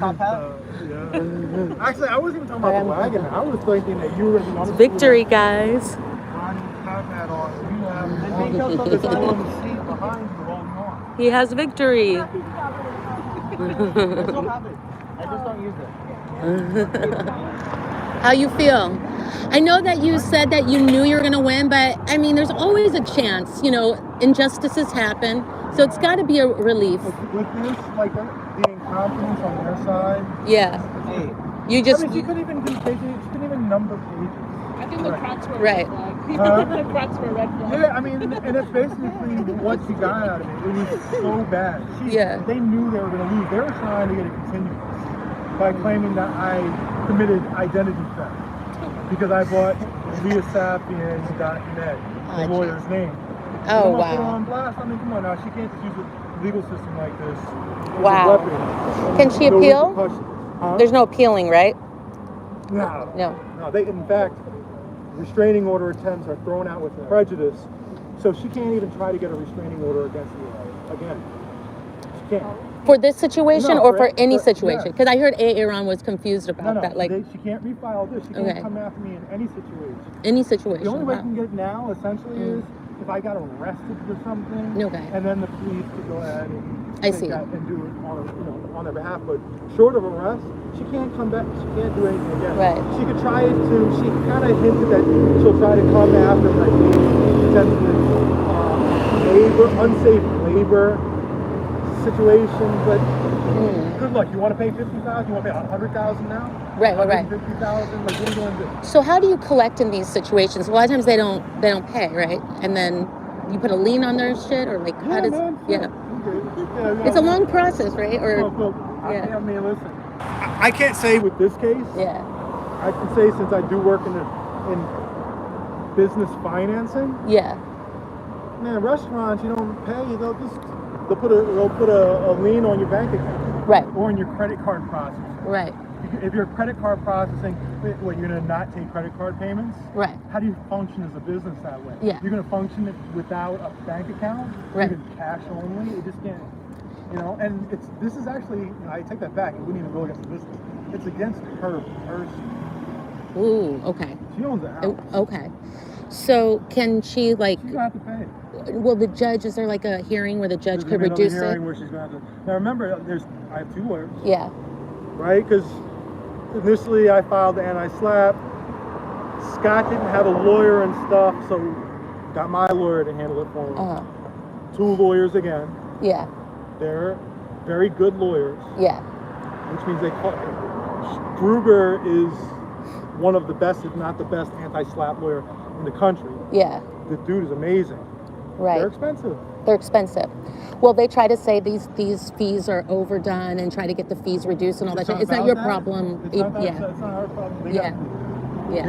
top hat? Yeah. Actually, I wasn't even talking about the wagon. I was thinking that you were in the Victory, guys. Ronnie's top hat on. You have the handcuffs on the side on the seat behind you holding on. He has victory. I still have it. I just don't use it. How you feel? I know that you said that you knew you were going to win, but I mean, there's always a chance, you know, injustices happen. So it's got to be a relief. With this, like the incompetence on their side. Yeah. Hey. You just. I mean, she couldn't even do pages. She couldn't even number pages. I think the Crocs were right. The Crocs were red flag. Yeah, I mean, and it's basically what she got out of it. It was so bad. They knew they were going to lose. They were trying to get a continuance by claiming that I committed identity theft because I bought Leah Saffian.net, the lawyer's name. Oh, wow. Put her on blast. I mean, come on now. She can't just use a legal system like this. Wow. Can she appeal? Huh? There's no appealing, right? No. No. They, in fact, restraining order attempts are thrown out with prejudice, so she can't even try to get a restraining order against me again. She can't. For this situation or for any situation? Because I heard Aaron was confused about that. Like, she can't refile this. She can't come after me in any situation. Any situation. The only way you can get it now, essentially, is if I got arrested for something, and then the police could go ahead and take that and do it on their behalf. But short of arrest, she can't come back. She can't do anything again. Right. She could try it to. She kind of hinted that she'll try to come after like unsafe labor situation. But good luck. You want to pay $50,000? You want to pay $100,000 now? Right. $50,000. Like, what are you going to do? So how do you collect in these situations? A lot of times they don't pay, right? And then you put a lien on their shit, or like how does? It's a long process, right? Or I mean, listen. I can't say with this case. Yeah. I can say since I do work in business financing. Yeah. Man, restaurants, you don't pay. They'll put a lien on your bank account. Right. Or in your credit card processing. Right. If you're credit card processing, what, you're gonna not take credit card payments? Right. How do you function as a business that way? Yeah. You're gonna function without a bank account? Right. Even cash only? It just can't. And this is actually, I take that back. It wouldn't even go against the business. It's against her person. Ooh, okay. She owns the house. Okay. So can she like? She's gonna have to pay. Will the judge? Is there like a hearing where the judge could reduce it? Where she's gonna have to. Now remember, I have two lawyers. Yeah. Right, because initially I filed the anti-SLAPP. Scott didn't have a lawyer and stuff, so got my lawyer to handle it for me. Two lawyers again. Yeah. They're very good lawyers. Yeah. Which means Kruger is one of the best, if not the best, anti-SLAPP lawyer in the country. Yeah. The dude is amazing. Right. They're expensive. Well, they try to say these fees are overdone and try to get the fees reduced and all that shit. It's not your problem. It's not our problem. They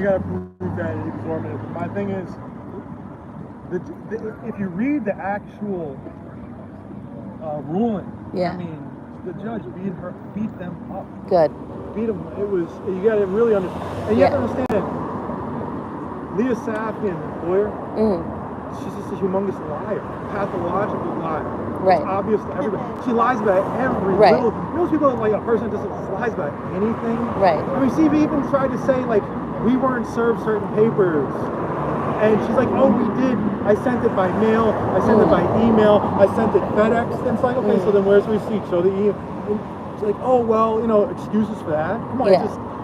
gotta prove that it's exorbitant. My thing is, if you read the actual ruling, I mean, the judge beat them up. Good. Beat them. You gotta really understand. And you have to understand, Leah Saffian, lawyer, she's just a humongous liar, pathological liar. Right. It's obvious to everybody. She lies about every little. Those people, like a person just lies about anything. Right. I mean, she even tried to say like we weren't served certain papers, and she's like, oh, we did. I sent it by mail. I sent it by email. I sent it FedEx. And it's like, okay, so then where's the receipt? Show the email. And she's like, oh well, excuses for that. Come on,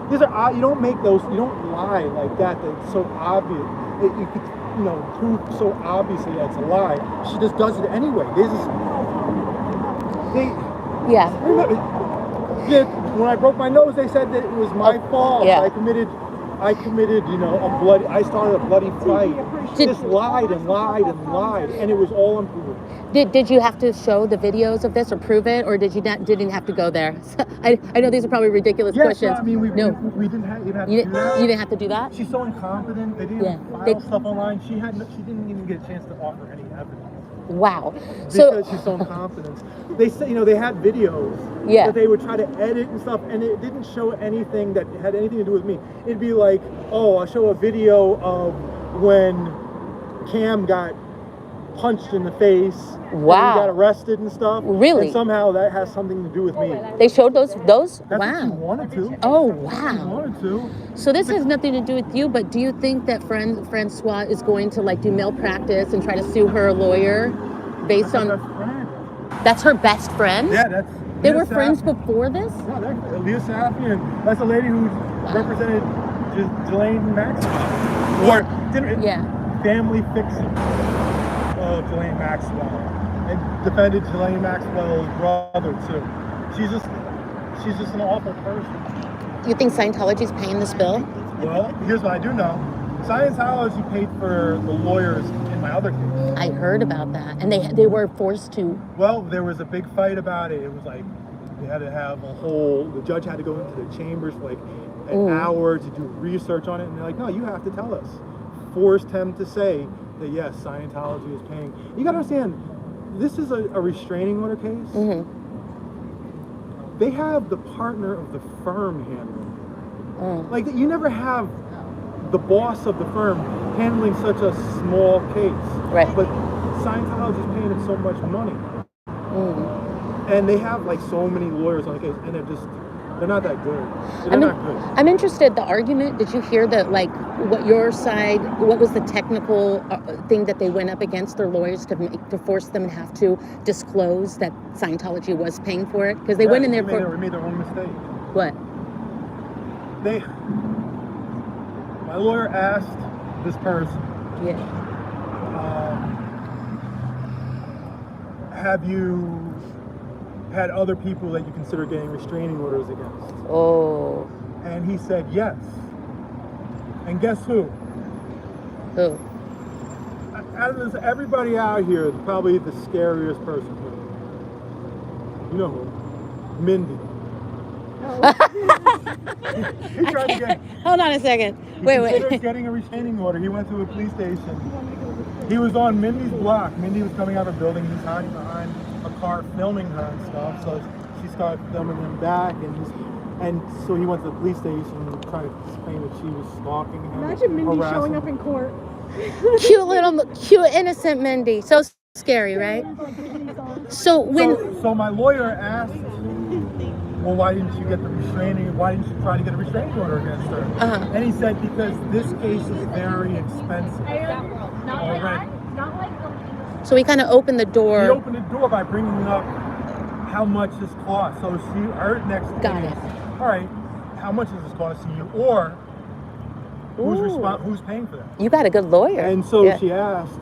these are you don't make those. You don't lie like that. That's so obvious. You could. Prove so obviously that's a lie. She just does it anyway. When I broke my nose, they said that it was my fault. I committed, I started a bloody fight. She just lied and lied and lied, and it was all unproven. Did you have to show the videos of this or prove it, or didn't have to go there? I know these are probably ridiculous questions. I mean, we didn't have to do that. You didn't have to do that? She's so incompetent. They didn't file stuff online. She didn't even get a chance to offer any evidence. Wow. Because she's so incompetent. They say, they had videos that they would try to edit and stuff, and it didn't show anything that had anything to do with me. It'd be like, oh, I'll show a video of when Cam got punched in the face. Wow. And he got arrested and stuff. Really? And somehow that has something to do with me. They showed those? That's what she Wow. wanted to. Oh, She wow. wanted to. So this has nothing to do with you, but do you think that Francois is going to like do malpractice and try to sue her lawyer based That's on... her best friend. That's her best friend? Yeah, that's... They Leah were friends Saffian. before this? Yeah, Leah Saffian. That's the lady who represented Ghislaine Maxwell. Or Yeah. family fiction of Ghislaine Maxwell. And defended Ghislaine Maxwell's brother too. She's just an awful person. You think Scientology's paying this bill? Well, here's what I do know. Scientology paid for the lawyers in my other case. I heard about that. And they were forced to... Well, there was a big fight about it. It was like they had to have the judge had to go into the chambers for like an hour to do research on it. And they're like, no, you have to tell us. Forced him to say that yes, Scientology is paying. You gotta understand, this is a restraining order case. Mm-hmm. They have the partner of the firm handling it. Like, you never have the boss of the firm handling such a small case. Right. But Scientology is paying it so much money. And they have like so many lawyers on the case, and they're not that good. They're not good. I'm interested, the argument, did you hear that, like, what was the technical thing that they went up against their lawyers to force them to have to disclose that Scientology was paying for it? Because they went in there They made their own mistake. What? My lawyer asked this person, Yeah. have you had other people that you consider getting restraining orders against? Oh. And he said yes. And guess who? Who? Out of everybody out here, probably the scariest person. You know who? Mindy. He tried to get. Hold on a second. Wait. Considered getting a restraining order. He went to a police station. He was on Mindy's block. Mindy was coming out of a building. He was hiding behind a car filming her and stuff. So she started filming him back, and so he went to the police station and tried to explain that she was stalking him. Imagine Mindy harassing showing him. up in court. Cute innocent Mindy. So scary, right? So So my lawyer asked, well, why didn't you get the restraining? Why didn't you try to get a restraining order against her? And he said, because this case is very expensive already. So he kind of opened the door. He opened the door by bringing up how much this costs. So her next Got thing it. is, all right, how much is this costing you? Or who's paying for that? You got a good lawyer. And so she asked.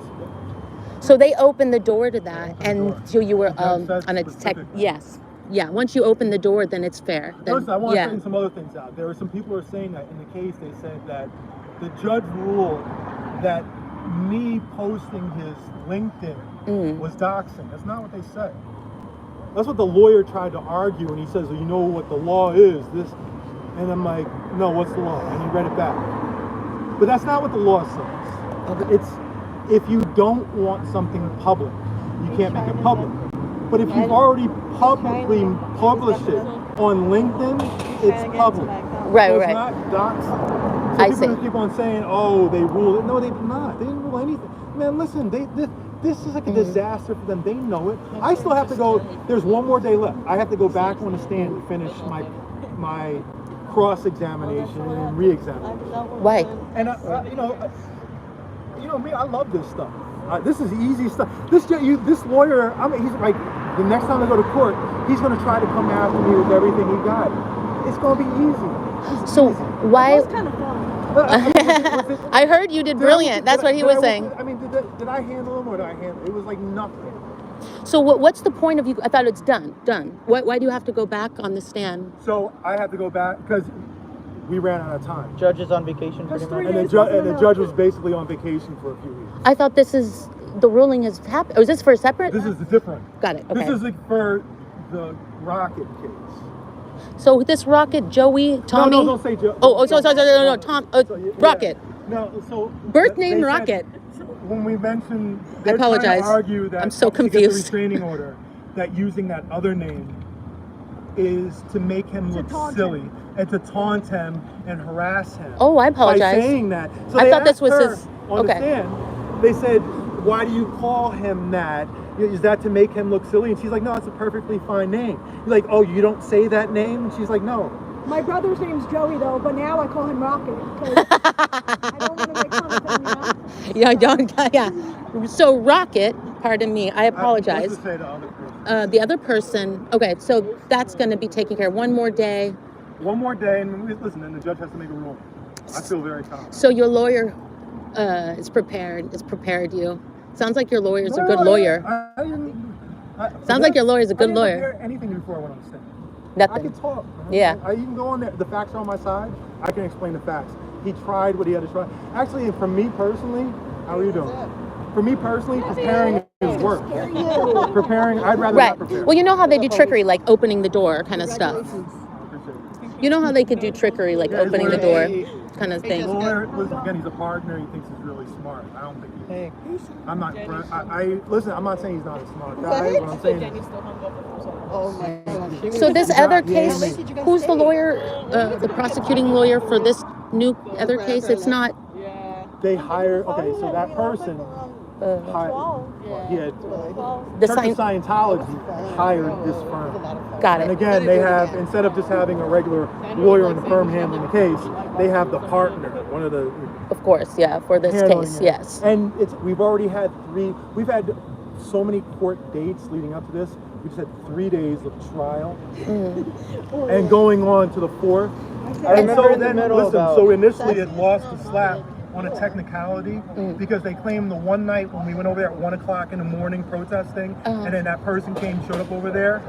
So they opened the door to that, and so you were on a tech. specific. Yes, yeah. Once you open the door, then it's fair. Then, Notice, I want to straighten some other things out. There were some people who are saying that in the case they said that the judge ruled that me posting his LinkedIn was doxing. That's not what they said. That's what the lawyer tried to argue, and he says, well, you know what the law is, this, and I'm like, no, what's the law? And he read it back. But that's not what the law says. It's, if you don't want something public, you can't make it public. But if you've already publicly published it on LinkedIn, it's public. Right, So it's right. not doxing. So I people see. keep on saying, oh, they ruled it. No, they did not. They didn't rule anything. Man, listen, this is like a disaster for them. They know it. I still have to go. There's one more day left. I have to go back on the stand to finish my cross-examination and re-examination. Why? And you know me, I love this stuff. This is easy stuff. This lawyer, he's like, the next time I go to court, he's gonna try to come after me with everything he got. It's gonna be easy. It's So easy. why? It's kind of fun. I heard you did brilliant. That's what he was saying. I mean, did I handle him or did I handle him? It was like nothing. So what's the point of you? I thought it's done. Why do you have to go back on the stand? So I have to go back because we ran out of time. Judge is on vacation pretty much. And the judge was basically on vacation for a few weeks. I thought the ruling has happened. Was this for a separate? This is different. Got it. Okay. This is like for the Rocket case. So this Rocket, Joey, Tommy. No, don't say Joe. Sorry, no, Tom, Rocket. No, so Birth they name said- Rocket. When we mentioned, I they're trying apologize. to argue that I'm so to get the confused. restraining order, that using that other name is to make him look silly and to taunt him and harass him. Oh, I apologize. By saying that. So I they thought this asked was her his- on the okay. stand. They said, why do you call him that? Is that to make him look silly? And she's like, no, it's a perfectly fine name. He's like, oh, you don't say that name? And she's like, no. My brother's name's Joey though, but now I call him Rocket because I don't want to make fun of him, you know? Yeah, I don't. Yeah. So Rocket, pardon me, I apologize. What's to say to other person? The other person. Okay, so that's going to be taken care of. One more day. One more day, and listen, then the judge has to make a ruling. I feel very confident. So your lawyer is prepared. Has prepared you. Sounds like your lawyer's a good lawyer. Sounds like your lawyer's a good lawyer. I didn't hear anything before I went on the stand. Nothing. I can talk. Yeah. I can go on there. The facts are on my side. I can explain the facts. He tried what he had to try. Actually, for me personally, how are you doing? For me personally, preparing is work. Preparing, I'd rather not prepare. Well, you know how they do trickery, like opening the door kind of stuff. You know how they could do trickery, like opening the door kind of thing. Lawyer, listen, again, he's a partner. He thinks he's really smart. I don't think I'm not. Listen. I'm not saying he's not a smart guy. What I'm saying is, So this other case, who's the lawyer, the prosecuting lawyer for this new other case? It's not. They hire. Okay, so that person. The Church of Scientology hired this firm. Got it. And again, they have, instead of just having a regular lawyer and the firm handling the case, they have the partner, one of the. Of course, yeah, for this case, yes. And we've already had we've had so many court dates leading up to this. We just had 3 days of trial and going on to the 4th. And so then, listen, so initially it lost to SLAPP on a technicality because they claimed the one night when we went over there at 1 o'clock in the morning protesting, and then that person showed up over there.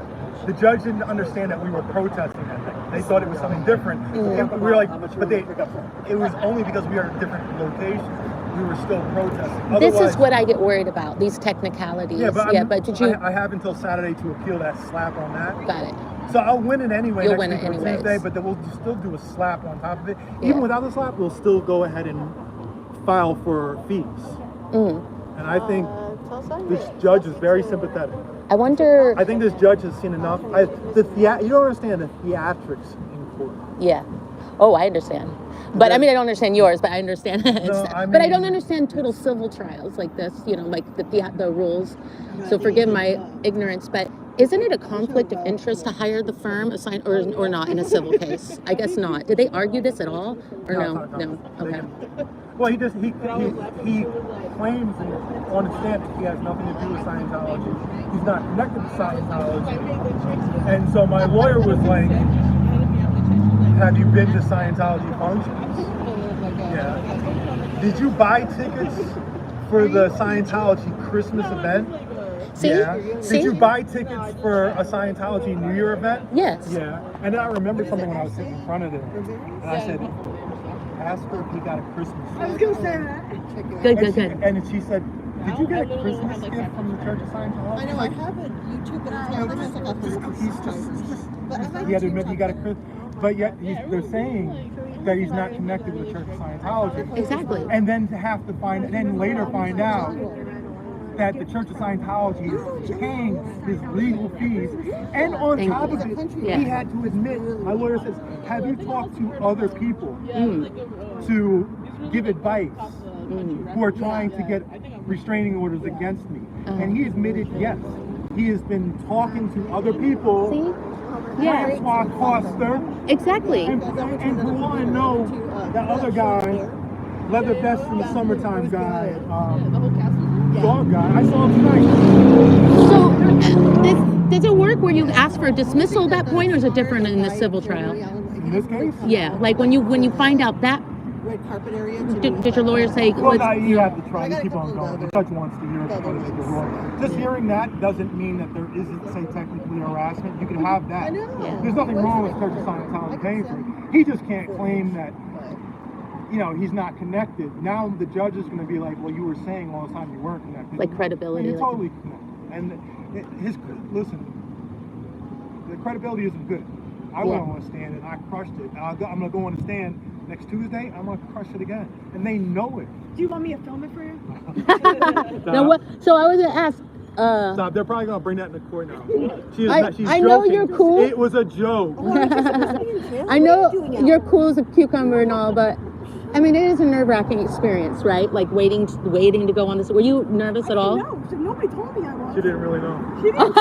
The judge didn't understand that we were protesting that thing. They thought it was something different. And we were like, but it was only because we are at different locations. We were still protesting. This is what I get worried about, these technicalities. Yeah, but did you? I have until Saturday to appeal that SLAPP on that. Got it. So I'll win it anyway. You'll next win week it or anyways. Tuesday, but then we'll still do a SLAPP on top of it. Yeah. Even without the SLAPP, we'll still go ahead and file for fees. And I think this judge is very sympathetic. I wonder. I think this judge has seen enough. You don't understand the theatrics in court. Yeah. Oh, I understand. But I mean, I don't understand yours, but I understand. But I don't understand total civil trials like this, like the rules. So forgive my ignorance, but isn't it a conflict of interest to hire the firm assigned or not in a civil case? I guess not. Did they argue this at all? Or no? Okay. Well, he claims on his stand that he has nothing to do with Scientology. He's not connected to Scientology. And so my lawyer was like, have you been to Scientology functions? Yeah. Did you buy tickets for the Scientology Christmas event? See? Yeah. See? Did you buy tickets for a Scientology New Year event? Yes. Yeah. And then I remember something when I was sitting in front of him. And I said, ask her if he got a Christmas gift. I was going to say that. Good. And she said, did you get a Christmas gift from the Church of Scientology? I know, I haven't. YouTube, but I tell them it's like a Christmas. He had to admit he got a Christmas. But yet they're saying that he's not connected with the Church of Scientology. Exactly. And then then later find out that the Church of Scientology is paying his legal fees. And on top of it, he had to admit, my lawyer says, have you talked to other people to give advice who are trying to get restraining orders against me? And he admitted, yes, he has been talking to other people. See? Yeah. Francoise Koster. Exactly. And who I know, that other guy, leather vest in the summertime guy, dog guy. I saw him tonight. So, does it work where you ask for a dismissal at that point, or is it different in the civil trial? In this case? Yeah, like when you find out that. Red carpet area. Did your lawyer say? Well, you have to try to keep on going. The judge wants to hear it before they make a ruling. Just hearing that doesn't mean that there isn't, say, technically harassment. You can have that. Yeah. There's nothing wrong with Church of Scientology paying for it. He just can't claim that, he's not connected. Now the judge is going to be like, well, you were saying all the time you weren't connected. Like credibility. And you're totally connected. And the credibility isn't good. I went on a stand and I crushed it. And I'm going to go on a stand next Tuesday. I'm going to crush it again. And they know it. Do you want me to film it for you? Now what? So I was gonna ask. Stop. They're probably going to bring that into court now. She's I joking. know you're cool. It was a joke. I know you're cool as a cucumber and all, but I mean, it is a nerve-wracking experience, right? Like waiting to go on this. Were you nervous at all? No, nobody told me I was. She didn't really know. She didn't.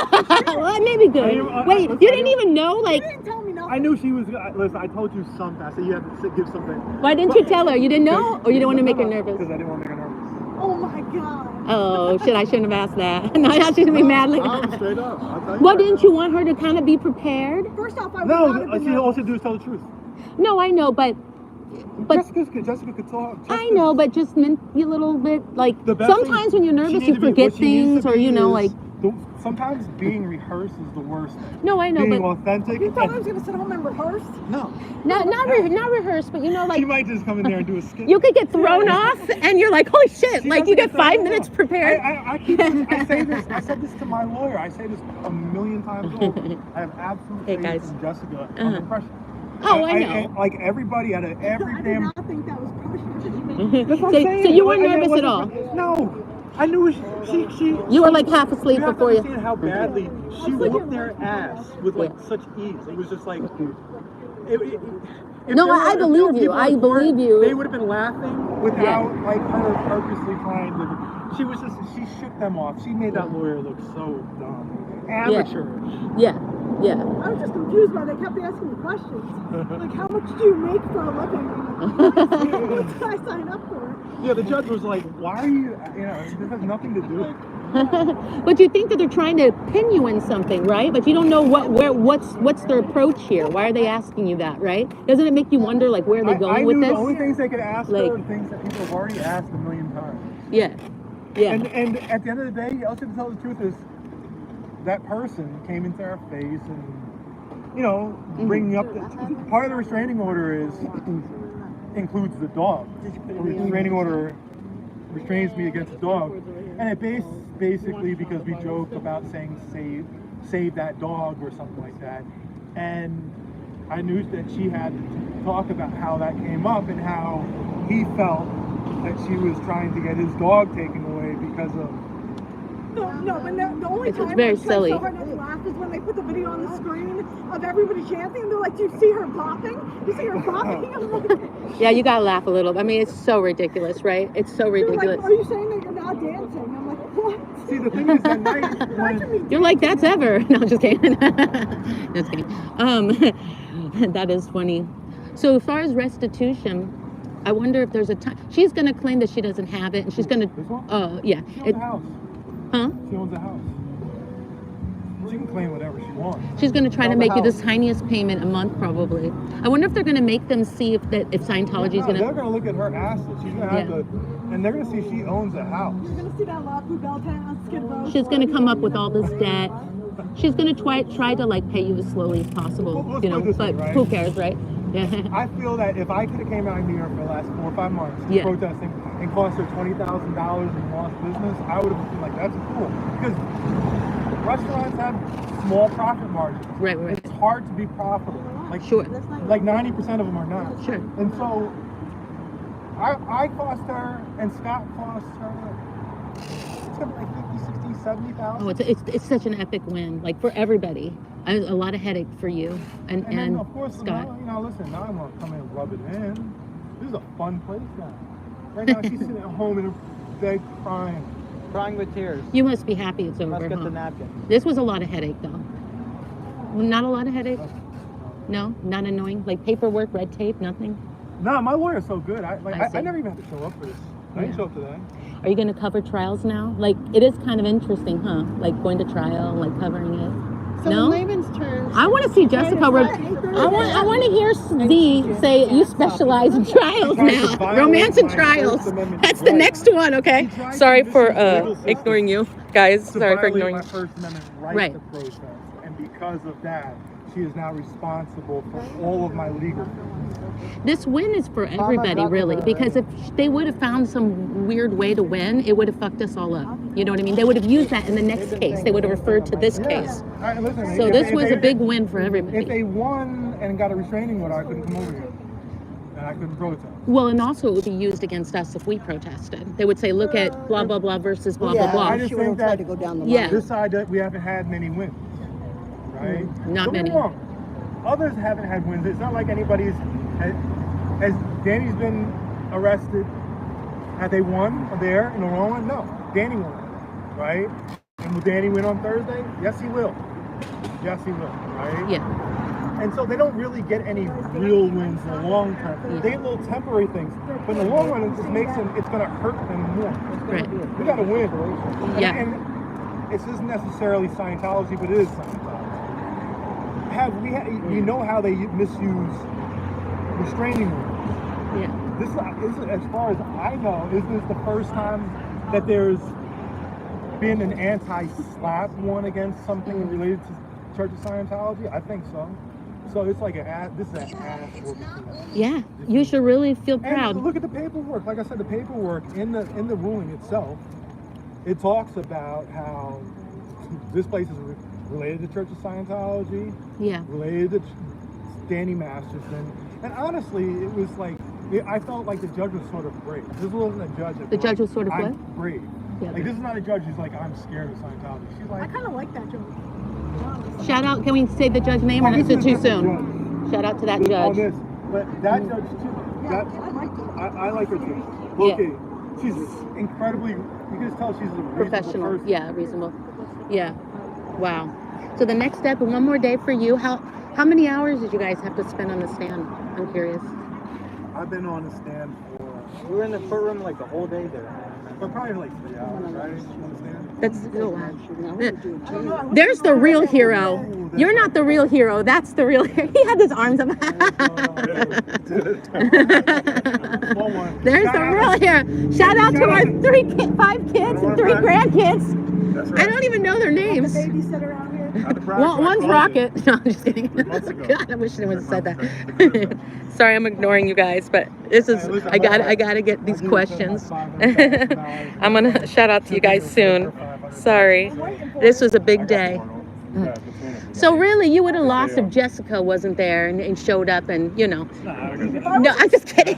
Well, that may be good. Wait, you didn't even know? She Like, didn't tell me nothing. I knew she was. Listen, I told you something. I said you have to give something. why didn't you tell her? You didn't know? Or you didn't want to make her nervous? Because I didn't want to make her nervous. Oh my God. Oh, shit, I shouldn't have asked that. No, I shouldn't be mad like I'm that. straight up. I'll tell you Well, that. didn't you want her to kind of be prepared? First off, I would No, not have been she all nervous. she do is tell the truth. No, I know, but Jessica could talk. I know, but just a little bit, like, The best sometimes when you're nervous, you forget things, or, you know, like, sometimes being rehearsed is the worst thing. no, I know, Being but authentic. You thought I was going to sit home and rehearse? No. not rehearsed, but, you know, She like, might just come in there and do a skit. you could get thrown off, and you're like, holy shit, She like, you doesn't get 5 thrown minutes off. prepared. I say this. I said this to my lawyer. I say this a million times over. I have absolute Hey, faith guys. in Jessica Uh-huh. under pressure. Oh, I know. Like everybody out of every I did damn. not think that was pressure. That's what I'm So saying. you weren't And it nervous at wasn't- No. I knew she You were like half asleep you have before to you. understand how badly she whooped their ass with like such ease. It was just like. If No, there I were- believe if there were you. people I in court, believe you. They would have been laughing without like her purposely trying to. She shook them off. She made that lawyer look so dumb, amateurish. Yeah. I was just confused by they kept asking me questions. Like, how much do you make for a living? What did I sign up for? Yeah, the judge was like, "Why are you? This has nothing to do." But you think that they're trying to pin you in something, right? But you don't know what's their approach here. Why are they asking you that, right? Doesn't it make you wonder, like, where are they I going knew with the this? only things they could ask Like- her are things that people have already asked a million times. Yeah. And at the end of the day, also to tell the truth is, that person came into our face and, bringing up part of the restraining order includes the dog. The restraining order restrains me against the dog, and it basically because we joke about saying save that dog or something like that, and I knew that she had to talk about how that came up and how he felt that she was trying to get his dog taken away because of. No, but the only It's time very I tried silly. so hard not to laugh is when they put the video on the screen of everybody chanting, and they're like, "Do you see her bopping? You see her bopping?" I'm like, Yeah, you gotta laugh a little. I mean, it's so ridiculous, right? It's so they're ridiculous. like, "Are you saying that you're not dancing?" I'm like, "What?" See, the thing is that night when You're like, that's ever. No, I'm just kidding. Just kidding. That is funny. So as far as restitution, I wonder if there's a time. She's gonna claim that she doesn't have it, and she's gonna. This one? Yeah. She owns a house. Huh? She owns a house. She can claim whatever she wants. She's gonna try to Sell the make you the house. tiniest payment a month, probably. I wonder if they're gonna make them see if Scientology is They're gonna. gonna look at her assets. She's gonna have and they're gonna see she owns a house. You're gonna see that La Poubelle tent on Skid Row. She's gonna come up with all this debt. She's gonna try to like pay you as slowly as possible, Well, let's you know. put it this way, But right? who cares, right? Yeah. I feel that if I could have came out in New York for the last 4 or 5 months protesting and cost her $20,000 in lost business, I would have been like, that's cool. Because restaurants have small profit margins. Right. It's hard to be profitable. Like Sure. Like 90% of them are not. Sure. And so I cost her and Scott cost her. It's gonna be like 50, 60, 70,000. Oh, it's such an epic win, like for everybody. A lot of headache for you and then of course, Scott. Listen, now I'm gonna come in and rub it in. This is a fun place now. Right now she's sitting at home in a bed crying. Crying with tears. You must be happy it's over, Must get huh? the napkin. This was a lot of headache, though. Not a lot of headache? No? Not annoying? Like paperwork, red tape, nothing? No, my lawyer's so good. I see. never even had to show up for this. I didn't show up today. Are you going to cover trials now? Like, it is kind of interesting, huh? Like going to trial, like covering it. So No? in layman's terms, I want to see Jessica. I want to hear Z say you specialize in trials now. Romance and trials. That's the next one, okay? Sorry for ignoring you, guys. To Sorry for violate ignoring my you. First Amendment right, Right. to protest, and because of that, she is now responsible for all of my legal fees. This win is for everybody, really, because if they would have found some weird way to win, it would have fucked us all up. You know what I mean? They would have used that in the next case. They would have referred to this case. All right, listen, So if this they- was if a they- big win for If everybody. they won and got a restraining order, I couldn't come over here, and I couldn't protest. Well, and also it would be used against us if we protested. They would say, look at blah, blah, blah versus blah, yeah, blah, I blah. just she would have think tried that- to go down the Yeah. line. This side, we haven't had many wins, right? Not Don't get me many. wrong. Others haven't had wins. It's not like anybody's. As Danny's been arrested. Had they won there in the wrong one? No. Danny won, right? And will Danny win on Thursday? Yes, he will. Yes, he will, right? Yeah. And so they don't really get any real wins in the long term. They get little temporary things, but in the long run, it just makes them. It's going to hurt them more. Right. We got to win. Yeah. And this isn't necessarily Scientology, but it is Scientology. You know how they misuse restraining orders. Yeah. This is, as far as I know, is this the first time that there's been an anti-SLAPP one against something related to Church of Scientology? I think so. So it's like this is an ass whooping. Yeah. You should really feel proud. And look at the paperwork. Like I said, the paperwork in the ruling itself, it talks about how this place is related to Church of Scientology. Yeah. Related to Danny Masterson. And honestly, it was like, I felt like the judge was sort of brave. This wasn't a judge that The judge was sort of I'm what? brave. Yeah. Like, this is not a judge who's like, I'm scared of Scientology. She's I like, kind of like that joke. Shout out. Can we say the judge name or is it too soon? Shout out to that on judge. this. But that judge too, that, I like her too. Okay. She's incredibly, you can just tell she's a reasonable Professional. person. Yeah, reasonable. Yeah. Wow. So the next step, one more day for you. How many hours did you guys have to spend on the stand? I'm curious. I've been on the stand We were in the courtroom like the whole day there. for probably like 3 hours, right? You understand? That's oh, wow. There's the real hero. You're not the real hero. That's the real hero. He had his arms up. Small one. There's the real hero. Shout out to our 5 kids and 3 grandkids. That's I don't even know their names. Babysitter out here. Well, one's Rocket. No, I'm just kidding. God, I wish I would have said that. Sorry, I'm ignoring you guys, but this is I gotta get these questions. I'm gonna shout out to you guys soon. Sorry, this was a big day. So really, you would have lost if Jessica wasn't there and showed up and, you know. No, I'm just kidding.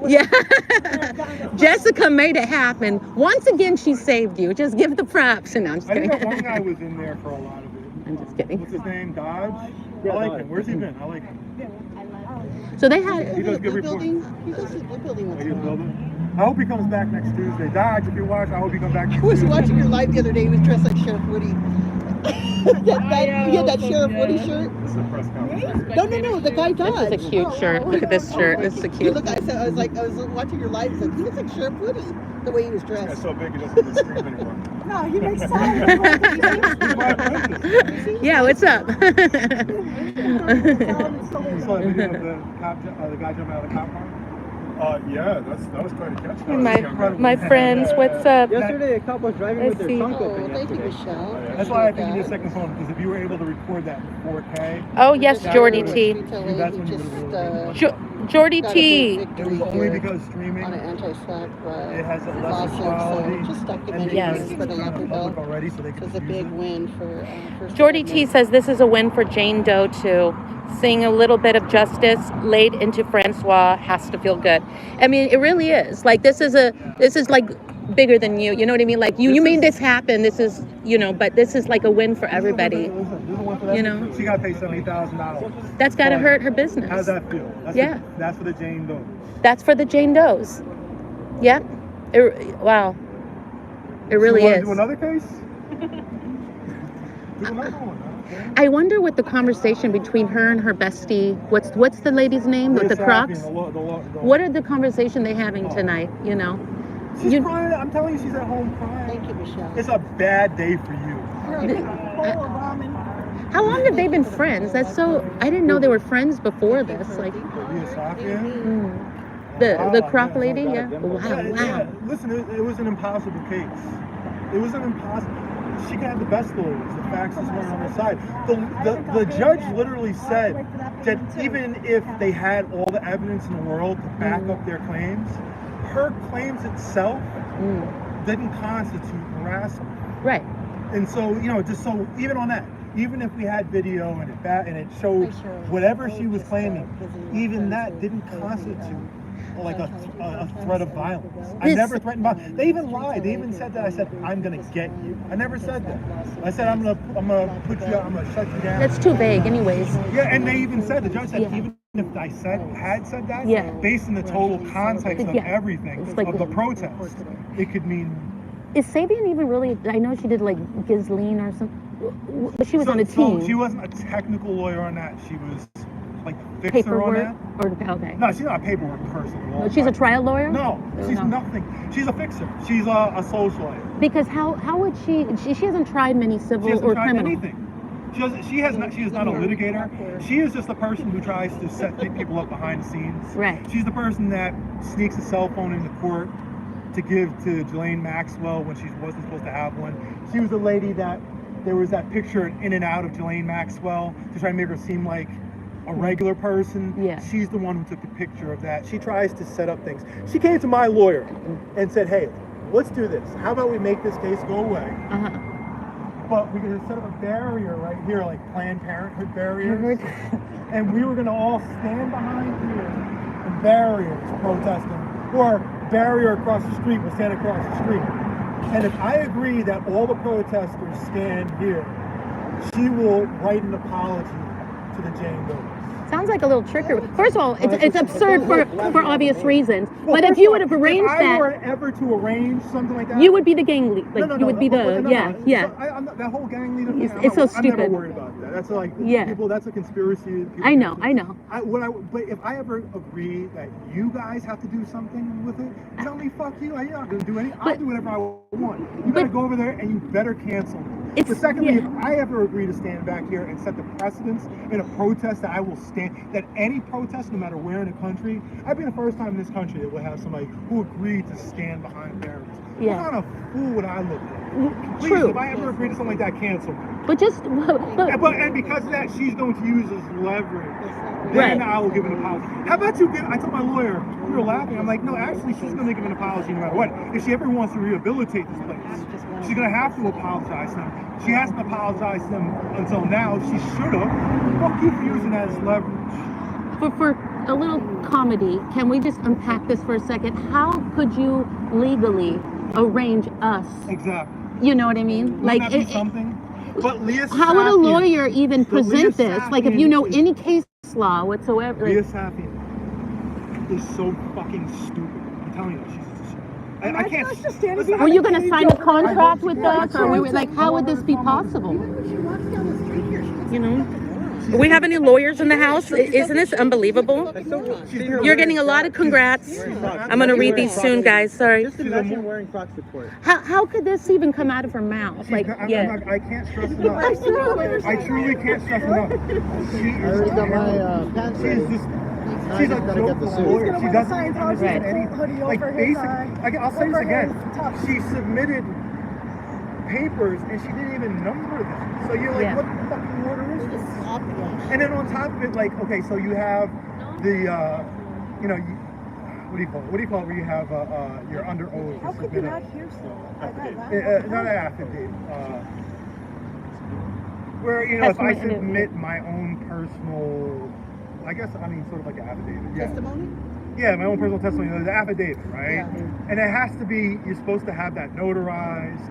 Yeah. Jessica made it happen. Once again, she saved you. Just give the props. And no, I'm just I kidding. think that one guy was in there for a lot of it. I'm just kidding. What's his name? Dodge? I like him. Where's he been? I like him. So they had. He does good reports. Building. He does the building. Are you building? I hope he comes back next Tuesday. Dodge, if you watch, I hope he comes back next I was Tuesday. watching your live the other day. He was dressed like Sheriff Woody. He had that Sheriff Woody shirt. It's a press conference. No, the guy died. This is a cute shirt. Look at this shirt. This is a cute. Look, I was watching your live. I said, he looks like Sheriff Woody, the way he was It's dressed. so big he doesn't even scream anymore. No, he makes sense. He's my apprentice. Yeah, what's up? You saw the video of the guy jumping out of the cop car? Yeah, that was trying to catch that. My friends, what's up? Yesterday, a couple was driving with their Let's see. trunk open. Oh, thank you, yesterday. Michelle. That's why I think you need a second phone, because if you were able to record that in 4K, Oh yes, Jordy T. that's when you would have really Jordy T. it was only because streaming, on an anti-SLAPP it has a lesser lawsuit, quality. so just documenting Yes. this for the It's Lucky public Bell. already, so they So can it's a use big it. win for First Jordy T Amendment. says this is a win for Jane Doe too. Seeing a little bit of justice laid into Francoise has to feel good. I mean, it really is. Like this is like bigger than you. You know what I mean? Like you made this happen. This is, you know, but this is like a win for everybody. You know? She got paid $70,000. That's got to hurt her business. How's that feel? Yeah. That's for the Jane Doe. That's for the Jane Does. Yep. Wow. It really You wanna is. do another case? Do another one. I wonder what the conversation between her and her bestie. What's the lady's name with the Leah Crocs? Saffian, What are the conversation they having tonight? You know. She's crying. I'm telling you, she's at home crying. Thank you, Michelle. It's a bad day for you. How long have they been friends? That's so. I didn't know they were friends before this. Like Leah Saffian. the Croc lady. Yeah. Yeah, Wow. listen, it was an impossible case. It was an impossible. She could have the best lawyers. The facts just weren't on her side. The judge literally said that even if they had all the evidence in the world to back up their claims, her claims itself didn't constitute harassment. Right. And so, just so even on that, even if we had video and it showed whatever she was claiming, even that didn't constitute like a threat of violence. I never threatened violence. They even lied. They even said that. I said, I'm gonna get you. I never said that. I said, I'm gonna put you out. I'm gonna shut you down. That's too vague, anyways. Yeah, and they even said, the judge said, Yeah. even if I had said that, Yeah. based on the total context of Yeah. everything, It's like- of the protest, it could mean... Is Saffian even really? I know she did like Ghislaine or something, but she was on a team. So she wasn't a technical lawyer on that. She was like a fixer on that. Okay. No, she's not a paperwork person at all. No, she's a trial lawyer. No, she's nothing. She's a fixer. She's a socialite. Because how would she hasn't tried many civil She hasn't or tried criminal. anything. She is not a litigator. She is just the person who tries to set people up behind the scenes. Right. She's the person that sneaks a cell phone into court to give to Ghislaine Maxwell when she wasn't supposed to have one. She was the lady that there was that picture in and out of Ghislaine Maxwell to try to make her seem like a regular person. Yeah. She's the one who took the picture of that. She tries to set up things. She came to my lawyer and said, hey, let's do this. How about we make this case go away? But we're going to set up a barrier right here, like Planned Parenthood barriers. And we were going to all stand behind here and barriers protesting. Or barrier across the street, we'll stand across the street. And if I agree that all the protesters stand here, she will write an apology to the Jane Doe. Sounds like a little trickery. First of all, it's absurd for obvious reasons. Well, but if you would have arranged if I were that, ever to arrange something like that, you would be the gang lead. Like you would be the yeah. I'm not, that whole gang leader thing, It's so I'm stupid. never worried about that. That's like people. That's a conspiracy. I know. But if I ever agree that you guys have to do something with it, tell me fuck you. I'm not gonna do any. I'll do whatever I want. You better go over there and you better cancel me. But secondly, if I ever agree to stand back here and set the precedence in a protest that I will stand, that any protest, no matter where in the country, I'd be the first time in this country that will have somebody who agreed to stand behind barriers. Yeah. What kind of fool would I look like? Please, True. if I ever agree to something like that, cancel me. But just And because of that, she's going to use as leverage. Then I will give an apology. How about you give, I told my lawyer, we were laughing, I'm like, no, actually, she's going to give an apology no matter what. If she ever wants to rehabilitate this place, she's going to have to apologize to them. She hasn't apologized to them until now. She should have. Fuck you for using that as leverage. for a little comedy, can we just unpack this for a second? How could you legally arrange us? Exactly. You know what I mean? Wouldn't that be something? But Leah how would a Saffian, lawyer even present Leah this? Like, if you know any case law whatsoever. Leah Saffian is so fucking stupid. I'm telling you, she's. I can't. Listen, were you going to sign a contract with us, or like, how would this be possible? You know. Do we have any lawyers in the house? Isn't this unbelievable? You're getting a lot of congrats. I'm going to read these soon, guys. Sorry. Just imagine wearing Crocs to court. How could this even come out of her mouth? Like, I can't stress enough. I truly can't stress enough. I already got my pants ready. She's a joke lawyer. She doesn't understand anything. Like, basic. I'll say this again. She submitted papers and she didn't even number them. So you're like, what the fucking order is this? And then on top of it, like, okay, so you have the, what do you call it? What do you call it where you have you're under oath? How could you not hear so? Not an affidavit. Where, if I submit my own personal, I guess, sort of like an affidavit. Yeah. Testimony? Yeah, my own personal testimony. There's an affidavit, right? Yeah. And it has to be, you're supposed to have that notarized.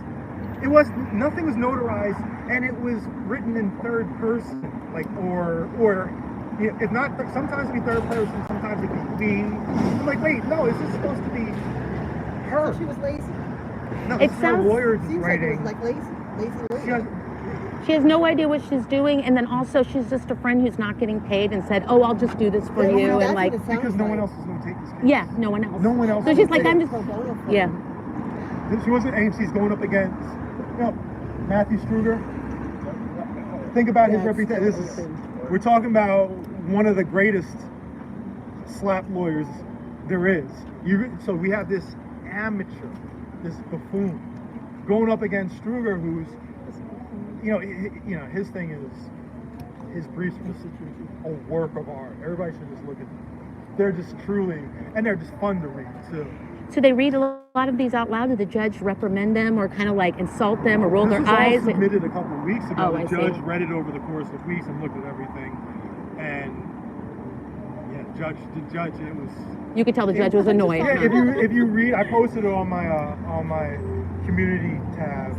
Nothing was notarized, and it was written in third person, like, or if not, sometimes it be third person, sometimes it be we. I'm like, wait, no, is this supposed to be her? So she was lazy? No, it's her lawyer's Seems writing. like it was like lazy she has no idea what she's doing, and then also she's just a friend who's not getting paid and said, "Oh, I'll just do this for you," and like because no one else is going to take this case. Yeah, no one else. No one else. So she's like, I'm just She wasn't aimed. She's going up against. Matthew Struger. Think about his reputation. We're talking about one of the greatest SLAPP lawyers there is. So we have this amateur, this buffoon, going up against Struger, who's, his thing is his briefs are a work of art. Everybody should just look at them. They're just truly, and they're just fun to read too. So they read a lot of these out loud. Did the judge reprimand them or kind of like insult them or roll their eyes? This was all submitted a couple of weeks ago. Oh, the judge read it over the course of weeks and looked at everything. And the judge, it was. You could tell the judge was annoyed. Yeah, if you read, I posted it on my community tab,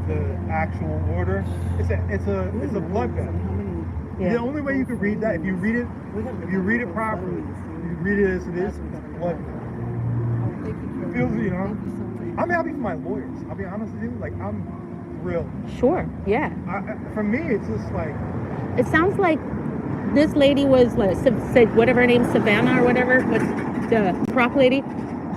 the actual order. It's a bloodbath. Yeah. The only way you can read that, if you read it properly, you read it as it is, like, it feels, you know, I'm happy for my lawyers. I'll be honest with you, like, I'm thrilled. Sure. Yeah. For me, it's just like, It sounds like this lady was like, whatever her name, Savannah or whatever, but the prop lady.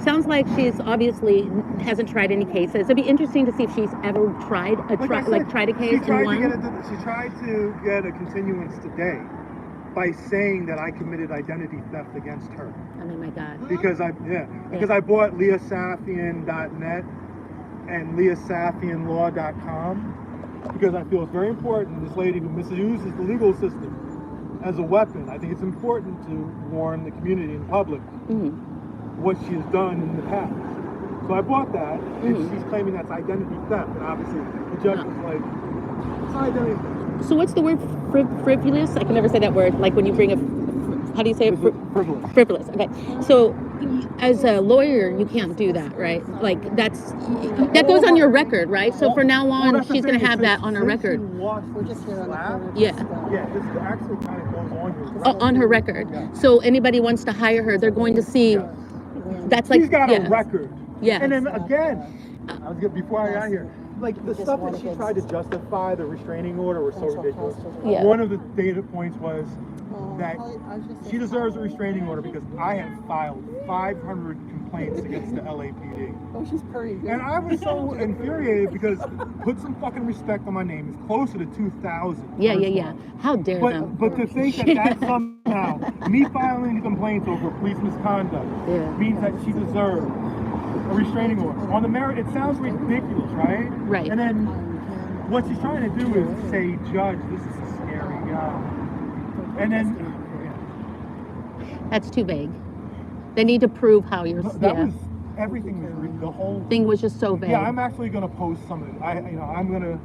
Sounds like she's obviously hasn't tried any cases. It'd be interesting to see if she's ever tried a tried a case and won. She tried to get a continuance today by saying that I committed identity theft against her. I mean, my God. Because I bought leahsaffian.net and leahsaffianlaw.com because I feel it's very important. This lady who misuses the legal system as a weapon. I think it's important to warn the community and the public what she has done in the past. So I bought that, and she's claiming that's identity theft, and obviously the judge was like, it's not identity theft. So what's the word frivolous? I can never say that word. Like when you bring a, how do you say it? Frivolous. Frivolous. Okay. So as a lawyer, you can't do that, right? Like that goes on your record, right? So from now on, she's going to have that on her record. We're just here on the corner. Yeah. Yeah, this actually kind of goes on your record. On her record. So anybody wants to hire her, they're going to see. That's like she's got a record. Yeah. And then again, before I got here, like the stuff that she tried to justify the restraining order was so ridiculous. Yeah. One of the data points was that she deserves a restraining order because I had filed 500 complaints against the LAPD. Oh, she's purring. And I was so infuriated because put some fucking respect on my name. It's closer to 2,000. Yeah. How dare them? But to think that somehow, me filing complaints over police misconduct means that she deserves a restraining order. On the merit, it sounds ridiculous, right? Right. And then what she's trying to do is say, Judge, this is a scary guy. And then That's too vague. They need to prove how you're. Everything was the whole thing was just so vague. Yeah, I'm actually gonna post some of it. I'm gonna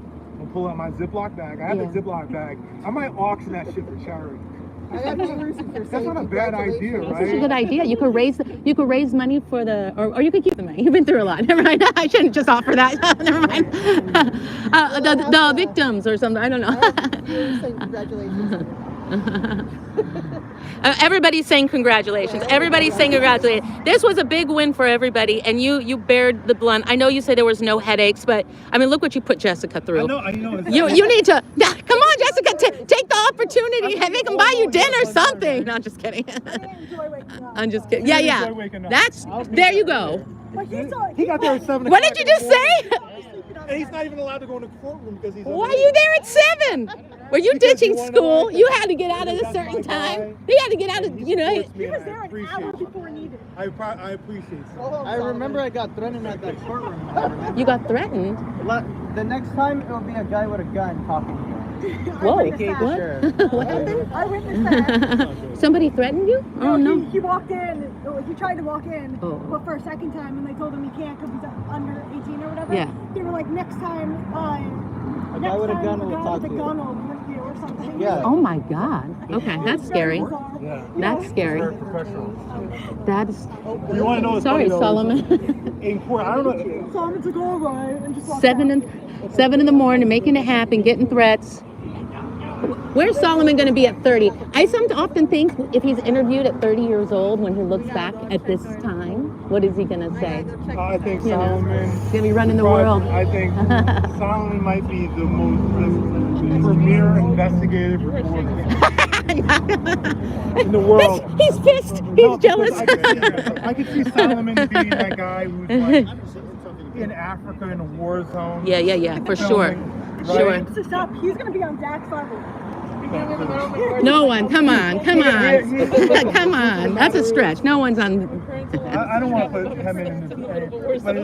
pull out my Ziploc bag. I have a Ziploc bag. I might auction that shit for charity. That's not a bad idea, right? This is a good idea. You could raise money for the, or you could keep the money. You've been through a lot. Never mind. I shouldn't just offer that. Never mind. The victims or something. I don't know. You're saying congratulations. Everybody's saying congratulations. Everybody's saying congratulations. This was a big win for everybody, and you bared the blunt. I know you say there was no headaches, but I mean, look what you put Jessica through. I know. You need to come on, Jessica. Take the opportunity. They can buy you dinner or something. No, I'm just kidding. I'm just kidding. Yeah. That's there. You go. He got there at 7 o'clock. What did you just say? And he's not even allowed to go in the courtroom because he's. Why are you there at 7? Were you ditching school? You had to get out at a certain time. He had to get out of, He was there an hour before needed. I appreciate it. I remember I got threatened at that courtroom. You got threatened. The next time it will be a guy with a gun talking to you. Whoa. What happened? I witnessed that. Somebody threatened you? Oh no. He walked in. He tried to walk in, Oh. but for a second time, and they told him he can't because he's under 18 or whatever. Yeah. They were like, next time, A guy with a gun will talk to with a you. gun will whip you or something. Yeah. Oh my God. Okay, that's scary. Yeah. That's scary. Very professional. That's. You want to know what's Sorry, funny, though? Solomon. In court, I don't know. Solomon's like, all right, and just walked 7 in the morning, making it happen, getting threats. Where's Solomon going to be at 30? I often think if he's interviewed at 30 years old, when he looks back at this time, what is he going to say? I think You know, Solomon. He's going to be running the world. I think Solomon might be the premier investigative reporter in the world. He's pissed. He's jealous. I could see Solomon being that guy who's like in Africa in a war zone. Yeah, for sure. Sure. He's going to be on Zach's level. No one. Come on. Come on. That's a stretch. No one's on. I don't want to put him in this, but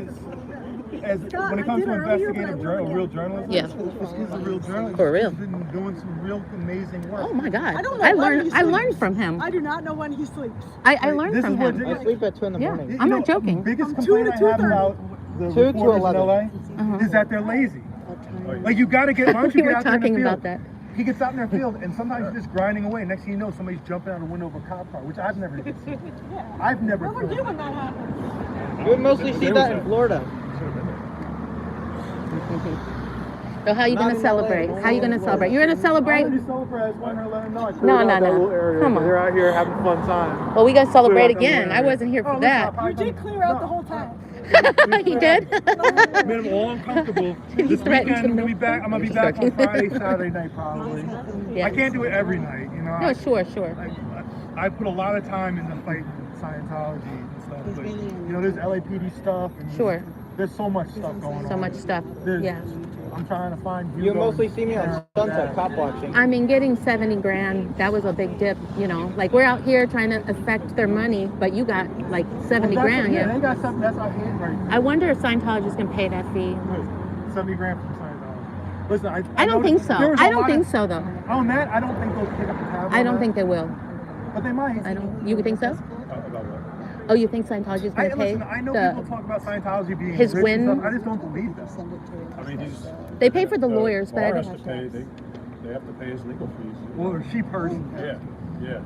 when it comes to investigative real journalism, Yeah. this is a real journalist. For real. He's been doing some real amazing work. Oh my God. I don't know I when learned. he I sleeps. learned from him. I do not know when he sleeps. I learned This from is what him. I sleep at 2 in the Yeah. morning. I'm not joking. The biggest From 2 complaint to I have 2:30. about the 2 to reporters in 11. LA is that they're lazy. Like you got to get. Why don't We you were get out there in the talking field? about that. He gets out in their field, and sometimes he's just grinding away. Next thing you know, somebody's jumping out a window of a cop car, which I've never seen. I've never What would seen. you when that happens? You would mostly see that in Florida. So how you Not gonna in celebrate? LA. How you gonna celebrate? You're gonna I celebrate? already celebrate. I just want her to let her know. I cleared No, out no, that no. little area. Come on. They're out here having fun time. Well, we gonna celebrate Clear out that again. little I area. wasn't here for listen, that. I'll You did clear out the whole time. He did? Made them all uncomfortable. He This threatened weekend, to I'm gonna be move back. I'm gonna be Just back on joking. Friday, Saturday night probably. Yeah. I can't do it every night, you know. No, sure, sure. I put a lot of time into fighting Scientology and stuff, but you know, there's LAPD stuff. And Sure. There's so much stuff going on. So much stuff. There's- Yeah. I'm trying to find. You mostly see me on Sunset cop watching. I mean, getting 70 grand, that was a big dip, you know. Like, we're out here trying to affect their money, but you got like 70 grand, Yeah, yeah. they got something. That's our hand right now. I wonder if Scientologists can pay that fee. 70 grand from Scientology. Listen, I don't think noticed so. there was a I don't lot think of- so, though. On that, I don't think they'll pick up the tab. I on don't that, think they will. But they might. I don't. You think so? About what? Oh, you think Scientology is going to pay Listen, I know people the? talk about Scientology being his rich and win? stuff. I just don't believe that. I mean, he's. They pay for the lawyers, but I bar has don't. to pay. They have to pay his legal fees. Well, she person. Yeah.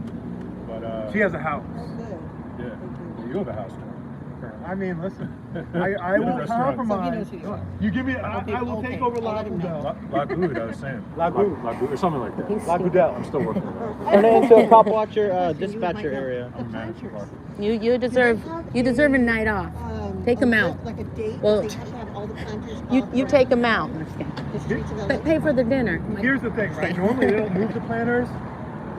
But She has a house. yeah. You have a house now. I mean, listen, I You're the won't restaurant. compromise. You give me, I will take over La Poubelle. La Gude, I was saying. La Gude. La Gude, or something like that. La Goudel. I'm still working on that. Turn it into a cop watcher dispatcher area. I'm a manager bar. You deserve a night off. Take them out. Like a date. Well, they have to have all the planters You off you the- take them out. the streets of LA. But pay for the dinner. Here's the thing, right? Normally they don't move the planners.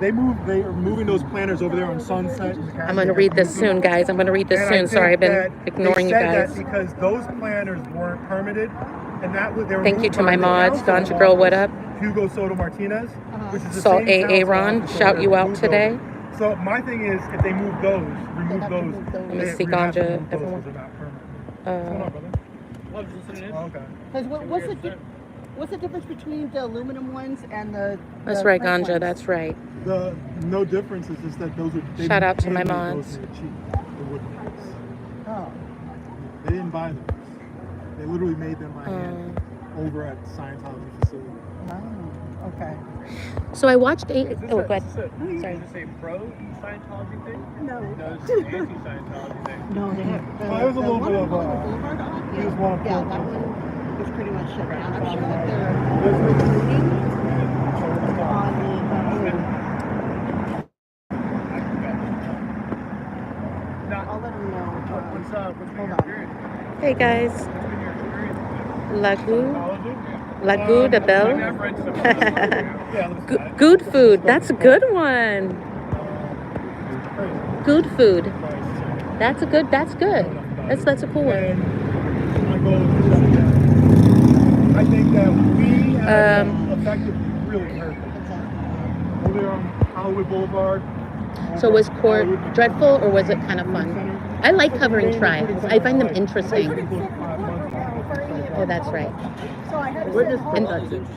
They are moving those planners over there on Sunset. I'm going to read this soon, guys. I'm going to read this And I soon. think Sorry, I've been that ignoring they you said guys. that because those planners weren't permitted, and that was they were Thank you moved to my by the mods. council Ganja Girl, what up? Hugo Soto Martinez, which is the Salt same AA council Ron, officer shout that you out moved today. those. So my thing is, if they remove those, Let me they see have to Ganja, move those everyone. 'cause they're not permanent. What's going on, brother? Oh, okay. Because what's the difference between the aluminum ones and the? That's the right, plank Ganja. ones? That's right. The no difference is just that those are. they Shout out to didn't my pay those mods. were cheap, the wooden ones. Oh. They didn't buy those. They literally made them by hand over at Scientology facility. Oh. Okay. So I watched oh, go ahead. Sorry. Is this a pro-Scientology thing? No. Does anti-Scientology thing? No, they have. Well, it was a little one bit on of, the Boulevard on? he was one of Yeah, four. that one was pretty much shut down. I'm sure that they're recruiting on the. I'll let them know. What's been Hold your on. experience? Hey guys, What's been your experience with La Gude de I mean, Belle. I've read some stuff. Good food. That's a good one. Good food. That's a good. That's good. That's a cool And one. my goal is to shut it down. I think that we have effectively really hurt them. Over there on Hollywood Boulevard. So was court dreadful or was it kind of fun? I like covering trials. I find them interesting. Oh, that's right. So I had to Witness sit home. protection.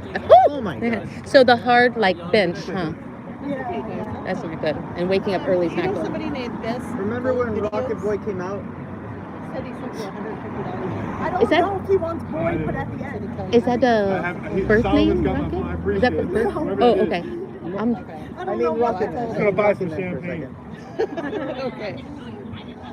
Oh my gosh. So the hard like bench, huh? Yeah. That's not good. And waking up early is You not know good. somebody named Bess? Remember when videos? Rocket Boy came out? Said he sent you $150. I don't Is that- know if he wants boy, but at the end. Is that the birth name? Solomon's got my Rocket? phone. I Is that the appreciate it. birth? Whoever Oh, it is. okay. I'm, I I don't mean, know what Rocket. I'm gonna buy some Rocket Man for a champagne. second. Okay.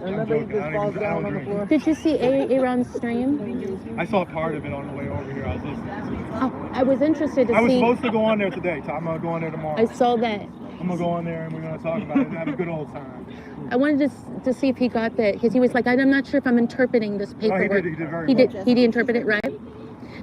Remember he joking. just I falls don't down on the drink. floor? did you see Aaron's stream? I saw part of it on the way over here. I was listening. Oh, I was interested to I was see. supposed to go on there today, so I'm gonna go on there tomorrow. I saw that. I'm gonna go on there and we're gonna talk about it and have a good old time. I wanted to see if he got that because he was like, I'm not sure if I'm interpreting this No, he paperwork. did very He well. did. He did interpret it right.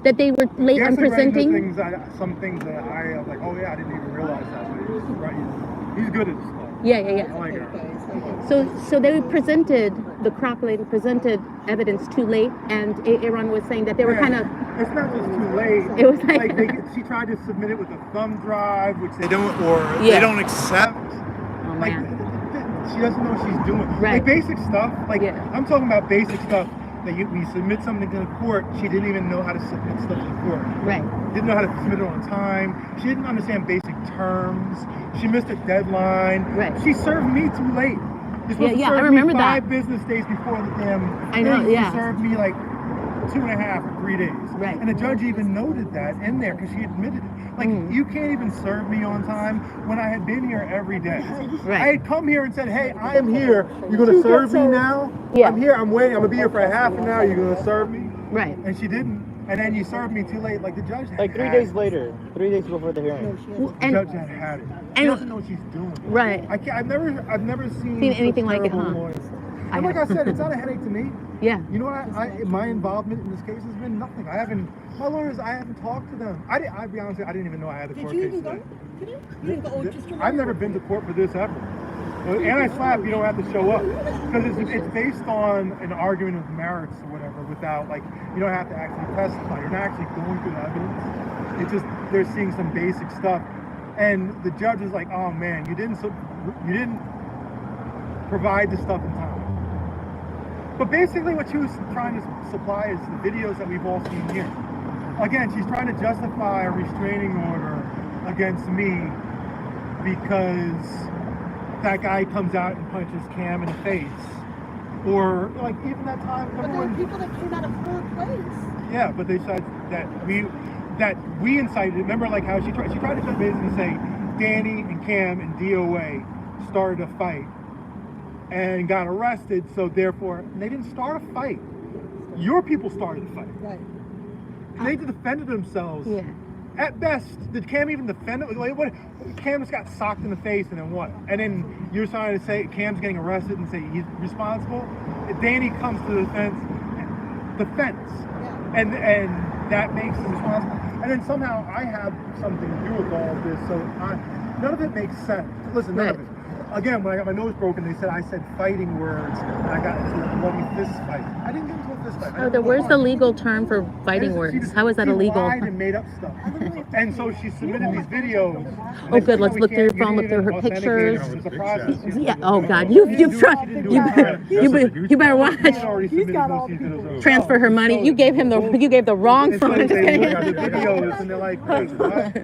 That they were late He on actually ran into presenting. some things that I was like, oh yeah, I didn't even realize that. But he's right. He's good at this stuff. Yeah. I like it. So they presented the croc lady presented evidence too late, and Aaron was saying that they were kind of. It's not just too late. It was like- she tried to submit it with a thumb drive, which they don't, or Yeah. they don't accept. Oh Like man. she doesn't know what she's doing. Right. Like basic stuff. Like Yeah. I'm talking about basic stuff that we submit something to the court. She didn't even know how to submit stuff to the court. Right. Didn't know how to submit it on time. She didn't understand basic terms. She missed a deadline. Right. She served me too late. You're supposed to Yeah, I serve remember me that. 5 business days before the damn I know, thing. yeah. You served me like 2.5 or 3 days. Right. And the judge even noted that in there because she admitted it. Like, you can't even serve me on time when I had been here every day. Right. I had come here and said, hey, I am here. You're going to serve me now? Yeah. I'm here. I'm waiting. I'm going to be here for a half an hour. You're going to serve me? Right. And she didn't. And then you served me too late. Like the judge had Like 3 had days it. later, 3 days before the hearing. The And judge had it. She and- doesn't know what she's doing. right. I've never seen Seen anything such like it, terrible huh? lawyers. I And like I have. said, it's not a headache to me. Yeah. You know what? My involvement in this case has been nothing. My lawyers, I haven't talked to them. I'll be honest with you, I didn't even know I had a Did court you case even today. go? Did you? You didn't go just to I've never been to court for this ever. Anti-SLAPP, you don't have to show up because it's based on an argument of merits or whatever. Without you don't have to actually testify. You're not actually going through the evidence. It's just they're seeing some basic stuff, and the judge is like, "Oh man, you didn't provide the stuff in time." But basically, what she was trying to supply is the videos that we've all seen here. Again, she's trying to justify a restraining order against me because that guy comes out and punches Cam in the face. Or, even that time, But there were people that came out of her place. yeah, but they said that we incited. Remember, how she tried to just basically say Danny and Cam and DOA started a fight and got arrested, so therefore they didn't start a fight. Your people started the fight. Right. And they defended themselves. Yeah. At best, did Cam even defend it? What? Cam just got socked in the face, and then what? And then you're trying to say Cam's getting arrested and say he's responsible. Danny comes to the defense, Yeah. and that makes him responsible. And then somehow I have something to do with all of this, so none of it makes sense. Listen, none of it. Again, when I got my nose broken, they said I said fighting words, and I got into a bloody fist fight. I didn't get into a fist fight. Where's the legal term for fighting words? How is that illegal? She lied and made up stuff. And so she submitted these videos. Oh, good. Let's look through your phone, look through her pictures. Yeah. Oh God. You better watch. Transfer her money. You gave the wrong phone. They look at the videos and they're like, hey, what?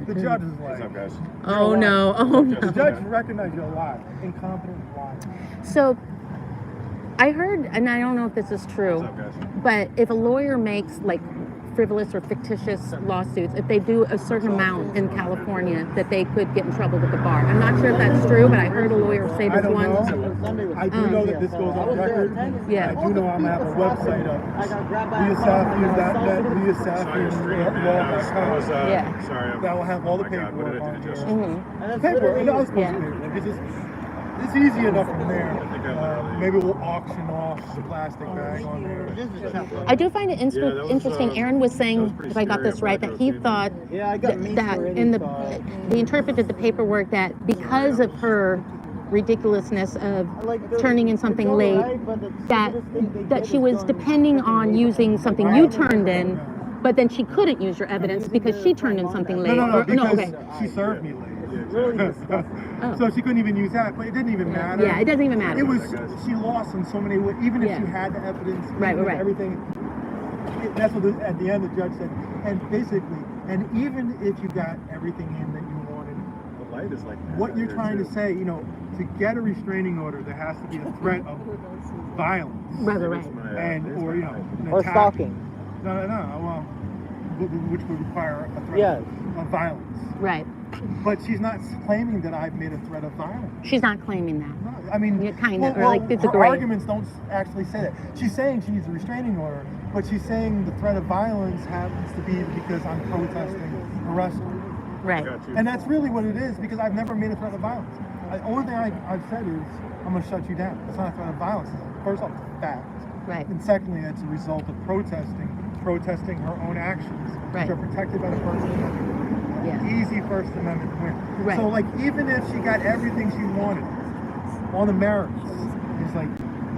The judge is like, Oh no. the judge recognized you're a liar, incompetent liar. So I heard, and I don't know if this is true, but if a lawyer makes frivolous or fictitious lawsuits, if they do a certain amount in California, that they could get in trouble with the bar. I'm not sure if that's true, but I heard a lawyer say I this don't once. know. I do know that this goes on record. Yeah. I do know I'm gonna have a website up. Leah Saffian.net, Leah Saffian law.com. Yeah. Sorry. That will have all the Oh my God, what paperwork did I on do there. just- Paperwork, it does Yeah. It's easy enough from there. Maybe we'll auction off the plastic bag on there. I do find it Yeah, that was, interesting. Aaron was saying, that was pretty if I got scary, this right, but I that he know it thought Yeah, I got me that already, in the so- they interpreted the paperwork that because of her ridiculousness of turning in something late, that she was depending on using something you turned in, but then she couldn't use your evidence because she turned in something late. No, because okay. she served me late. Oh. So she couldn't even use that, but it didn't even matter. Yeah, it doesn't even matter. It was, she lost in so many ways, even if Yeah. she had the evidence, Right, even right. everything. That's what at the end the judge said. And basically, and even if you got everything in that you wanted, The light is like that what you're there, trying too. to say, to get a restraining order, there has to be a threat of violence. Right. It's my, And, or, an Or attack. stalking. No, well, which would require a threat Yes. of violence. Right. But she's not claiming that I've made a threat of violence. She's not claiming that. No, I mean, Yeah, kinda, or well, it's a her gray. arguments don't actually say that. She's saying she needs a restraining order, but she's saying the threat of violence happens to be because I'm protesting arrest. Right. Got you. And that's really what it is, because I've never made a threat of violence. The only thing I've said is, I'm going to shut you down. It's not a threat of violence. First off, it's a fact. Right. And secondly, it's a result of protesting her own actions, Right. which are protected by the First Amendment. Yeah. Easy First Amendment win. Right. So, even if she got everything she wanted on the merits, it's like,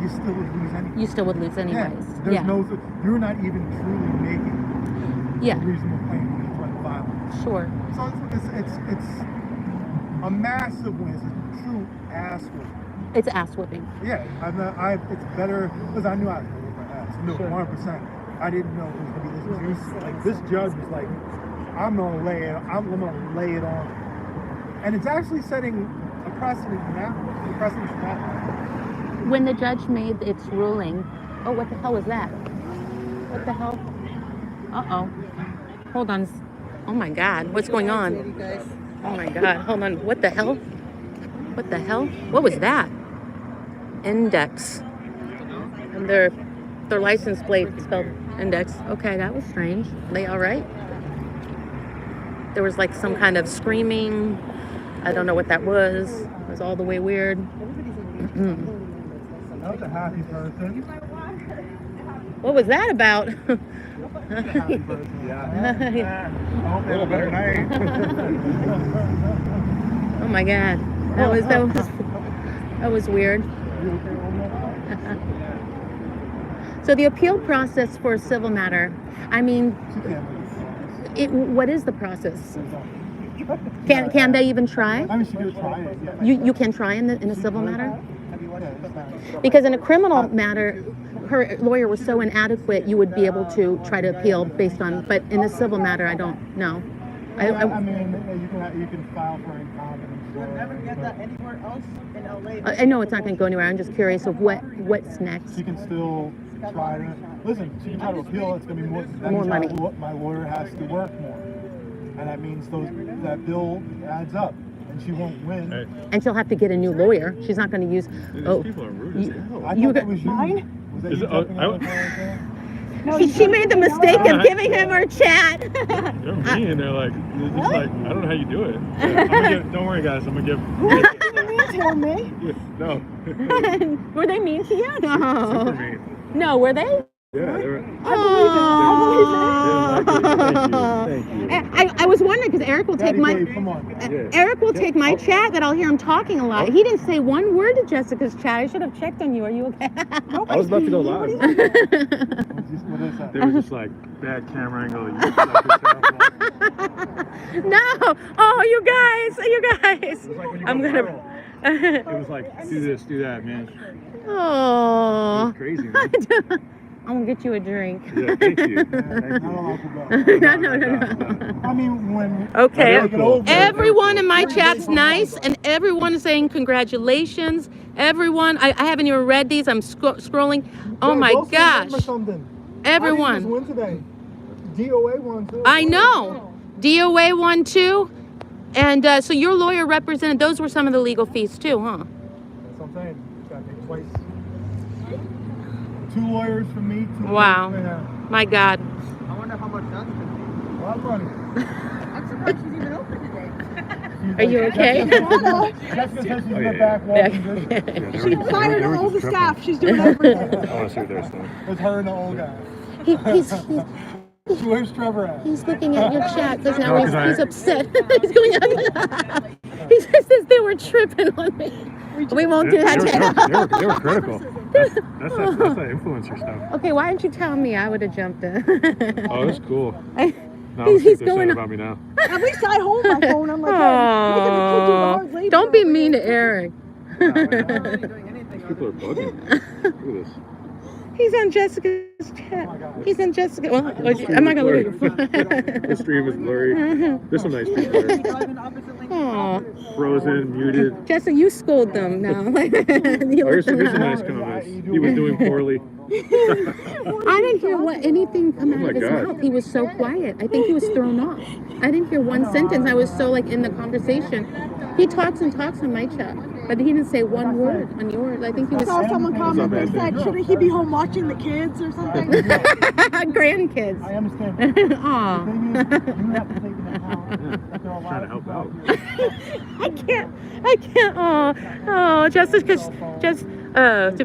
you still would lose anyway. You still would lose anyways. There's Yeah. you're not even truly making Yeah. a reasonable claim when you threat of violence. Sure. So it's a massive win. It's a true ass win. It's ass whipping. Yeah, it's better, because I knew I was going to whip my ass. No, Sure. 100%. I didn't know it was going to be this juicy. This judge was like, I'm going to lay it on. And it's actually setting a precedent now. The precedent should not. When the judge made its ruling, oh, what the hell was that? What the hell? Uh-oh. Hold on. Oh my God, what's going on? Oh my God, hold on. What the hell? What the hell? What was that? Index. And their license plate spelled Index. Okay, that was strange. They all right? There was like some kind of screaming. I don't know what that was. It was all the way weird. That was a happy person. What was that about? Happy person, yeah. I hope they have a better night. Oh my God, that was weird. So the appeal process for a civil matter, I mean, what is the process? Can they even try? I mean, she could try it. Yeah. You can try in a civil matter? Because in a criminal matter, her lawyer was so inadequate, you would be able to try to appeal based on, but in a civil matter, I don't know. I mean, you can file for incompetence. You'll never get that anywhere else in LA. I know it's not going to go anywhere. I'm just curious of what's next. She can still try to listen. She can try to appeal. It's going to be more. That More means money. My lawyer has to work more, and that means that bill adds up, and she won't win. Hey. And she'll have to get a new lawyer. She's not going to use. Dude, Oh, these people are rude as hell. I You thought that got- was you. Mine? Was that Is you it- jumping I- on the car like that? No, she made the mistake of giving him her chat. They're mean, and they're like, I don't know how you do it. Don't worry, guys, I'm gonna give. You tell me. No. Were they mean to you? Super No. mean. No, were they? Yeah, they were. Oh. Thank you. I was wondering because Eric will take Daddy my Dave, come on. Yeah. Eric will take my chat that I'll hear him talking a lot. He didn't say one word to Jessica's chat. I should have checked on you. Are you okay? I was about to go live. What is that? They were just like, bad camera angle. You suck, you're terrible. No. Oh, you guys. It was like when you I'm go gonna. viral. It was like, do this, do that, man. It Oh. was crazy, man. I'm gonna get you a drink. Yeah, thank you. I Thank don't know you. how to No. go. I mean, when Okay. Take it over. Everyone in my chat's nice, and everyone is saying congratulations. Everyone, I haven't even read these. I'm scrolling. Oh Yeah, my go see them or gosh. something. Everyone. I didn't just win today. DOA won too. I know. DOA won too. And so your lawyer represented, those were some of the legal fees too, huh? That's what I'm saying. Got to pay twice. 2 lawyers for me. 2 Wow. lawyers for him. My God. I wonder how much that's going to be. A lot of money. I'm surprised she's even open today. Are you okay? Jessica says she's in the back walking distance. Yeah, they were She just- fired they were all the just staff. tripping. She's doing everything. I want to see what they're saying. It's her and the old guy. He's Where's Trevor at? He's looking at your chat because now No, he's 'cause I- upset. He's going up. He says they were tripping on me. We won't do that to They were critical. That's that influencer stuff. Okay, why didn't you tell me? I would have jumped in. Oh, that's cool. No, He's he's going going up. about me now. At least I hold my phone. I'm like, hey, making the kid do the hard labor. Don't be mean to Eric. People are bugging. Look at this. He's on Jessica's chat. He's on Jessica. Well, I'm not gonna look at your phone. The stream is blurry. There's some nice people there. Aw. Frozen, muted. Jessica, you scold them now. You Oh, let here's them some know. nice comments. He was doing poorly. I didn't hear anything come Oh out my of his God. mouth. He was so quiet. I think he was thrown off. I didn't hear one sentence. I was so like in the conversation. He talks and talks on my chat, but he didn't say one word on yours. I think he I was saw someone comment What's that up, said, shouldn't he be home watching the kids or something? grandkids. I understand. The Aw. thing is, you have to take into account that there are a lot Trying to of help people out. out here. I can't. Oh, Jessica, just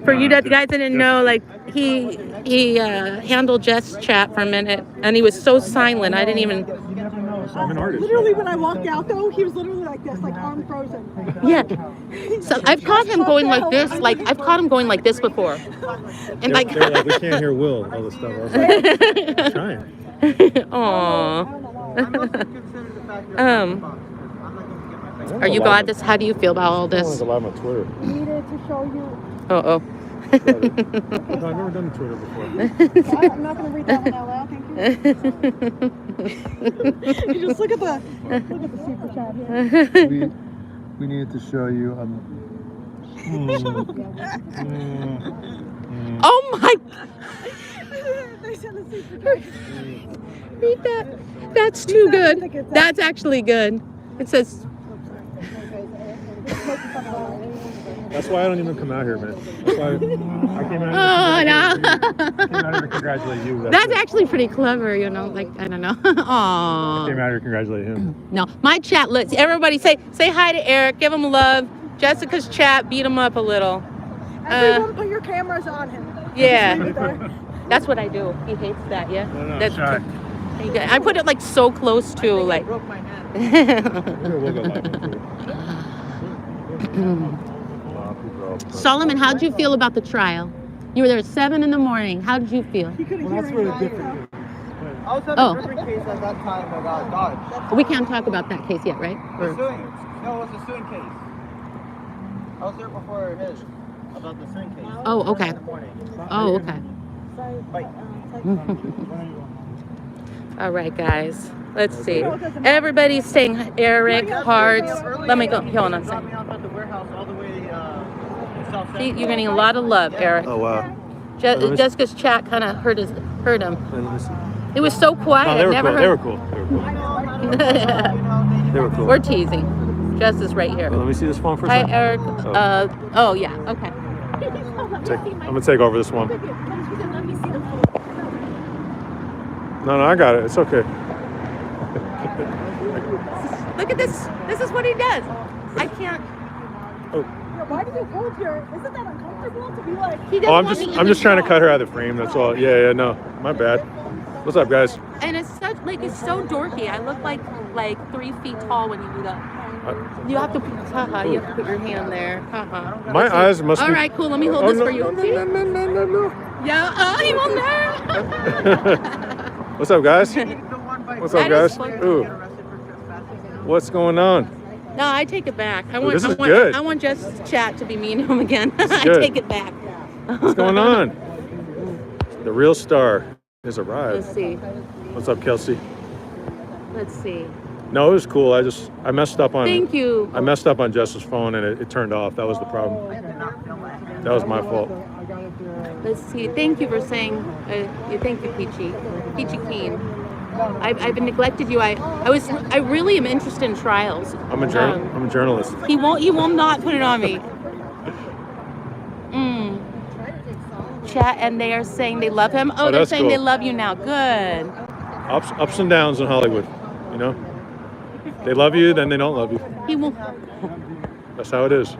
for you guys that didn't know, like he handled Jess' chat for a minute, and he was so silent. I didn't even. You never know. So I'm an artist. Literally, when I walked out, though, he was literally like this, like arm frozen. Yeah. So I've caught him going like this. Like I've caught him going like this before, and like. They're like, we can't hear Will, all this stuff. I was like, I'm trying. Aw. I'm also considered the fact that I'm not going to get my Are you glad this? How do you feel about all I this? was live on Twitter. Needed to show you. Oh. No, I've never done Twitter before. I'm not going to read that one out loud, thank you. You just look at the super chat here. we needed to show you. Oh my. They sent a super chat. Read that. That's too good. That's actually good. It says. That's why I don't even come out here, man. That's why I came out here to congratulate you. That's it. actually pretty clever, you know. Like, I don't know. I Aww. came out here to congratulate him. No, my chat. Let's everybody say hi to Eric. Give him love. Jessica's chat beat him up a little. Everyone put your cameras on him. Yeah, that's what I do. He hates that. Yeah. No, That's shy. I put it like so close to like. Broke my hand. Solomon, how did you feel about the trial? You were there at 7 in the morning. How did you feel? He couldn't Well, hear that's you. for a different. I was at Oh. a different case at that time that got dodged. We can't talk about that case yet, right? The suing. No, it was a suing case. I was there before his. About the suing case. Oh, okay. In the morning. Oh, okay. Bye. All right, guys. Let's see. Everybody's saying Eric, hearts. Let me go. Hold on a Dropped me second. off at the warehouse all the way in South See, Central. you're getting a lot of love, Eric. Oh wow. Jessica's chat kind of hurt him. Wait, let me see. It was so quiet. No, they were Never cool. They were heard. cool. They were cool. They They were cool. We're teasing. Jess is right here. Well, let me see this phone for a Hi, second. Eric. Oh yeah. Okay. I'm gonna take over this one. No, I got it. It's okay. Look at this. This is what he does. I can't. Why do you hold your? Isn't that uncomfortable to be like? He doesn't Oh, I'm want me just in the trying to shot. cut her out of the frame. That's all. Yeah, no, my bad. What's up, guys? And it's such like it's so dorky. I look like 3 feet tall when you do that. You have to put, you have to put your hand there. My eyes must All be. right, cool. Let me hold Oh, this no, for you. no, See? no, no, no, no, no. Yeah. Oh, he won't there. What's up, guys? What's up, That is guys? funny. Ooh. What's going on? No, I take it back. This is good. I want Jess's chat to be mean to him again. I good. take it back. What's going on? The real star has arrived. Let's see. What's up, Kelsey? Let's see. No, it was cool. I messed up on. Thank you. I messed up on Jess's phone and it turned off. That was the problem. That was my fault. Let's see. Thank you for saying. Thank you, Peachy Keen. I've neglected you. I really am interested in trials. I'm a journalist. He will not put it on me. Chat, and they are saying they love him. Oh, they're that's saying cool. they love you now. Good. Ups and downs in Hollywood. You know, they love you, then they don't love you. He will That's how it is.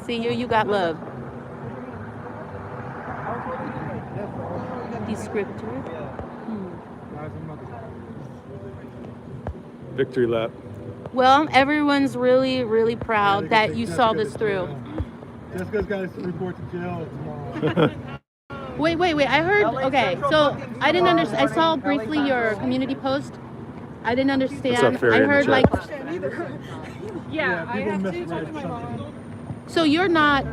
see you. You got love. Descriptor. Victory lap. Well, everyone's really, really proud that you saw this through. Jessica's got to report to jail tomorrow. Wait. I heard. Okay, so I didn't understand. I saw briefly your community post. I didn't understand. What's up, Fairy, I in the heard chat? like. Yeah, I people have to misread touch my something. mom. So you're not.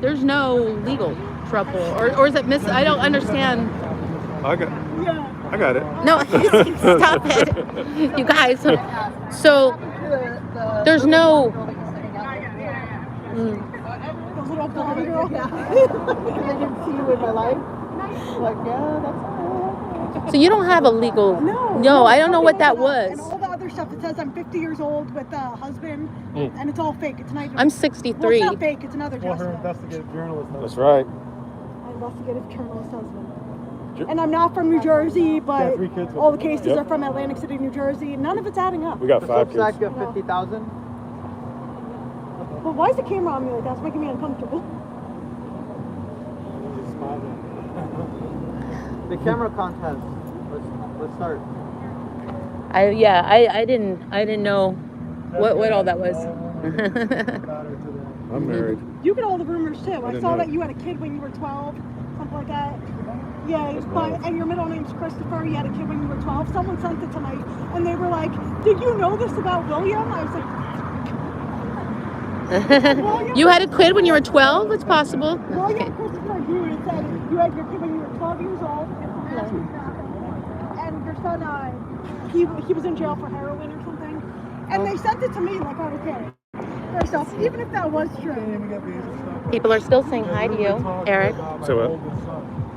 There's no legal trouble, or is it miss? I don't understand. I got it. No, stop it, you guys. So there's no. Those little blonde girl. I didn't see you in my life. Like, yeah, that's all. So you don't have a legal. No, I don't know what that was. And all the other stuff that says I'm 50 years old with a husband, and it's all fake. It's not even. I'm Well, 63. it's not fake. It's another Well, her Jessica. investigative journalist. That's right. My investigative journalist husband. And I'm not from New Jersey, but 3 kids with all the her. cases Yep. are from Atlantic City, New Jersey. None of it's adding up. We got The 5 flip side kids. of 50,000. But why is the camera on me like that? It's making me uncomfortable. The camera contest. Let's start. I didn't know what all that was. I'm married. You get all the rumors too. I didn't saw know. that you had a kid when you were 12, something like that. Yeah, and your middle name's Christopher. You had a kid when you were 12. Someone sent it to me, and they were like, "Did you know this about William?" I was like, William? You had a kid when you were 12? It's possible. William Christopher Gude said you had your kid when you were 12 years old, and your son, he was in jail for heroin or something, and they sent it to me like I was kidding. First off, even if that was true. People are still saying hi to you, Eric. So what?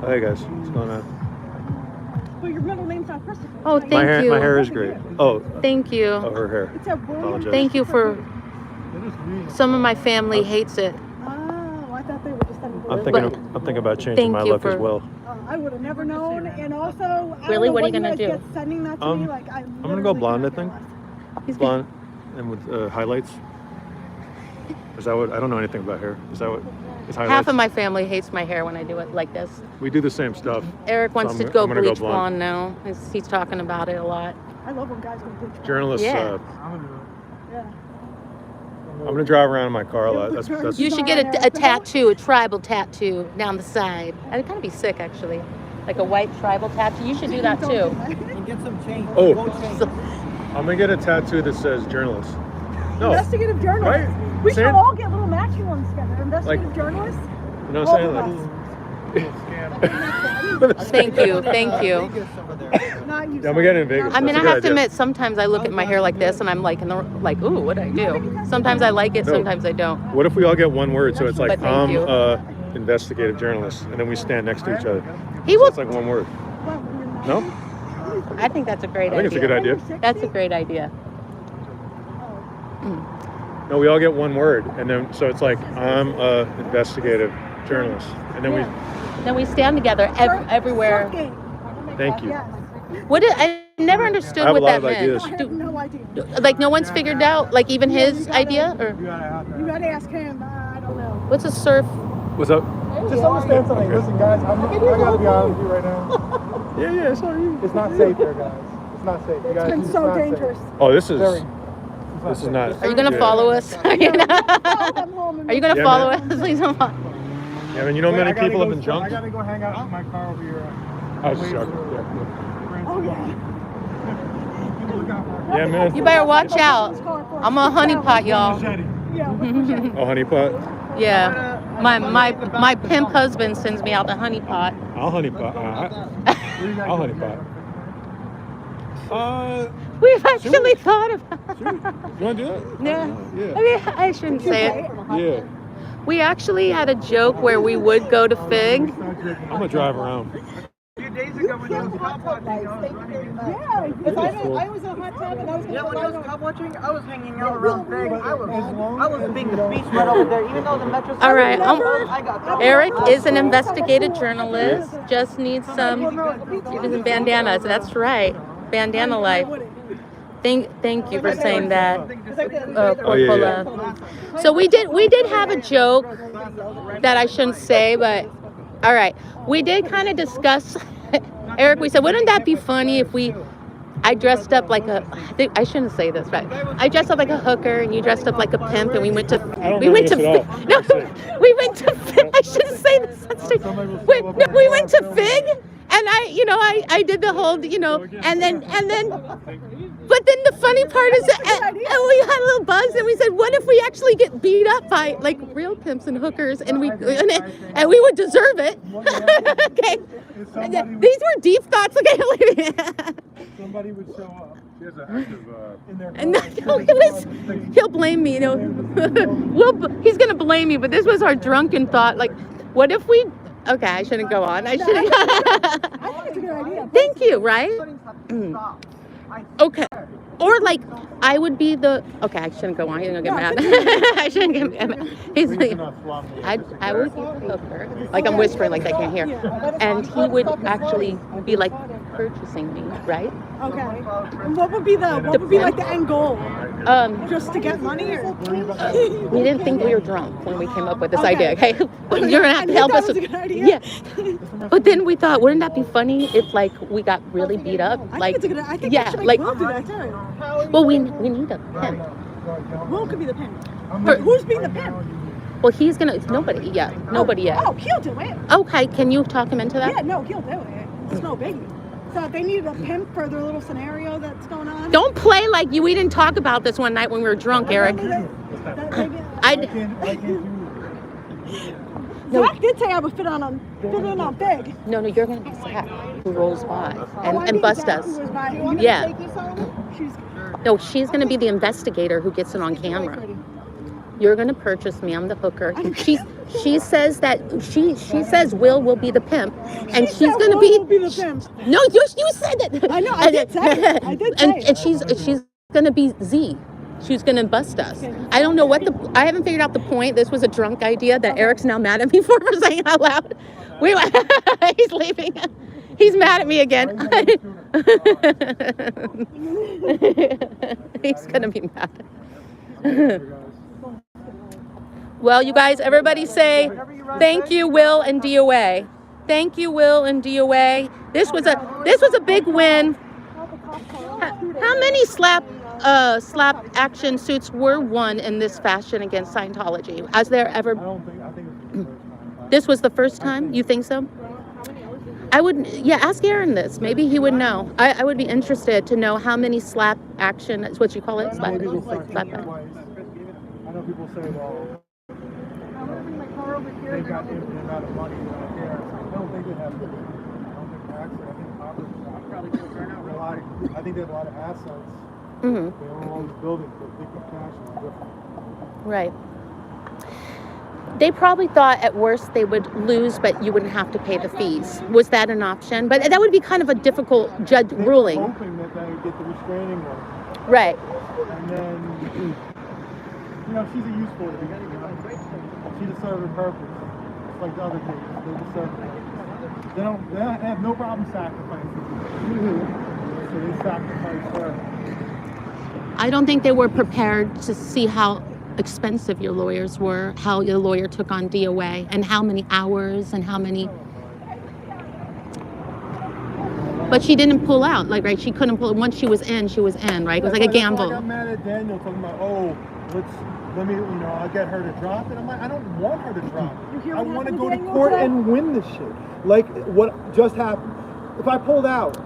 Hey guys, what's going on? But your middle name's not Christopher. Oh, Like, thank you. My hair is great. Oh, Thank you. her hair. It said William. Apologize. Thank you for. Some of my family hates it. Oh, I thought they were just sending I'm balloons. thinking about changing Thank my you look as for- well. I would have never known. And also, I Really? don't What know are you gonna guys do? get sending that to me. Like, I'm gonna go blonde, I think. Blonde and with highlights. Is that what? I don't know anything about hair. Is that what? Is highlights? Half of my family hates my hair when I do it like this. We do the same stuff. Eric wants So to go I'm gonna bleach go blonde now. He's talking about it a lot. I love when guys go bleach blonde. Journalists. Yeah. Yeah. I'm gonna drive around in my car a lot. That's You should get a tattoo, a tribal tattoo down the side. That'd kind of be sick, actually. Like a white tribal tattoo. You should do that too. And get some change. Oh. Gold chain. I'm gonna get a tattoo that says journalist. No. Investigative journalist. Right? We should Same. all get little matching ones together. Investigative journalists. You know what I'm saying? Thank you, thank you. Vegas over there. Not you. Yeah, we got it in Vegas. I mean, That's I a have good to idea. admit, sometimes I look at my hair like this and I'm like, ooh, what do I do? Sometimes I like it, No. sometimes I don't. What if we all get one word? So it's like, But thank you. investigative journalist, and then we stand next to each other. He So will. it's like one word. No? I think that's a great I think idea. it's a good idea. That's a great idea. No, we all get one word, and then so it's like I'm a investigative journalist, and then Then we stand together everywhere. Thank you. What I never understood I have what a lot that of meant. ideas. I have no idea. Like no one's figured out, like even his idea, or You gotta ask him. I don't know. what's a surf? What's up? Just understand something. Listen, guys, I gotta be honest with you right now. Yeah, sorry. It's not safe here, guys. It's not safe. You guys, It's been it's so not safe. dangerous. Oh, this is Very. this is not. Are you gonna yeah. follow us? Are you I'm home and Are you gonna Yeah, follow man. us? Please don't follow. Yeah, I mean, you know, Wait, many I gotta people have go- been jumped. I gotta go hang out in my car over here. I was just joking. Oh yeah. Yeah, man. You better watch out. I'm a honeypot, y'all. Yeah. Oh, honeypot. Yeah. My pimp husband sends me out to honeypot. I'll honeypot. I'll honeypot. We've actually thought about. You want to do it? Yeah. Yeah. I mean, I shouldn't say it. Yeah. We actually had a joke where we would go to Fig. I'm gonna drive around. A few days ago when I was cop watching, I was running. Yeah. If I was a hot tub and I was Yeah, when I was cop watching, I was hanging out Yeah, around really, Fig. I long was as being you the don't beast feel- right over there, even though the metro. All right, I got Eric is an investigative journalist. Just needs some bandanas. That's right, bandana life. Thank you for saying that, Oh, yeah. Corpola. So we did have a joke that I shouldn't say, but all right, we did kind of discuss. Eric, we said, wouldn't that be funny if I dressed up like I shouldn't say this, but I dressed up like a hooker and you dressed up like a pimp and we went to I don't know this at all. we went to Fig. I shouldn't say this. We went to Fig and I did the whole, and then but then the funny part is that and we had a little buzz and we said, what if we actually get beat up by like real pimps and hookers and we would deserve it. Okay. These were deep thoughts. Okay. Somebody would show up. He has an active in their And he'll blame me, he's gonna blame me, but this was our drunken thought. Like, what if we? Okay, I shouldn't go on. I shouldn't. I think it's a good idea. Thank you. Right? Okay. Or like, I would be the. Okay, I shouldn't go on. He's gonna get mad. I shouldn't get mad. He's like, I would be the hooker. Like I'm whispering, like they can't hear. And he would actually be like purchasing me, right? Okay. And what would be like the end goal? Just to get money, or? We didn't think we were drunk when we came up with this Okay. idea. Okay, but you're gonna have to help us. That was a good idea. Yeah. But then we thought, wouldn't that be funny if like we got really beat up? I Like, think it's a good idea. I think yeah, we should like. Will do that too. Well, we need a pimp. Will could be the pimp. For- Who's being the pimp? Well, he's gonna. It's nobody yet. Nobody yet. Oh, he'll do it. Okay, can you talk him into that? Yeah, no, he'll do it. It's no biggie. So if they needed a pimp for their little scenario that's going on. Don't play like we didn't talk about this one night when we were drunk, Eric. Zach did say I would fit in on big. No, you're gonna be Zach who rolls by I and mean bust Zach us. who was by. You want me to Yeah. take you some? She's No, she's gonna be the investigator who gets it on camera. pretty. You're gonna purchase me. I'm the hooker. She says that she says Will be the pimp, and She she's said gonna Will will be the pimp. No, you said it. I know, I did say it. I did say and it. she's gonna be Z. She was gonna bust us. I don't know what I haven't figured out the point. This was a drunk idea that Eric's now mad at me for saying out loud. He's leaving. He's mad at me again. He's gonna be mad. Well, you guys, everybody say thank you, Will and DOA. Thank you, Will and DOA. This was a big win. How many SLAPP action suits were won in this fashion against Scientology? Has there ever? I think This was the first time. You think so? I would, ask Aaron this. Maybe he would know. I would be interested to know how many SLAPP action. That's what you call it. SLAPP. I know people say, well, they got the amount of money that I care. I don't think they have. I don't think actually. I think they have a lot of assets. Mm-hmm. They own all these buildings, but big cash is different. Right. They probably thought at worst they would lose, but you wouldn't have to pay the fees. Was that an option? But that would be kind of a difficult ruling. They were hoping that they would get the restraining order. Right. And then, she's a useful to me. She just served her purpose. It's like the other cases. They just serve her purpose. They have no problem sacrificing. Mm-hmm. So they sacrifice her. I don't think they were prepared to see how expensive your lawyers were, how your lawyer took on DOA, and how many hours and how many. But she didn't pull out, right? She couldn't pull. Once she was in, right? It was like a gamble. I got mad at Daniel talking about, let me, I'll get her to drop it. I'm like, I don't want her to drop it. I want to go to court and win this shit. Like what just happened. If I pulled out,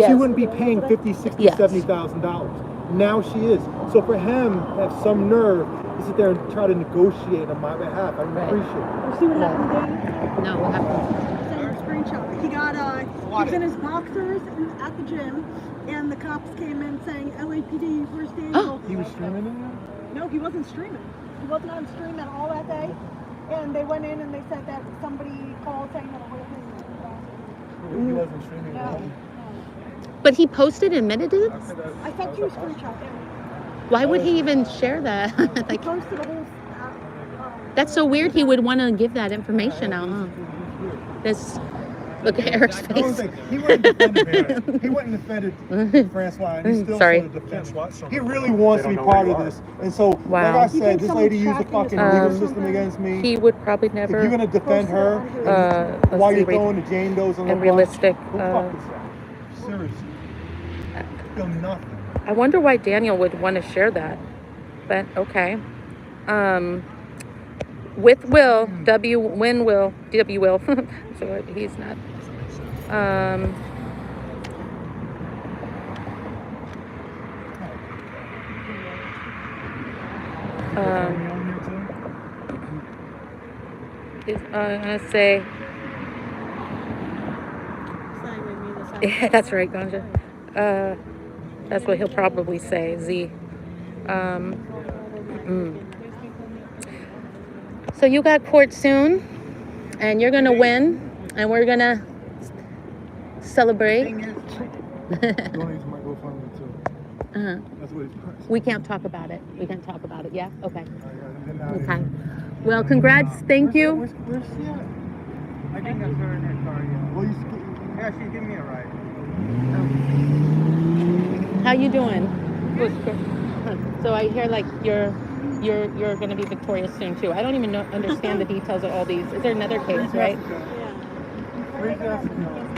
she wouldn't be paying $50,000, $60,000, $70,000. Now she is. So for him to have some nerve to sit there and try to negotiate on my behalf, I appreciate it. See what happened? No, what happened? Send a screenshot. He was in his boxers at the gym, and the cops came in saying, LAPD, where's Daniel? He was streaming in there? No, he wasn't streaming. He wasn't on stream at all that day. And they went in and they said that somebody called saying that a whole thing was He wasn't streaming at all. But he posted and admitted it? I sent you a screenshot. Why would he even share that? He posted a whole. That's so weird. He would want to give that information out, huh? Look at Eric's face. He wouldn't defend Francoise, and he still Sorry. defends. He really wants to be part of this, and so like I said, this lady used the fucking legal system against me. He would probably never. If you're gonna defend her while you're throwing the Jane Does on the realistic. Seriously, I feel nothing. I wonder why Daniel would want to share that, but okay. With Will, W Will, so he's not. I'm gonna say. Yeah, that's right, Ganja. That's what he'll probably say, Z. So you got court soon, and you're gonna win, and we're gonna celebrate. We can't talk about it. Yeah. Okay. Okay. Well, congrats. Thank you. Where's she at? I think that's her in her car. Well, Yeah, she's giving me a ride. How you doing? So I hear like you're going to be victorious soon too. I don't even understand the details of all these. Is there another case, right?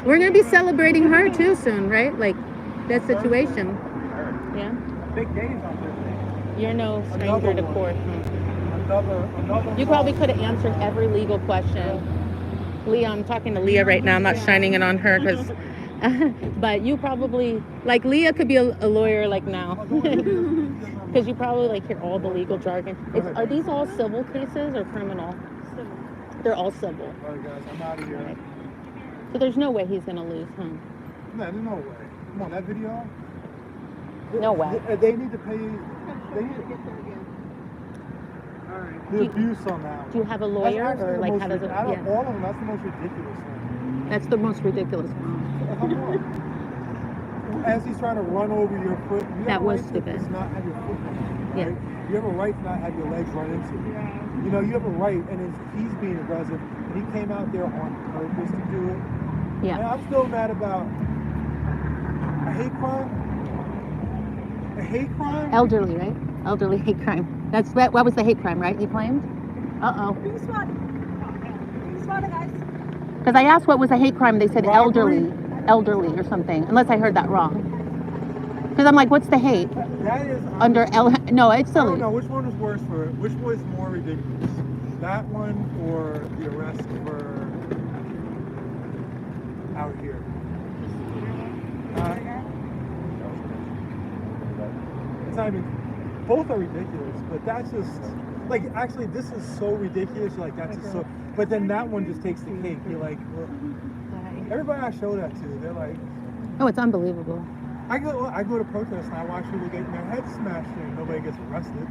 We're going to be celebrating her too soon, right? Like that situation. Yeah. Big days on Thursday. You're no stranger to court. Another You probably could have answered every legal question. Leah, I'm talking to Leah right now. I'm not shining it on her because, but you probably, like Leah could be a lawyer like now. Because you probably like hear all the legal jargon. Are these all civil cases or criminal? Civil. They're all civil. All right, guys, I'm out of here. Right. So there's no way he's going to lose, huh? No, there's no way. Come on, that video? No way. They need to pay. They need to get the abuse on that. Do you have a lawyer or like how does it? Out of all of them, that's the most ridiculous thing. That's the most ridiculous one. as he's trying to run over your foot, you That have a was right stupid. to just not have your foot run into, Yeah. right? You have a right to not have your legs run into. Yeah. You know, you have a right, and he's being aggressive. And he came out there on purpose to do it. And Yeah. I'm still mad about a hate crime. A hate crime? Elderly, right? Elderly hate crime. That's what was the hate crime, right? You claimed? Uh-oh. Be smart. Be smart, guys. Because I asked what was a hate crime, they said Robbery? elderly or something, unless I heard that wrong. Because I'm like, what's the hate? That is Under no, it's I silly. don't know which one was worse for which was more ridiculous. That one or the arrest for out here. It's not even both are ridiculous, but that's just like actually this is so ridiculous, like that's just so but then that one just takes the cake. You're like, well, everybody I show that to, they're like Oh, it's unbelievable. I go to protests and I watch people getting their heads smashed in and nobody gets arrested.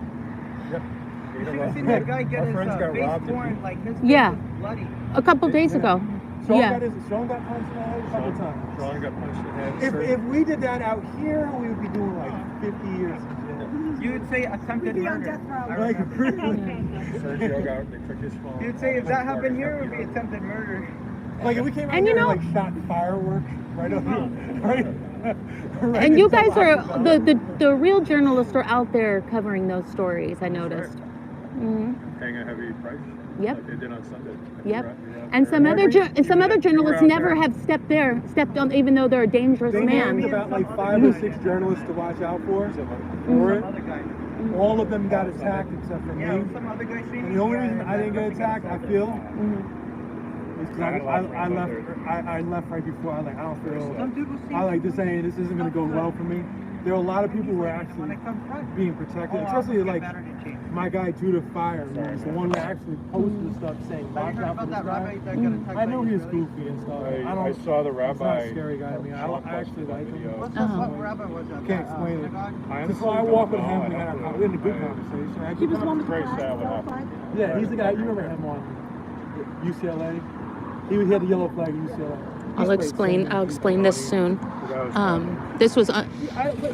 You should have seen that guy get his face torn, like his face Yeah. was bloody. A couple days ago. Sean Yeah. got punched in the head a couple times. Sean got punched in the head. If we did that out here, we would be doing like 50 years in jail. You would say attempted Be on murder. death row. I Like, remember. Sergio got, they took his phone. You'd say if that happened here, it would be attempted murder. Like if we came out And you here know- and like shot fireworks right over, right? right And you into guys are live. the real journalists are out there covering those stories, I noticed. Hmm. Paying a heavy price. Yep. Like they did on Sunday. Yep. And some other journalists never have stepped on, even though they're a dangerous They named man. about like 5 or 6 journalists to watch out for. For it. Other guy. All of them got attacked except for Yeah, me. some other guy seen And the only reason I didn't get attacked, I feel, is because I left right before. I don't feel. Some dude was This isn't gonna go well for me. There are a lot of people who are actually being protected, especially like my guy Judah Fire, who's the one that actually posted stuff saying watch out for this guy. I know he's goofy and stuff. I saw the He's not rabbi. a scary guy to me. I actually like him. What rabbi was that? Can't explain it. I So I walk with him. We had a good conversation. I had a He good was one with the Very flash sad what qualified. Yeah, he's the guy. You remember him on UCLA? He had the yellow flag at UCLA. I'll explain this soon. This was But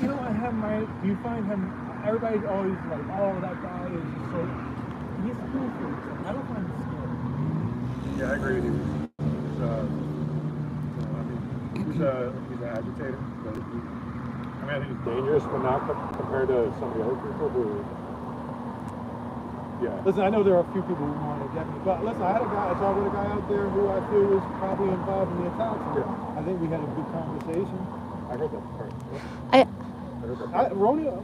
you know, you find him. Everybody's always like, oh, that guy is so. He's cool for himself. I don't find him scary. Yeah, I agree with you. He's an agitator. But I think he's dangerous, but not compared to some of the other people who. Yeah. Listen, I know there are a few people who want to get me, but listen, I talked with a guy out there who I feel was probably involved in the attack. So I think we had a good conversation. I heard that part. I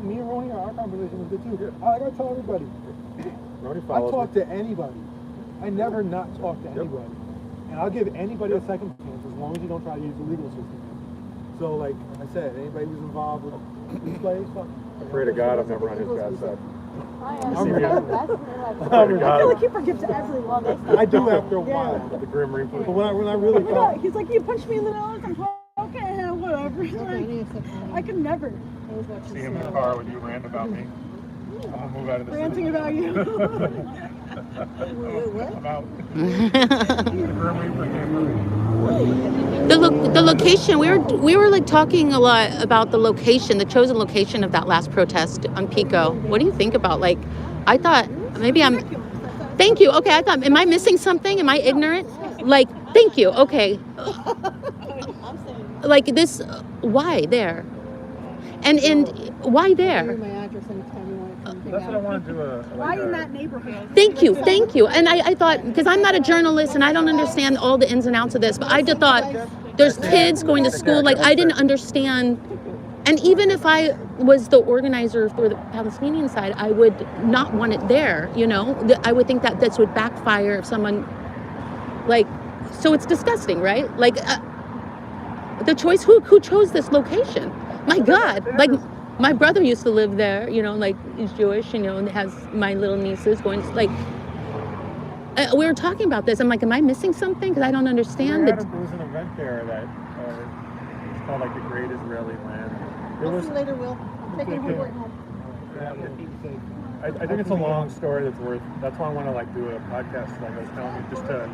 Me and Ronnie, our conversation was good too. I tell everybody, Ronnie I follows talk me. to anybody. I never not talk to anybody. And I'll give anybody a second chance as long as you don't try to use the legal system. So like I said, anybody who's involved with this place, I pray to God I'm never on his bad side. I'm ready. I feel like he forgives everyone. I do after a while. The Grim Reaper. But when I really thought, He's like, you punched me in the nose. I'm okay, whatever. He's like, I could never. See him in the car when you rant about me. I'm gonna move out of this. Ranting about you. I'm out. The Grim Reaper came for me. the location we were like talking a lot about the chosen location of that last protest on Pico. What do you think about I thought maybe I'm thank you. Okay, I thought am I missing something? Am I ignorant? Thank you. Okay. This why there? And why there? That's what I want to do. Why in that neighborhood? Thank you. And I thought, because I'm not a journalist and I don't understand all the ins and outs of this, but I just thought there's kids going to school. I didn't understand. And even if I was the organizer for the Palestinian side, I would not want it there, I would think that this would backfire if someone, so it's disgusting, right? The choice, who chose this location? My God, my brother used to live there, he's Jewish, and has my little nieces going, we were talking about this. I'm like, am I missing something? Because I don't understand it. There was an event there that it's called the Great Israeli Land. I'll see you later, Will. I'm taking her work home. I think it's a long story that's why I want to do a podcast like I was telling you, just to,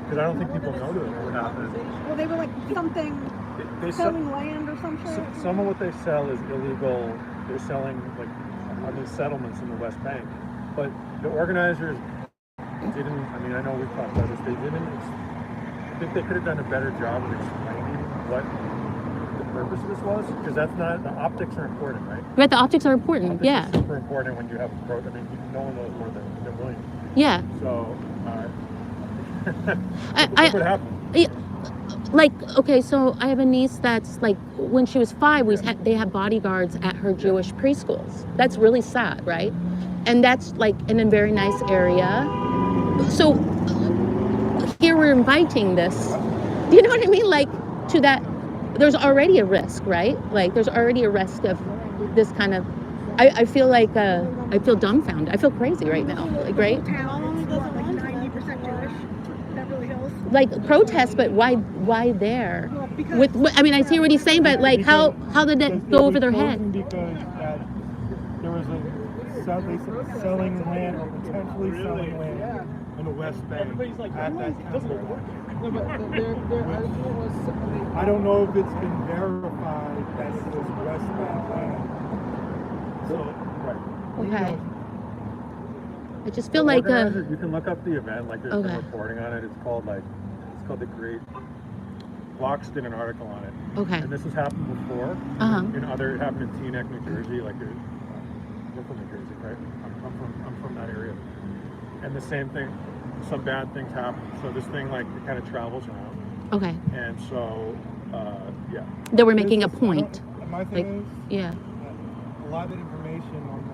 because I don't think people know what happened. Well, they were something they sell, selling land or some shit. some of what they sell is illegal. They're selling like on these settlements in the West Bank, but the organizers didn't. I mean, I know we've talked about this. They didn't. I think they could have done a better job of explaining what the purpose of this was, because that's not. The optics are important, right? Right, the optics are important. Optics Yeah. are super important when you have a quote. I mean, no one knows more than William. Yeah. So, I what happened? like, okay, so I have a niece that's like, when she was 5, they had bodyguards at her Jewish preschools. That's really sad, right? And that's like in a very nice area. So here we're inviting this. Do you know what I mean? Like, to that, there's already a risk, right? Like, there's already a risk of this kind of. I feel like I feel dumbfounded. I feel crazy right now. Like, right? Town doesn't like 90% Jewish. Beverly Hills. Like protest, but why there? Well, because I mean, I see what he's saying, but like, how did that go over their head? Because there was they selling land or potentially selling land in the West Bank at that time. I don't know if it's been verified that it was West Bank land. So, right. Okay. I just feel The like organizer, you can look up the event, like there's Okay. been reporting on it. It's called the Great. Vox did an article on it. okay. And this has happened before. Uh-huh. It happened in Teaneck, New Jersey. Like you're from New Jersey, right? I'm from that area. And the same thing, some bad things happen. So this thing like it kind of travels around. Okay. And so, yeah. They were making a point. My Like, thing yeah. is, a lot of the information on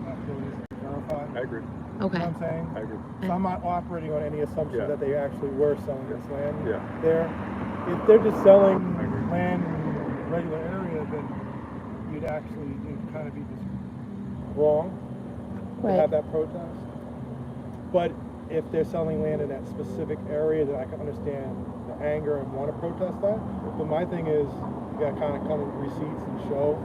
that building is verified. I agree. Okay. You know what I'm saying? I agree. So I'm not operating on any assumption Yeah. that they actually were selling this land Yeah. there. If they're just selling land in a regular area, then you'd kind of be just wrong to Right. have that protest. But if they're selling land in that specific area, then I can understand the anger and want to protest that. But my thing is, you got to kind of come with receipts and show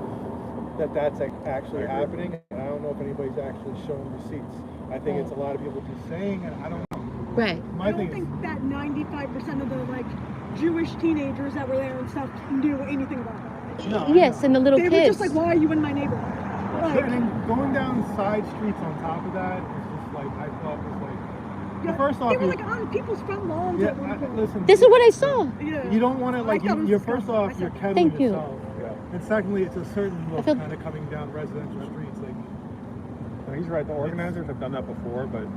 that that's actually happening. And I don't know if anybody's actually showing receipts. I think it's a lot of people just saying, and I don't know. Right. My I thing don't is, think that 95% of the like Jewish teenagers that were there and stuff knew anything about that. no, Yes, and the little They kids. were just like, why are you in my neighborhood? Like, and then going down side streets on top of that is just like, I thought was like, yeah, first off, they were you- like on people's front lawns. yeah, at one point. listen. This is what I saw. Yeah. You don't want to like. I thought it was You're first disgusting. off, you're kettling Thank you. yourself. And secondly, it's a certain look feel- kind of coming down residential streets. Like, no, he's right. The organizers have done that before, but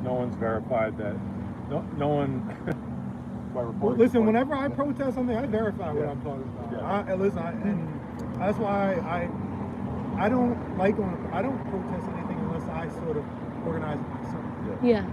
no one's verified that. No one. Well, listen, whenever I protest something, I verify what I'm talking about. Yeah. And that's why I don't protest anything unless I sort of organize it myself. Yeah.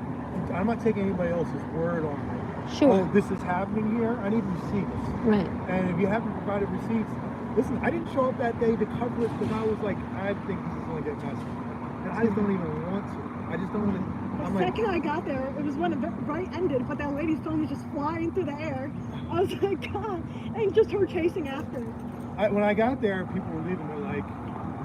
I'm not taking anybody else's word on it. Sure. Oh, this is happening here. I need receipts. Right. And if you haven't provided receipts, listen, I didn't show up that day to cover it because I was like, I think this is going to get messy. And I just don't even want to. I just don't want to. I'm The like, second I got there, it was when the right ended, but that lady's phone was just flying through the air. I was like, God, and just her chasing after. when I got there, people were leaving. They're like,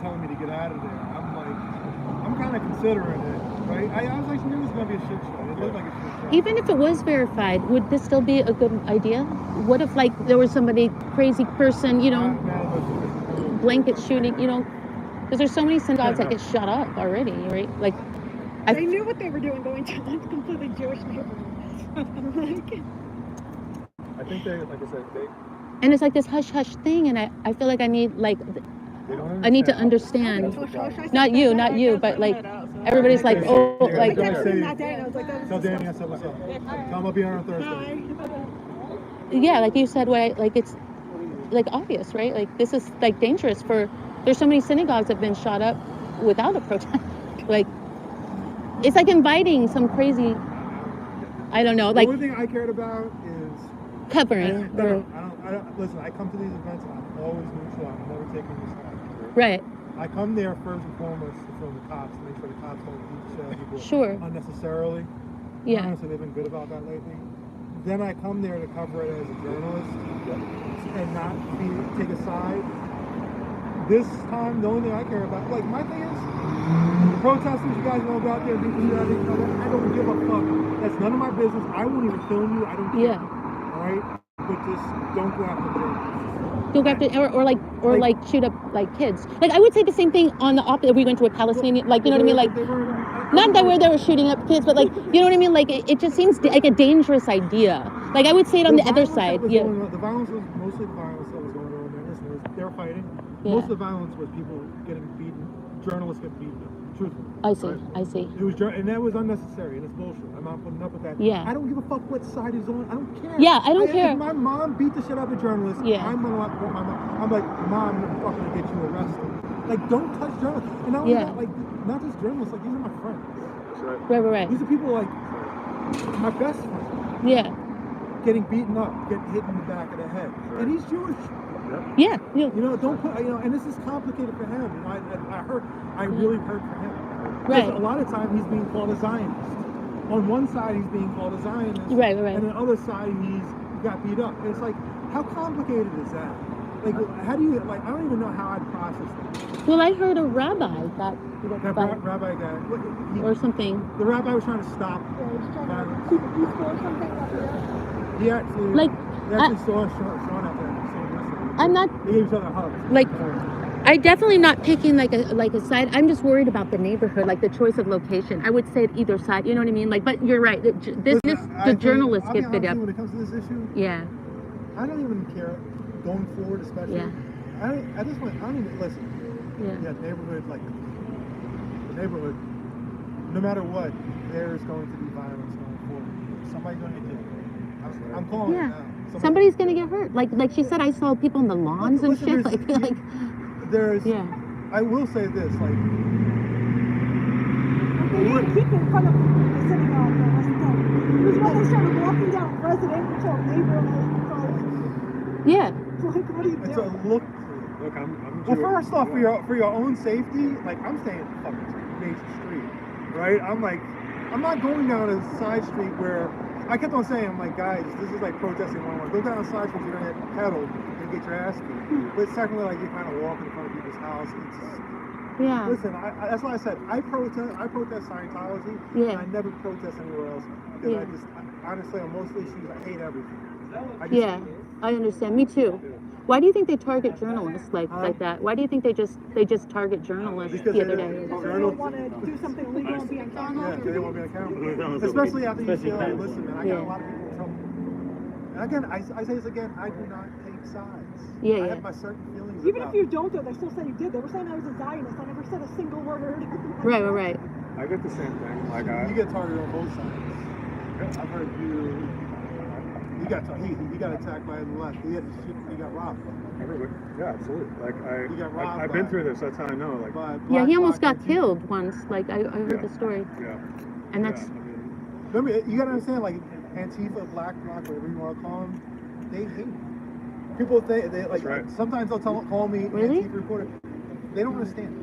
telling me to get out of there. I'm like, I'm kind of considering it, right? I was like, knew it was going to be a shit show. It looked like a shit show. Even if it was verified, would this still be a good idea? What if like there was somebody crazy person, you know, blanket shooting, you know, because there's so many synagogues that get shut up already, right? Like, They knew what they were doing going to a completely Jewish neighborhood. Like, I think they, like I said, and it's like this hush hush thing, and I feel like I need like they don't I need to understand. understand. hush, hush, I said Not you, not you, but like everybody's like, oh, I like texted him that day and I was like, that was Tell Danny I said what's up. Tell him I'll be here on Thursday. Hi. yeah, like you said, like it's like obvious, right? Like this is like dangerous for. There's so many synagogues that have been shot up without a protest. Like it's like inviting some crazy. I don't know, like the only thing I cared about is covering. I don't listen, I come to these events and I'm always neutral. I'm never taking this side. Right. I come there first and foremost to film the cops, to make sure the cops don't beat the shit out of people Sure. unnecessarily. Yeah. Honestly, they've been good about that lately. Then I come there to cover it as a journalist and not take a side. This time, the only thing I care about, like my thing is, protesters, you guys know about there beating shit out of each other. I don't give a fuck. That's none of my business. I won't even film you. I don't care. Yeah. All right? But just don't go after journalists. Go after, or like shoot up like kids. Like I would say the same thing on the opposite. If we went to a Palestinian, like you know what I mean, like not that they were shooting up kids, but like you know what I mean. Like it just seems like a dangerous idea. Like I would say it on the other side. Yeah. The violence was mostly the violence that was going on there. Listen, they were fighting. Yeah. Most of the violence was people getting beaten, journalists getting beaten. Truthfully. I see. Right? I see. It was, and that was unnecessary, and it's bullshit. I'm not putting up with that. Yeah. I don't give a fuck what side is on. I don't care. Yeah, I don't care. If my mom beat the shit out of a journalist, Yeah. I'm gonna want my mom. I'm like, Mom, I'm fucking gonna get you arrested. Like, don't touch journalists. And not only Yeah. that, like, not just journalists. Like, these are my friends. Right. These are people like my best friends. Yeah. Getting beaten up, getting hit in the back of the head, and he's Jewish. Yeah. You know, don't put. You know, and this is complicated for him. You know, I really hurt for him. Right. Because a lot of times he's being called a Zionist. On one side he's being called a Zionist. Right. And on the other side he's got beat up. And it's like, how complicated is that? Like, how do you, like, I don't even know how I'd process that. Well, I heard a rabbi got That rabbi guy, or something. the rabbi was trying to stop violence. He actually saw Sean out there. I'm not. They gave each other hugs. Like, I definitely not picking like a side. I'm just worried about the neighborhood, like the choice of location. I would say at either side. You know what I mean? Like, but you're right. The journalists get beat up. When it comes to this issue, Yeah. I don't even care going forward, especially. Yeah. At this point, I don't even listen. Yeah. Neighborhood, like the neighborhood. No matter what, there's going to be violence going forward. Somebody's going to get killed. I'm calling it now. Somebody's gonna get hurt. Like she said, I saw people in the lawns and shit. Like. There's. Yeah. I will say this, like. They didn't keep in front of the city hall the rest of the time. It was when they started walking down residential neighborhoods. Yeah. Like, what are you doing? It's a look. Look, I'm Well, first off, for your own safety, like I'm staying in fucking major street, right? I'm not going down a side street where I kept on saying, I'm like, guys, this is like protesting 101. Go down a side street, you're gonna get pedaled and get your ass beat. But secondly, like you're kind of walking in front of people's house. Yeah. Listen, that's why I said I protest Scientology. Yeah. And I never protest anywhere else because honestly, on most issues, I hate everything. I understand. Me too. Why do you think they target journalists like that? Why do you think they just target journalists because the other day? They don't want to do something illegal and be on camera. Yeah, they don't want to be on camera. Especially after UCLA. Listen, man, I got a lot of people in trouble. And again, I say this again, I do not take sides. I have my certain feelings Even about if you don't do it, they still say you did. They were saying I was a Zionist. I never said a single word. Right. I get the same thing. Like you get targeted on both sides. I've heard he got attacked by the left. He got robbed. Yeah, absolutely. Like he got robbed. I've been through this. That's how I know. Like he almost got killed once. Like I heard the story. Yeah. And that's. Remember, you gotta understand, like Antifa, Black Bloc, whatever you want to call them, they hate me. People think they like. Right. Sometimes they'll call me Antifa reporter. They don't understand.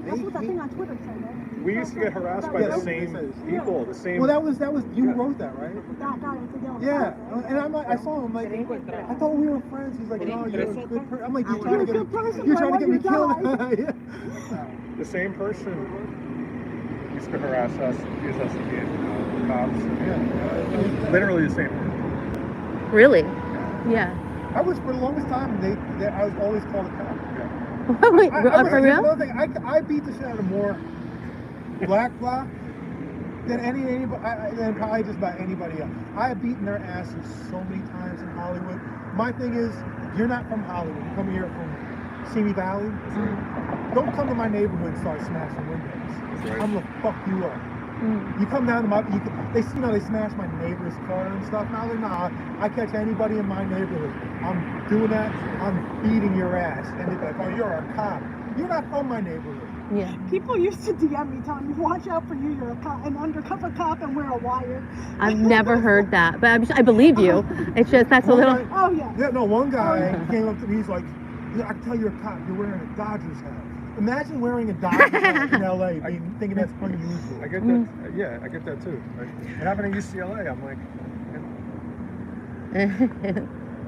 That's what that thing on Twitter said. Right? We used to get harassed by the same people. The same. Well, that was you wrote that, right? That guy was a Yeah, and I'm like, I saw him like, I thought we were friends. He's like, no, you're a good person. I'm like, you're trying to get me killed. The same person used to harass us, accuse us of being cops. Yeah. Literally the same person. Really? Yeah. I was for the longest time. I was always called a cop. Wait, for real? Another thing, I beat the shit out of more Black Bloc than than probably just about anybody else. I have beaten their asses so many times in Hollywood. My thing is, you're not from Hollywood. You come here from Simi Valley. Don't come to my neighborhood and start smashing windows. Right. I'm gonna fuck you up. You come down to they smash my neighbor's car and stuff. Now they're not. I catch anybody in my neighborhood. I'm doing that. I'm beating your ass. And they're like, oh, you're a cop. You're not from my neighborhood. Yeah. People used to DM me telling me, watch out for you, you're an undercover cop and wear a wire. I've never heard that, but I believe you. It's just, that's a little... Oh, yeah. Yeah, no, one guy came up to me, he's like, I can tell you're a cop, you're wearing a Dodgers hat. Imagine wearing a Dodgers hat in LA, thinking that's unusual. I get that, yeah, I get that too. Like, it happened at UCLA, I'm like...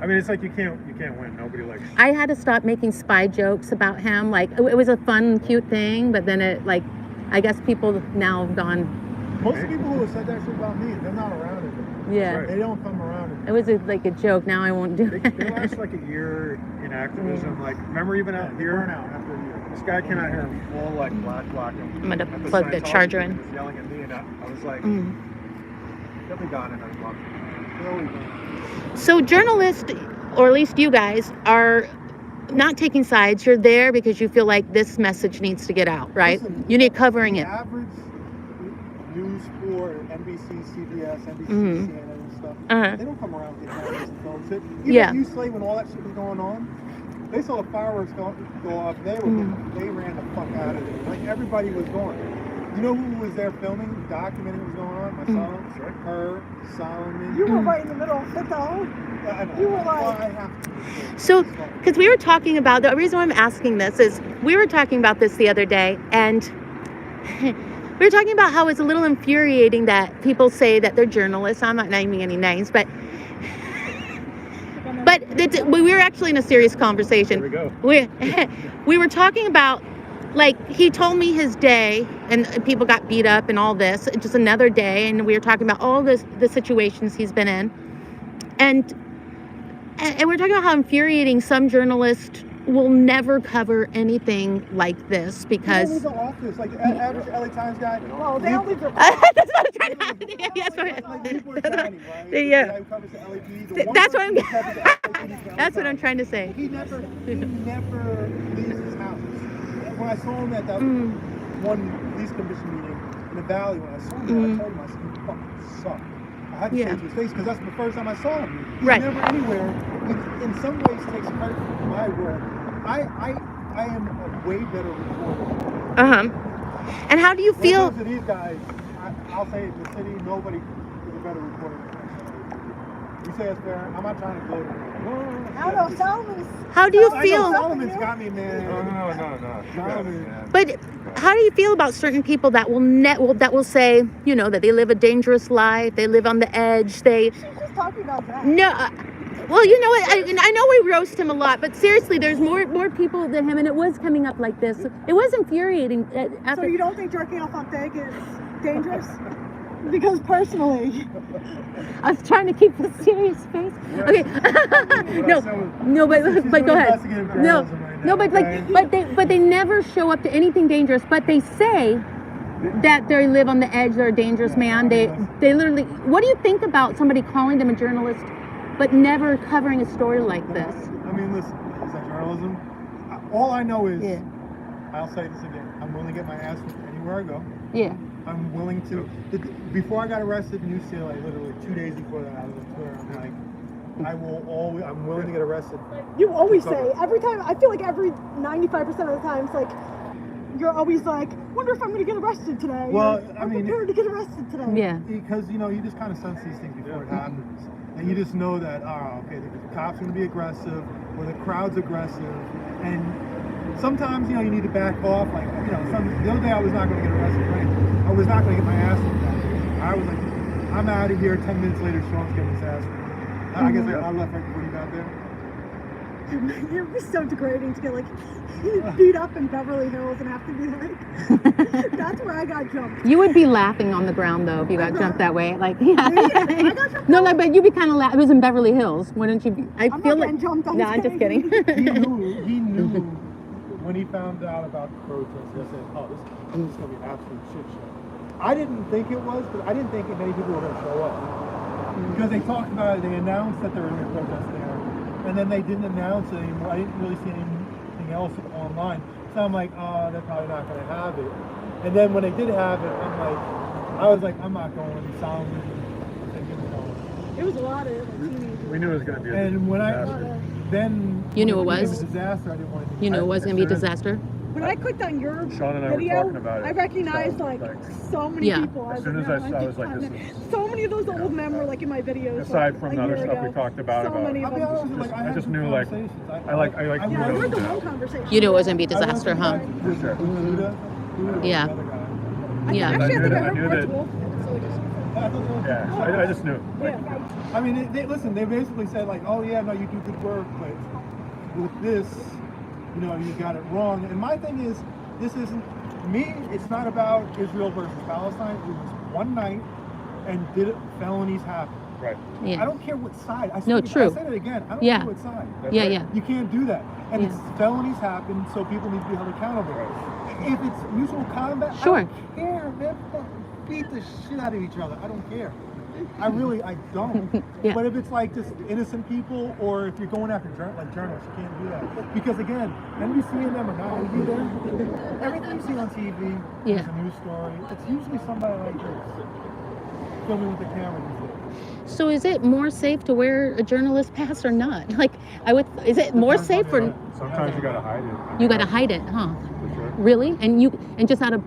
I mean, it's like you can't win. Nobody likes. I had to stop making spy jokes about him. Like it was a fun, cute thing, but then it like, I guess people now have gone. Most people who have said that shit about me, they're not around it. Yeah. Right. They don't come around It was like a joke. Now I won't do They it. last like a year in activism. Like, remember even out here? Burn out after a year. This guy came out here in full like black blocking. I'm gonna at plug the Scientology charger meeting. in. He was yelling at me, and I was like, Mm. he'll be gone in a month. So journalists, or at least you guys, are not taking sides. You're there because you feel like this message needs to get out, right? Listen, You need covering the it. average news for NBC, CBS, NBC, Mhm. CNN and stuff, Uh-huh. they don't come around with cameras and phones. Even Yeah. News Slate, when all that shit was going on, they saw the fireworks go off. They ran the fuck out of there. Like, everybody was gone. You know who was there filming, documenting what was going on? Myself, her, Solomon. You were right in the middle of it though. I know. You were Well, like, I have to. So, because we were talking about, the reason why I'm asking this is we were talking about this the other day, and we were talking about how it's a little infuriating that people say that they're journalists. I'm not naming any names, but we were actually in a serious conversation. Here we go. We were talking about, like, he told me his day, and people got beat up and all this, just another day, and we were talking about all the situations he's been in, and we're talking about how infuriating some journalists will never cover anything like this because. Leave the office, like average LA Times guy. well, they don't leave their That's what I'm trying to. Yes, Like, people are tiny, right? Yeah. The guy who covers the LAPD, the one That's what person I'm. who covers the LAPD is That's what LA I'm Times. trying to say. He never leaves his house. When I saw him at that one police commission meeting in the Valley, when I saw him, I told him, I said, "You fucking suck." I had to say it to his face because that's the first time I saw him. He's Right. never anywhere. He, in some ways, takes credit for my work. I am a way better reporter. And how do you When it feel? comes to these guys, I'll say it, the city, nobody is a better reporter than us. You say it's fair. I'm not trying to gloat. I don't know, Solomon's. How do you I know feel? Solomon's got me, man. No. Solomon. But how do you feel about certain people that will say, you know, that they live a dangerous life, they live on the edge, they She's just talking about that. no. Well, you know what? I know we roast him a lot, but seriously, there's more people than him, and it was coming up like this. It was infuriating. So After, you don't think jerking off on fake is dangerous? Because personally, I was trying to keep a serious face. Okay. No, but go ahead. No, but like, but they never show up to anything dangerous. But they say that they live on the edge. They're a dangerous man. They literally. What do you think about somebody calling them a journalist, but never covering a story like this? I mean, listen, is that journalism? All I know is, I'll say this again, I'm willing to get my ass whipped anywhere I go. Yeah. I'm willing to. Before I got arrested in UCLA, literally 2 days before that, I was on Twitter. I'm like, I'm willing to get arrested. you always say, every time, I feel like every 95% of the time, it's like, you're always like, wonder if I'm going to get arrested today. Well, Or, I I'm mean, prepared to get arrested today. Yeah. Because, you just kind of sense these things before it happens. And you just know that, okay, the cops are going to be aggressive, or the crowd's aggressive. And sometimes, you need to back off. Like, the other day I was not going to get arrested, right? I was not going to get my ass whipped. I was like, I'm out of here. 10 minutes later, Sean's getting his ass whipped. I guess I left right before you got there. It would be so degrading to get like beat up in Beverly Hills and have to be like, that's where I got jumped. You would be laughing on the ground though if you got jumped that way. Like, yeah. I got jumped. No, but you'd be kind of laughing. It was in Beverly Hills. Wouldn't you be? I'm not getting jumped. No, I'm just kidding. He knew when he found out about the protest. He said, "Oh, this is going to be an absolute shit show." I didn't think it was, but I didn't think many people were going to show up because they talked about it. They announced that there was a protest there, and then they didn't announce it anymore. I didn't really see anything else online, so I'm like, "Oh, they're probably not going to have it." And then when they did have it, I was like, "I'm not going." Solomon, It was a lot of teenagers. We knew it was going to be a and when disaster. then You knew it became was? a disaster. I didn't want to. You know it was going to be a disaster. When I clicked on your Sean and I were video, talking about it. I recognized So, like so many Yeah. people. As soon as I was like, this is... so many of those old men were like in my videos. Aside like, from a the other year stuff we ago. talked about, So many of I'll be them. honest with you, I had just some knew, like, conversations. I like Yeah, I Gude. heard the one conversation. You knew it was going to be a disaster, huh? Yeah. Yeah. Actually, I think I I heard knew Red that- Wolf. So we just- Yeah, I just knew. Like, Yeah. I mean, they basically said like, oh yeah, no, you do good work, but with this, you got it wrong. And my thing is, this isn't me. It's not about Israel versus Palestine. It was one night, and did felonies happen? Right. Yeah. I don't care what side. No, true. I said it again. I don't Yeah. care what side. Yeah, right. yeah. You can't do that. And Yeah. it's felonies happen, so people need to be held accountable. If it's mutual combat, Sure. I don't care, man. Beat the shit out of each other. I don't care. I don't. Yeah. But if it's like just innocent people, or if you're going after journalists, you can't do that. Because again, NBC and them are not going to be there. Everything you see on TV is a news story. It's usually somebody like this filming with the camera these days. So is it more safe to wear a journalist pass or not? Like, is it more safe or Sometimes you gotta hide it. you got to hide it, huh? For sure. Really? And just out of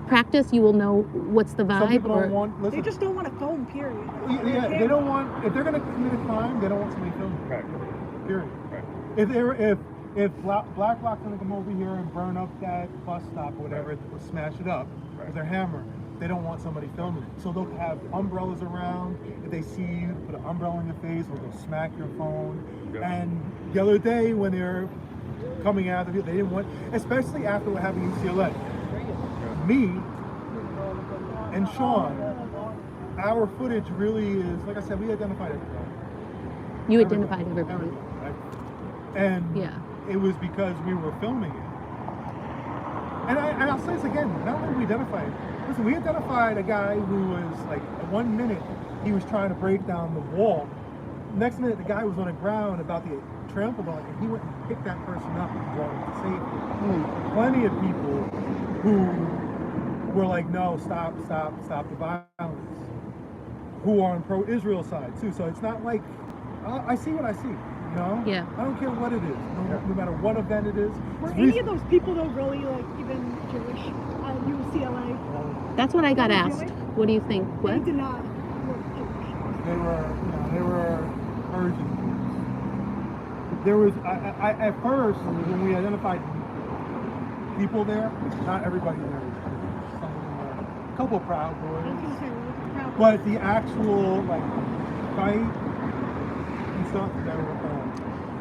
practice, you will know what's the vibe. Some people or... don't want. Listen, They just don't want to film, period. yeah, they don't want. If they're going to commit a crime, they don't want somebody filming. Right. Period. Right. If Black Rock's going to come over here and burn up that bus stop or whatever, or smash it up with their hammer, they don't want somebody filming it. So they'll have umbrellas around. If they see you, put an umbrella in your face, or they'll smack your phone. Yeah. And the other day when they're coming after you, they didn't want, especially after what happened in UCLA. Me and Sean, our footage really is, like I said, we identified everybody. You identified everybody. Right? And Yeah. it was because we were filming it. And I'll say this again, not only we identified, listen, we identified a guy who was like, at 1 minute, he was trying to break down the wall. Next minute, the guy was on the ground about to get trampled on, and he went and picked that person up and brought him to safety. Plenty of people who were like, no, stop the violence, who are on pro-Israel side too. So it's not like, I see what I see, you know? Yeah. I don't care what it is, no matter what event it is. Were It's any of those people though really like even Jewish at UCLA? That's what I got They were asked. Jewish? What do you think? They What? did not look Jewish. They were Persian Jews. There was, at first, when we identified people there, not everybody there was Jewish. Some of them were, a couple of Proud I was Boys. gonna say, proud. But the actual, like, fight and stuff, they were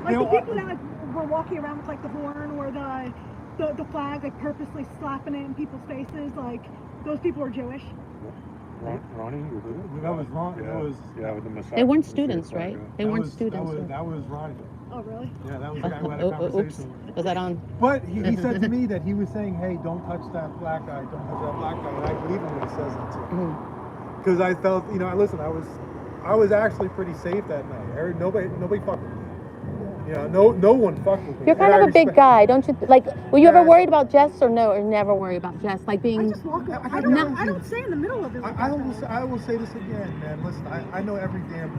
Like the people that like, were walking around with like the horn or the flag, like purposely slapping it in people's faces, like those people were Jewish. Ronnie, was it? that was wrong. Yeah. That was, With the Messiah. They weren't students, right? They that weren't was, students. That was Ronnie. Oh really? Yeah, that was the guy who had a conversation Oops. with. Was that on? But he said to me that he was saying, hey, don't touch that black guy, don't touch that black guy. And I believe him when he says that to me. Because I felt, listen, I was actually pretty safe that night. Nobody fucked with me. No one fucked with me. You're kind And of I a big respect- guy, don't you? Like, were you ever worried about Jess or no? Or never worry about Jess? Like I being. just walk. I I don't stay in the middle of it. Like I will say this again, man. Listen, I know every damn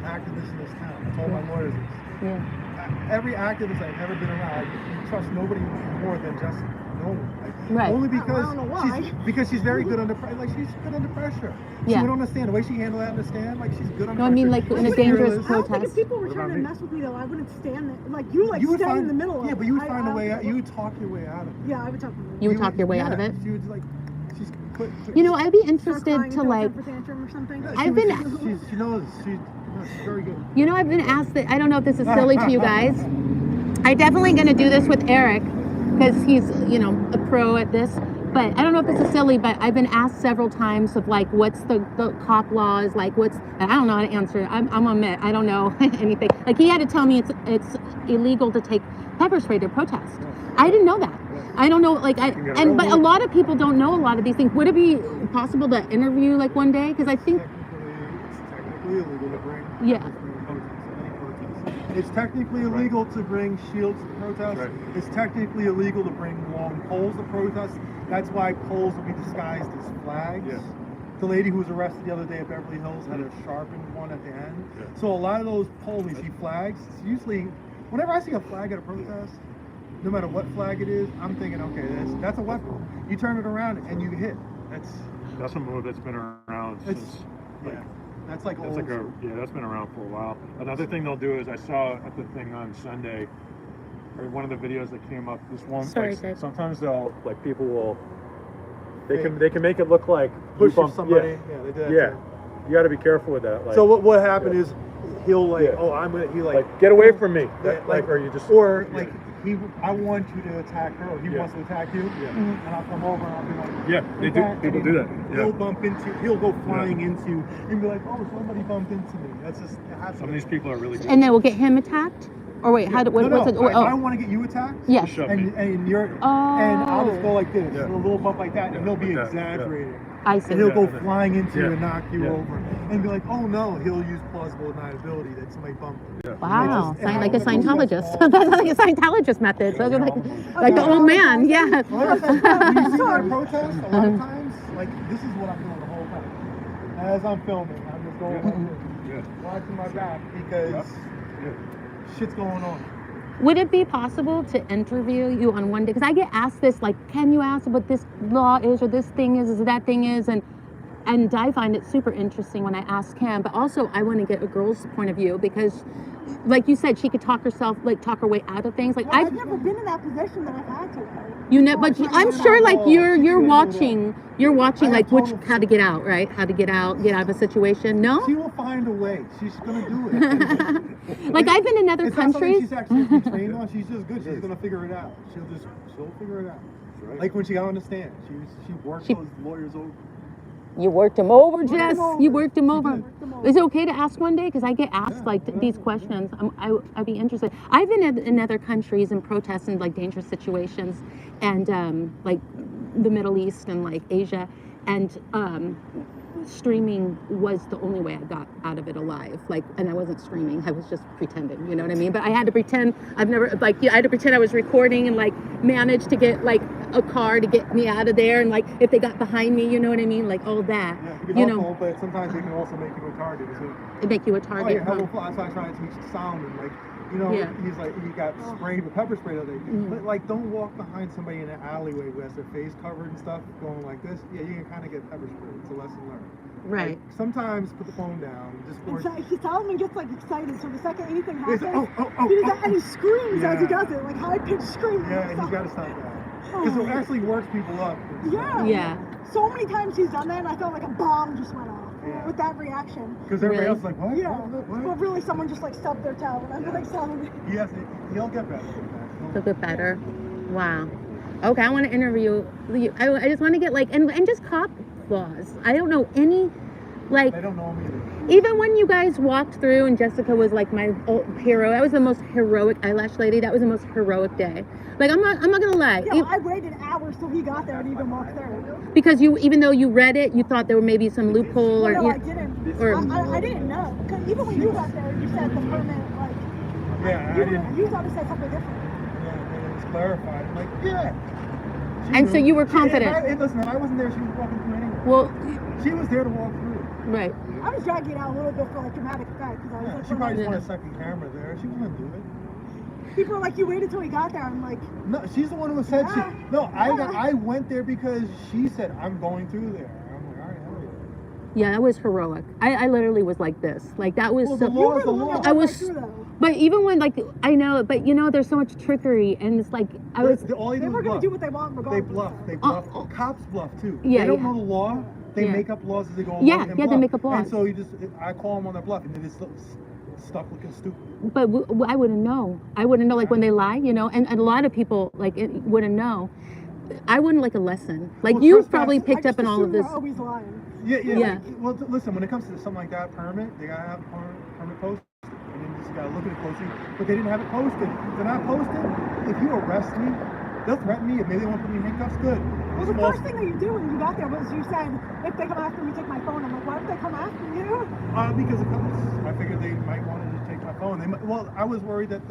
activist in this town. I told my lawyers this. Yeah. Every activist I've ever been around, I trust nobody more than just no one. Like, Right. Only I because don't know why. she's very good under pressure. Like she's good under pressure. Yeah. She would understand the way she handled that in the stand. Like she's good under No, I pressure. mean, like, in a She's dangerous fearless. I don't think if protest. people were What trying about to me? mess with me though, I wouldn't stand there. Like you, like You would stay find, in the middle of it. Yeah, but you would I find a don't way think out. I You would. would talk your way out of it. Yeah, I would talk to You would talk your way out of it. She would like, she's quick. You know, I'd be Start interested crying to into a like. temper tantrum or something. I've been. She knows. She's very good. You know, I've been asked that. I don't know if this is silly to you guys. I'm definitely going to do this with Eric because he's, a pro at this. But I don't know if this is silly, but I've been asked several times of like, what's the cop laws? Like, and I don't know how to answer. I'm a myth. I don't know anything. Like, he had to tell me it's illegal to take pepper spray to protest. I didn't know that. I don't know, but a lot of people don't know a lot of these things. Would it be possible to interview like one day? Because I think. It's technically illegal to bring. Yeah. It's technically illegal to bring shields to protest. Right. It's technically illegal to bring long poles to protest. That's why poles will be disguised as flags. Yes. The lady who was arrested the other day at Beverly Hills had a sharpened one at the end. Yeah. So a lot of those poles, you see flags, it's usually, whenever I see a flag at a protest, no matter what flag it is, I'm thinking, okay, that's a weapon. You turn it around and you hit. That's a move that's been around since. Yeah. That's like old. That's been around for a while. Another thing they'll do is I saw at the thing on Sunday, or one of the videos that came up. This one, Sorry, like, guys. sometimes people will, they can make it look like you Push bumped- somebody. Yeah, Yeah, they do that yeah. too. You got to be careful with that. Like, So what happened is he'll like, Yeah. oh, I'm gonna, he like get away from me. Yeah, Or you just or like I want you to attack her, or he wants to attack you, and I'll come over and I'll be like, people do that. He'll go flying into, and be like, oh, somebody bumped into me. That's just, it happens. Some of these people are really good. And then we'll get him attacked? Or wait, how do, what's it? I want to get you attacked. Yes. And you're, and I'll just go like this, a little bump like that, and he'll be exaggerating. I see. And he'll go flying into you and knock you over, and be like, oh no, he'll use plausible deniability that somebody bumped him. Wow, sound like a Scientologist. That's like a Scientologist method. So like the old man, yeah. You see that protest, a lot of times, like, this is what I'm doing the whole time. As I'm filming, I'm just going like this, watching my back, because shit's going on. Would it be possible to interview you on one day? Because I get asked this, like, can you ask what this law is, or this thing is, or that thing is, and I find it super interesting when I ask him. But also, I want to get a girl's point of view, because, like you said, she could talk her way out of things. Like, well, I've never been in that position that I've had to. You know, but I'm sure, like, you're watching, like, how to get out, right? How to get out of a situation. No? She will find a way. She's gonna do it. Like, I've been in other countries. She's actually trained on. She's just good. She's gonna figure it out. She'll figure it out. Right. Like when she got on the stand, she worked those lawyers over. You worked him over, Jess. You worked him over. Is it okay to ask one day? Because I get asked these questions. I'd be interested. I've been in other countries and protests in like dangerous situations, and like the Middle East and like Asia, and streaming was the only way I got out of it alive. Like, and I wasn't streaming. I was just pretending. You know what I mean? But I had to pretend. I had to pretend I was recording and like manage to get like a car to get me out of there, and like if they got behind me, you know what I mean, like all that. Yeah, you know. But sometimes they can also make you a target. They make you a target. Oh, yeah, that's why I'm trying to teach sound, and like, you know, he's like, you got sprayed with pepper spray the other day. But like, don't walk behind somebody in an alleyway who has their face covered and stuff, going like this. Yeah, you can kind of get pepper sprayed. It's a lesson learned. Right. Like, sometimes put the phone down. He's telling me gets like excited, so the second anything happens, he does that, and he screams as he does it, like high pitched screaming. Yeah, and he's got to stop that. Because it actually works people up. Yeah. So many times he's done that, and I felt like a bomb just went off with that reaction. Because everybody else is like, what? Yeah. What? But really, someone just like stubbed their toe, and I'm like, sorry. He'll get better. He'll get better. Wow. Okay, I want to interview you. I just want to get like, and just cop laws. I don't know any, like. They don't know me either. Even when you guys walked through and Jessica was like my hero, that was the most heroic eyelash lady. That was the most heroic day. Like, I'm not gonna lie. Yeah, I waited hours till he got there and even walked there. Because even though you read it, you thought there were maybe some loophole, or no, I didn't. Or I didn't know. Because even when you got there, you said the permit, like. Yeah, you thought it said something different. Yeah, it was clarified. I'm like, and so you were confident. Listen, I wasn't there. She was walking through anyway. Well, she was there to walk through. Right. I was dragging it out a little bit for like dramatic effect. She probably just wanted a second camera there. She was gonna do it. People were like, you waited till he got there. I'm like, no, she's the one who said I went there because she said I'm going through there. I'm like, all right, hell yeah. Yeah, that was heroic. I literally was like this. Like that was the law is the law. I was. But even when, like, I know, but you know, there's so much trickery, and it's like they were gonna do what they want regardless. They bluff. Cops bluff too. Yeah, they don't know the law. They make up laws as they go along. Yeah, they make up laws. And so I call them on their bluff, and they just stuck looking stupid. But I wouldn't know. I wouldn't know, like, when they lie, you know, and a lot of people, like, wouldn't know. I wouldn't like a lesson. Like, you've probably picked up on all of this. Always lying. Yeah. Well, listen, when it comes to something like that, permit, they gotta have a permit posted. And then you just gotta look at it closely. But they didn't have it posted. If they're not posted, if you arrest me, they'll threaten me. If maybe they want to put me in handcuffs, good. Well, the first thing that you do when you got there was you said, if they come after me, take my phone. I'm like, why would they come after you? Because of cops. I figured they might want to just take my phone. I was worried that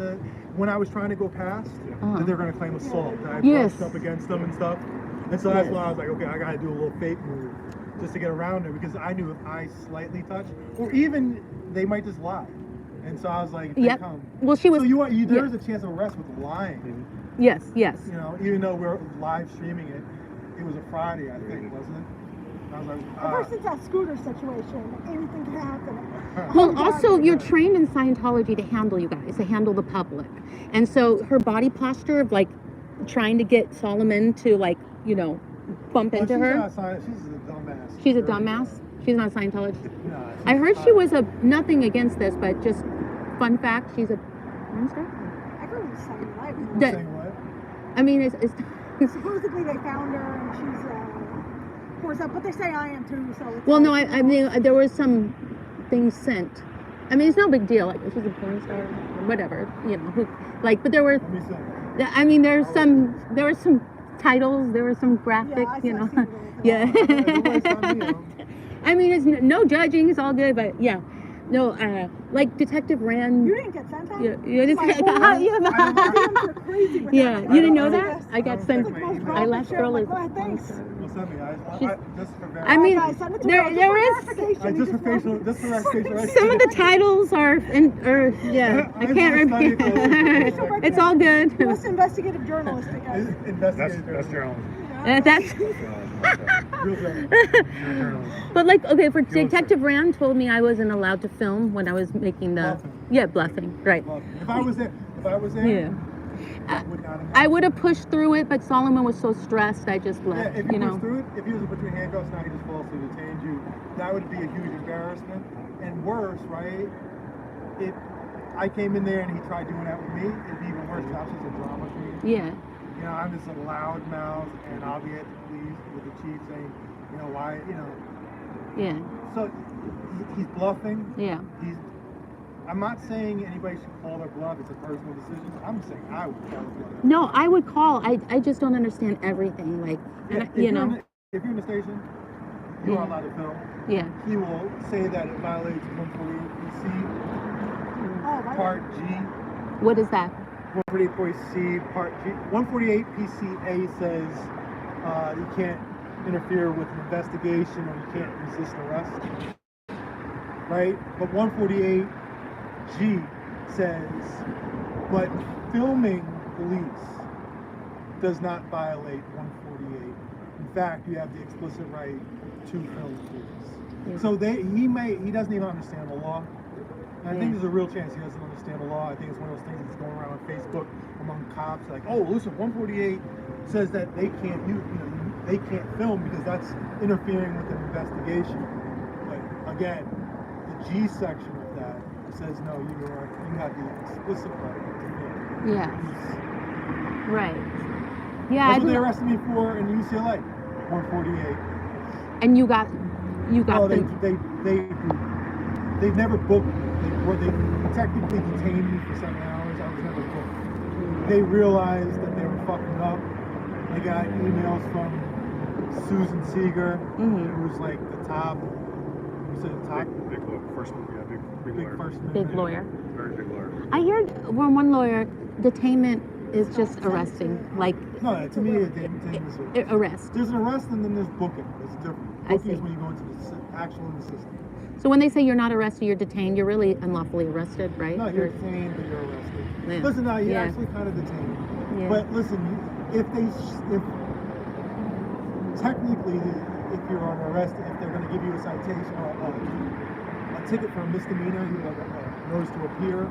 when I was trying to go past, that they were going to claim assault. That I brushed up against them and stuff. And so that's why I was like, okay, I got to do a little fake move just to get around there, because I knew if I slightly touched, or even they might just lie. And so I was like, they come. Well, she was. So there's a chance of arrest with lying. Yes. You know, even though we're live streaming it, it was a Friday, I think, wasn't it? I was like, ever since that scooter situation, anything can happen. Well, also, you're trained in Scientology to handle you guys, to handle the public. And so her body posture of, like, trying to get Solomon to, like, you know, bump into her. She's a dumbass. She's a dumbass? She's not Scientologist? No. I heard she was nothing against this, but just fun fact, she's a porn star? I heard she's saying, right? That- Saying what? I mean, it's Supposedly they found her and she's forced up, but they say I am too. So it's well, no, like, I mean, there was some things sent. I mean, it's no big deal. Like, she's a porn star, or whatever, you know. Who, like, but there were. Let me see. I mean, there were some titles. There were some graphics, you know. Yeah. I mean, it's no judging. It's all good, but yeah. No, like Detective Rand. You didn't get sent that? Yeah, you just, Crazy with yeah, that. you didn't know that? I got sent. I last girl is. Go ahead, thanks. Well, send me. Just for I mean, Guys, send it to there me. there is. just for facial, just for verification. Some of the titles are, yeah, I can't repeat. It's all good. That's investigative journalistic, guys. Investigative. That's journalism. That's. Real journalism. But like, okay, for Detective Rand told me I wasn't allowed to film when I was making the. Bluffing. Bluffing, right. If I was there, Yeah. that would not have I would have pushed through it, but Solomon was so stressed, I just Yeah, left. if you you know. pushed through it, if he was between handcuffs, now he just falsely detained you. That would be a huge embarrassment. And worse, right? If I came in there and he tried doing that with me, it'd be even worse. That's just a drama queen. Yeah. You know, I'm just a loud mouth, and I'll be at the police with the chief saying, you know, why, you know. Yeah. So he's bluffing. Yeah. I'm not saying anybody should call their bluff. It's a personal decision. I'm saying I would call their bluff. No, I would call. I just don't understand everything. Like, Yeah, you know. if you're in the station, you are allowed to film. Yeah. He will say that it violates 148 PC, Part G. What is that? 148 PC, Part G. 148 PCA says you can't interfere with an investigation or you can't resist arrest. Right? But 148 G says, but filming police does not violate 148. In fact, you have the explicit right to film police. Yeah. So he doesn't even understand the law. And I think there's a real chance he doesn't understand the law. I think it's one of those things that's going around on Facebook among cops, like, oh, listen, 148 says that they can't they can't film because that's interfering with an investigation. But again, the G section of that says no, you have the explicit right to film. Yeah. Right. Yeah. That's what they arrested me for in UCLA, 148. And you got No, them. they've never booked me. They technically detained me for 7 hours. I was never booked. They realized that they were fucking up. They got emails from Susan Seeger, who was like the top. You said the top. Big lawyer. Big lawyer. Very big lawyer. I heard from one lawyer, detainment is just arresting. Like, No, to me, detainment is arrest. There's an arrest and then there's booking. It's different. I Booking see. is when you go into the actual in the system. So when they say you're not arrested, you're detained, you're really unlawfully arrested, right? No, you're detained, but you're arrested. Yeah. Listen, now you're Yeah. actually kind of detained. Yeah. But listen, if technically, if you're on arrest, if they're going to give you a citation or a ticket for a misdemeanor, you have a notice to appear,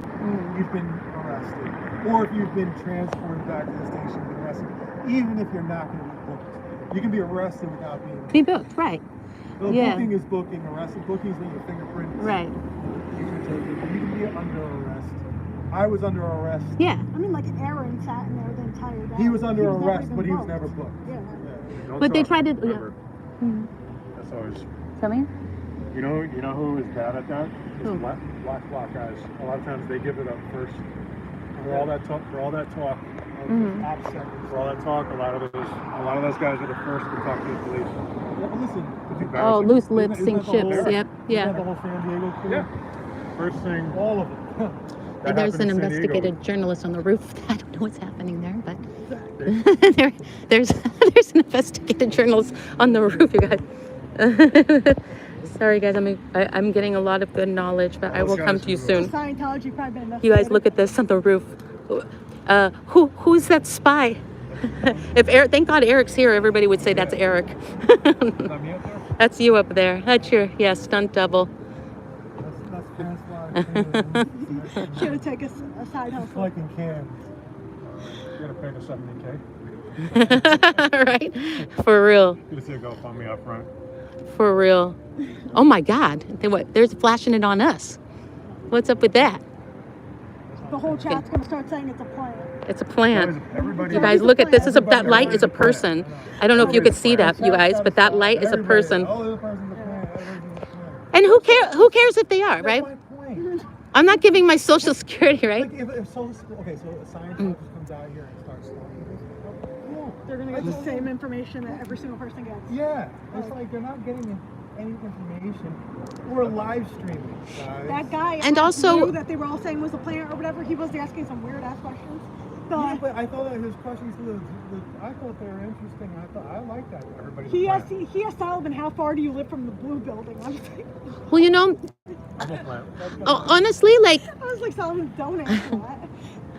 you've been arrested. Or if you've been transported back to the station, you've been arrested. Even if you're not going to be booked, you can be arrested without being booked. Be booked, right? Well, Yeah. booking is booking. Arrested booking is when your fingerprints. Right. You can be under arrest. I was under arrest. Yeah. I mean, like Aaron sat in there the entire day. He was under never arrest, even but he was booked. never booked. Yeah. Don't But they talk, tried to. remember. Yeah. Mhm. That's always. Tell me. You know who is bad at that? Is Who? black guys. A lot of times they give it up first. For all that talk, Mhm. a lot of those guys are the first to talk to the police. Yeah, but listen. Oh, loose Isn't lips that sink the whole- ships. Yep. Isn't that Yeah. the whole San Diego crew? Yeah. First thing. All of them. And there's happened an in San Diego. investigative journalist on the roof. I don't know what's happening there, but there's an investigative journalist on the roof, you guys. Sorry, guys. I'm getting a lot of good knowledge, but I will come to you soon. Scientology private investigator. You guys look at this on the roof. Who's that spy? If Eric, thank God Eric's here, everybody would say that's Eric. That's you up there. That's your stunt double. That's Francoise. Should have taken a side hustle. Collecting cans. You're gonna pay the 70K. Right? For real. You see a GoFundMe up front. For real. Oh my God. There's flashing it on us. What's up with that? The whole chat's gonna start saying it's a plant. It's a plant. Everybody. You guys, look at this. That light is a person. I don't know if you could see that, you guys, but that light is a person. And who cares if they are, right? I'm not giving my social security, right? Like if so a Scientologist comes out here and starts talking, They're gonna get the same information that every single person gets. yeah, it's like they're not getting any information. We're live streaming, guys. That guy And also- knew that they were all saying was a plant or whatever. He was asking some weird ass questions. Yeah, but I thought that his questions I thought they were interesting. I like that. Everybody's He a asked plant. he asked Sullivan, how far do you live from the blue building? I was like, Well, you know, I'm a plant. honestly, like, Sullivan, don't answer that.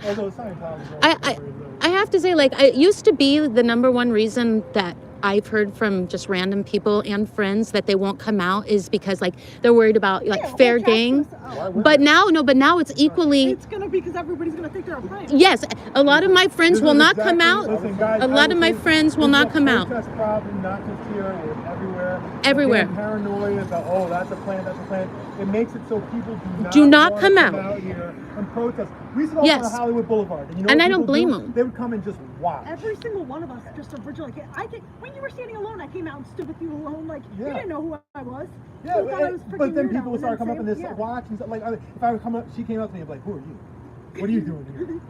Although Scientology, I have to say, like, it used to be the number one reason that I've heard from just random people and friends that they won't come out is because, like, they're worried about, like, Yeah, fair well, game. Texas, But now it's equally, it's gonna be because everybody's gonna think they're a plant. yes, a lot of my friends will not come out. Listen, guys, A lot of my friends will not come out. Protest problem, not just here, it's everywhere. Everywhere. Again, paranoia about, oh, that's a plant, that's a plant. It makes it so people Do not wanna come out. here and protest. We used to go Yes. on Hollywood Boulevard. And, you know And what I don't people blame do? them. They would come and just watch. Every single one of us just originally came. When you were standing alone, I came out and stood with you alone. Like, you Yeah. didn't know who I was. Yeah, You thought I was but freaking then weirdo, people would start coming up and then just say- watch and stuff. Like, if I would come up, she came up to me and be like, who are you? What are you doing here?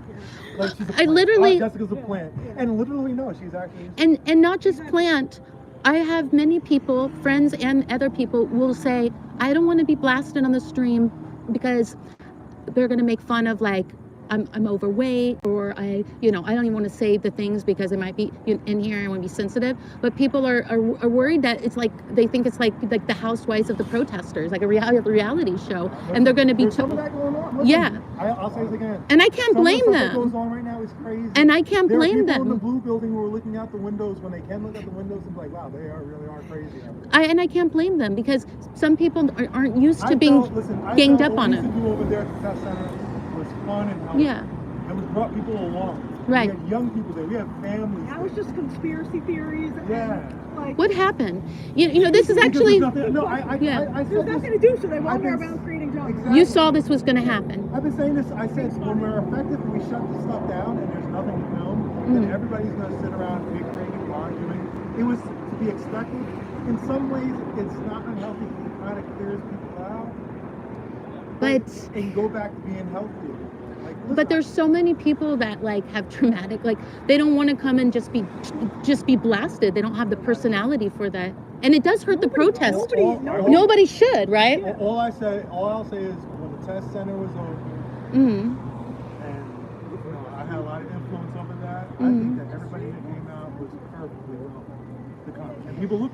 Like, she's a I plant. literally- Oh, Jessica's a plant. And literally, no, she's actually. and not just plant. I have many people, friends and other people, will say, I don't want to be blasted on the stream because they're going to make fun of, like, I'm overweight, or I don't even want to say the things because it might be in here and I want to be sensitive. But people are worried that it's like, they think it's like the housewives of the protesters, like a reality show, and they're going to be There's some of that going on. Listen, yeah. I'll say this again. And I can't Some of the blame stuff that them. goes on right now is crazy. And I can't There are blame people in the them. blue building who are looking out the windows when they can look out the windows and be like, wow, they really are crazy. I can't blame them because some people aren't used to being I ganged felt up what on we it. used to do over there at the test center was fun and healthy. Yeah. And we brought people along. Right. We had young people there. We had families. That was just conspiracy theories. Yeah. And, like, What happened? You know, this is Because actually, there's nothing- no, I Yeah. said there's this. nothing to do, so they wander I've been- around creating jobs. Exactly. you saw this was going to happen. I've been saying this. I said when we're effective, we shut this stuff down, and there's nothing to film. Then everybody's going to sit around bickering and arguing. It was to be expected. In some ways, it's not unhealthy. It kind of clears people out. But And go back to being healthy. Like, listen, but there's so many people that, like, have traumatic, like, they don't want to come and just be blasted. They don't have the personality for that. And it does hurt the protests. Nobody should, right? All I'll say is when the test center was over, Mm-hmm. and I had a lot of influence over that. I Mm-hmm. think that everybody that came out was perfectly welcome to come. And people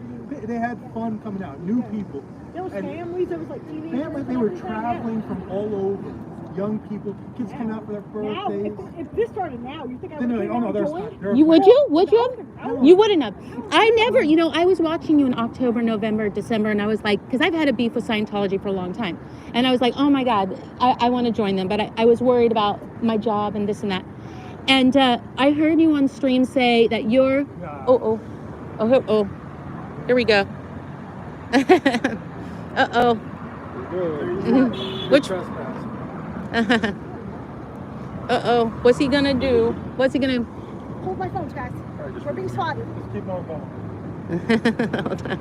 they had fun coming out, new people. There was And families, there was like teenagers. Families, they were traveling from all over. Young people, kids coming out for their Now, birthdays. if this started now, you think I Then would they're like, oh no, there's join? not. You would you? Would you? No. You wouldn't have. I never, I was watching you in October, November, December, and I was like, because I've had a beef with Scientology for a long time. And I was like, oh my God, I want to join them. But I was worried about my job and this and that. And I heard you on stream say that you're, oh. Here we go. Uh-oh. Which? Uh-oh. What's he gonna do? What's he gonna? Hold my phones, guys. We're being swatted. Just keep on going. Hold on.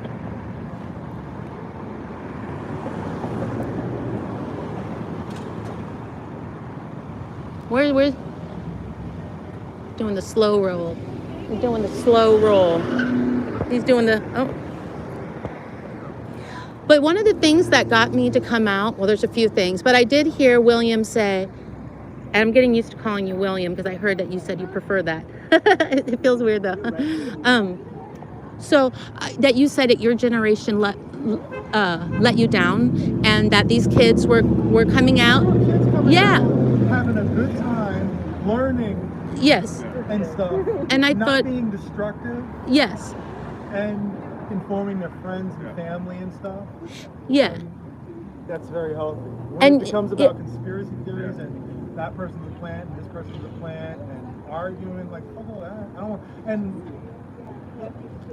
Where's doing the slow roll? We're doing the slow roll. He's doing the But one of the things that got me to come out, well, there's a few things, but I did hear William say, and I'm getting used to calling you William because I heard that you said you prefer that. It feels weird though. So that you said that your generation let you down, and that these kids were coming out. Kids coming Yeah. out, having a good time, learning Yes. and stuff. And I not thought, being destructive yes. and informing their friends and family and stuff. Yeah. That's very healthy. When And it becomes about conspiracy theories and that person's a plant and this person's a plant and arguing, like, fuck all that. I don't want, and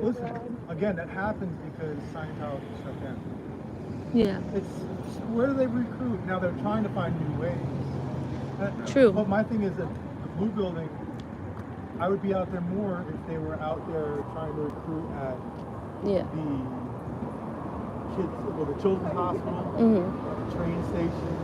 listen, again, that happens because Scientology shut down. Yeah. It's, where do they recruit? Now they're trying to find new ways. True. But my thing is that the Blue Building, I would be out there more if they were out there trying to recruit at Yeah. the kids, well, the children's hospital, Mhm. the train station,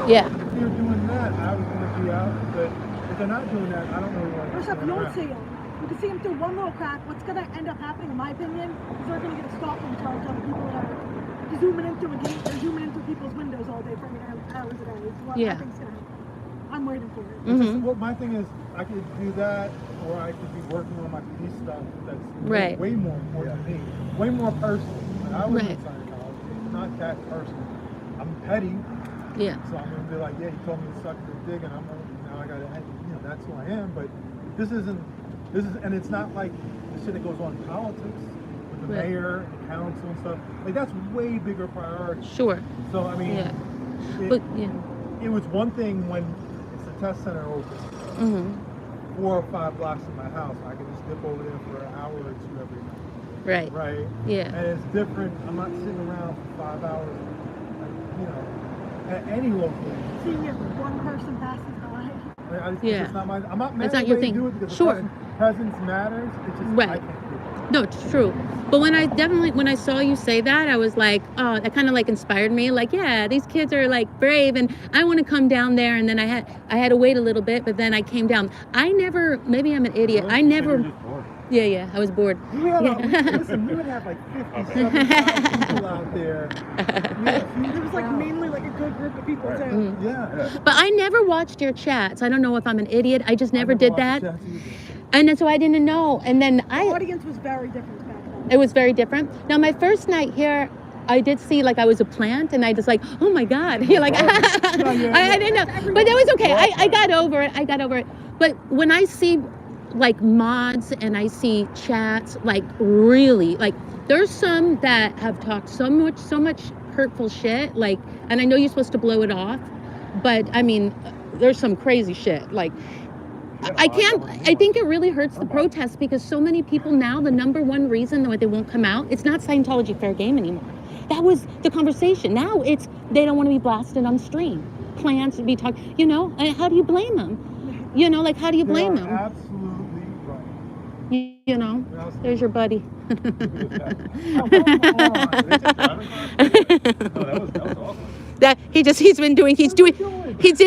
Yeah. If they're doing that, I was going to be out. But if they're not doing that, I don't really want to First off, stand you don't around. see them. You can see them through one little crack. What's going to end up happening, in my opinion, is they're going to get a stalking charge on the people that are zooming in through a gate. They're zooming in through people's windows all day for hours a day. It's what Yeah. I think's going to happen. I'm waiting for it. It's just, Mhm. well, my thing is, I could do that, or I could be working on my police stuff that's Right. way more important to me, way more personal. Like, I was Right. in Scientology, not that personal. I'm petty, Yeah. so I'm gonna be like, yeah, he told me to suck the dick, and now I gotta, that's who I am. But this is, and it's not like the shit that goes on in politics with the Right. mayor, the council, and stuff. Like that's way bigger priority. Sure. So I mean, Yeah. it, But yeah. it was one thing when it's the test center open. Mhm. 4 or 5 blocks from my house. I can just dip over there for an hour or two every night. Right. Right? Yeah. And it's different. I'm not sitting around for 5 hours, at any location. Seeing if one person passes by. Yeah. It's not my, I'm not mad It's at not your anybody thing. do it because Sure. the presence matters. It's just Right. I can't do it. No, it's true. But when I saw you say that, I was like, oh, that kind of like inspired me. Like, yeah, these kids are like brave, and I want to come down there. And then I had to wait a little bit, but then I came down. Maybe I'm an idiot. I never. Yeah, I was bored. We would Yeah. have like 50, 75 people out there. It was like mainly like a good group of people too. Mm. Yeah. But I never watched your chats. I don't know if I'm an idiot. I just never I did watched that. the chats either. And then so I didn't know. And then The audience was very different back then. it was very different. Now my first night here, I did see like I was a plant, and I just like, oh my God. You're like, I didn't know. But that was okay. I got over it. But when I see like mods and I see chats, like really, like there's some that have talked so much hurtful shit, like, and I know you're supposed to blow it off, but I mean, there's some crazy shit. Like, I think it really hurts the protest because so many people now, the number one reason why they won't come out, it's not Scientology fair game anymore. That was the conversation. Now it's, they don't want to be blasted on stream. Plans to be talked, and how do you blame them? Like, how do you blame them? Absolutely right. There's your buddy. That he did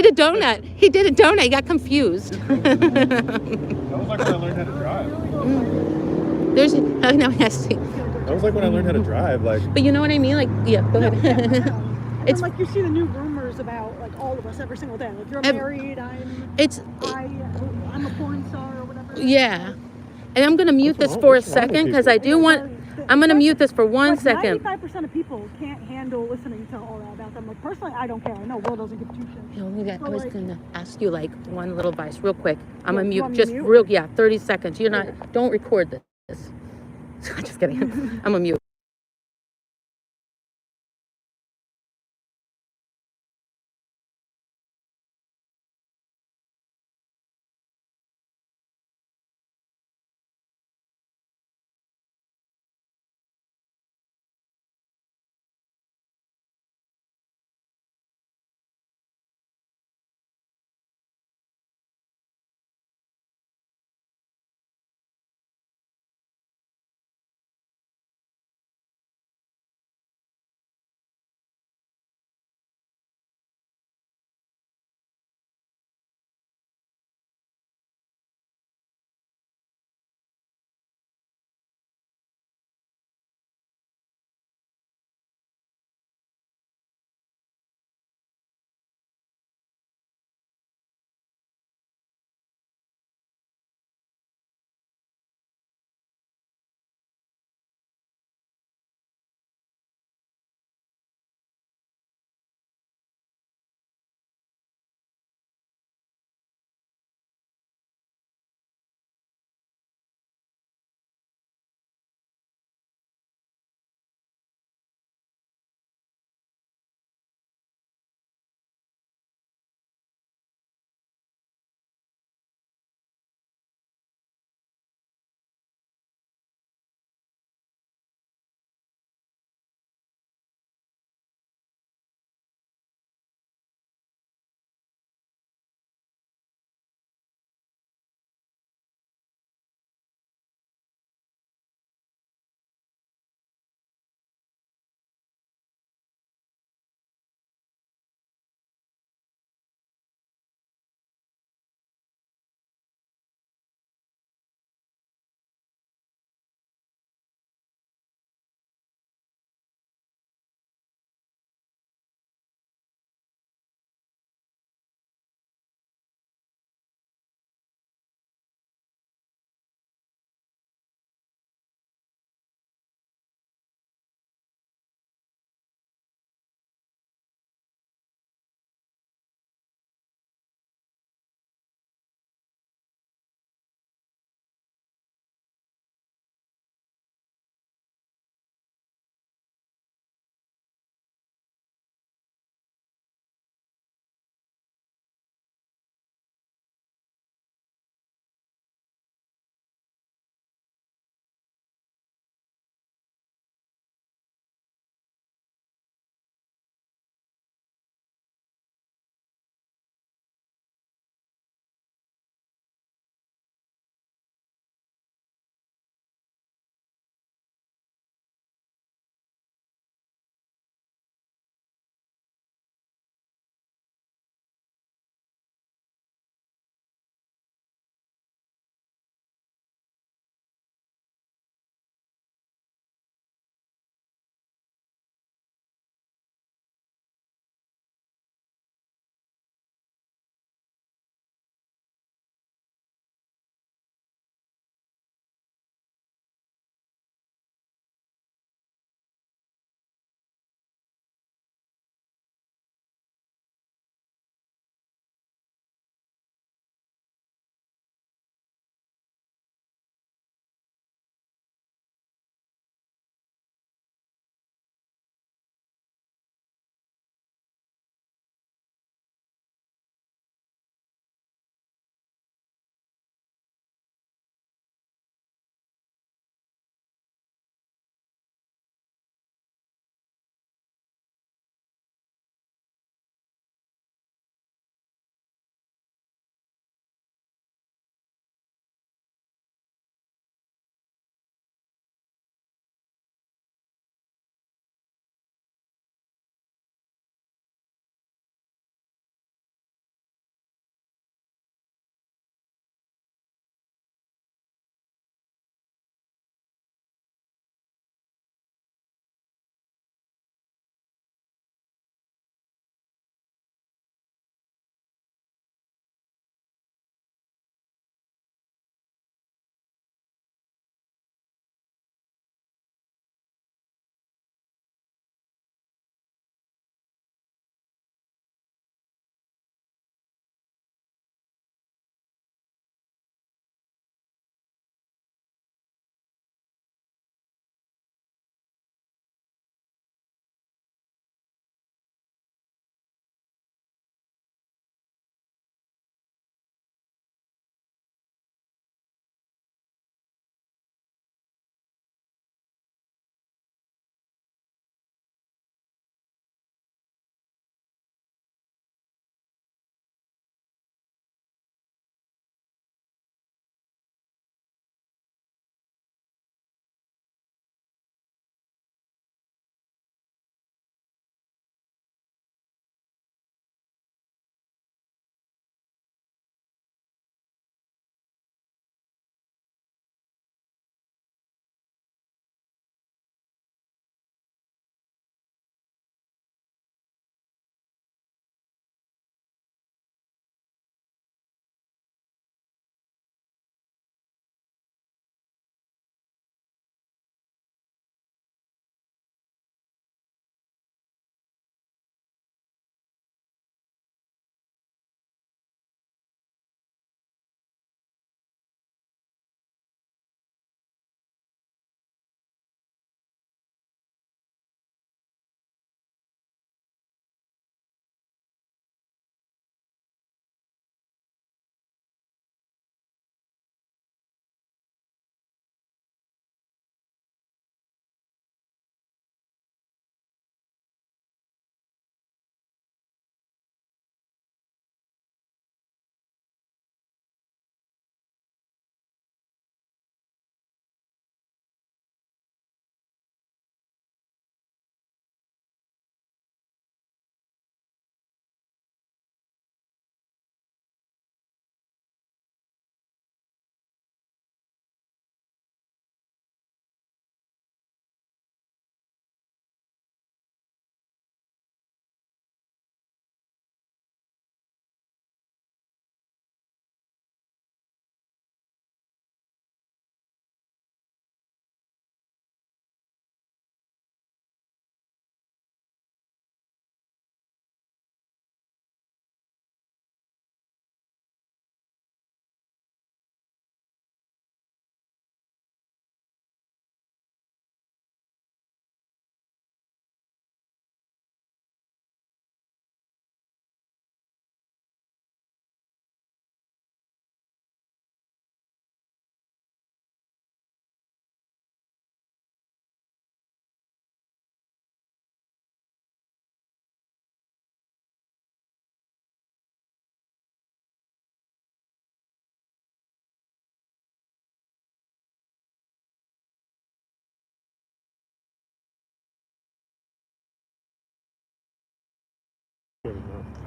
a donut. He did a donut. He got confused. That was like when I learned how to drive. That was like when I learned how to drive. Like, But you know what I mean? Like, yeah, go ahead. It's like you see the new rumors about like all of us every single day. Like you're married, I'm a porn star or whatever. Yeah. And I'm gonna mute this for a second because I do want. I'm gonna mute this for 1 second. 95% of people can't handle listening to all that about them. Like personally, I don't care. I know Will doesn't give two shits. I was gonna ask you like one little advice, real quick. I'm gonna You mute want me just to mute? real, 30 seconds. Don't record this. Just kidding. I'm gonna mute.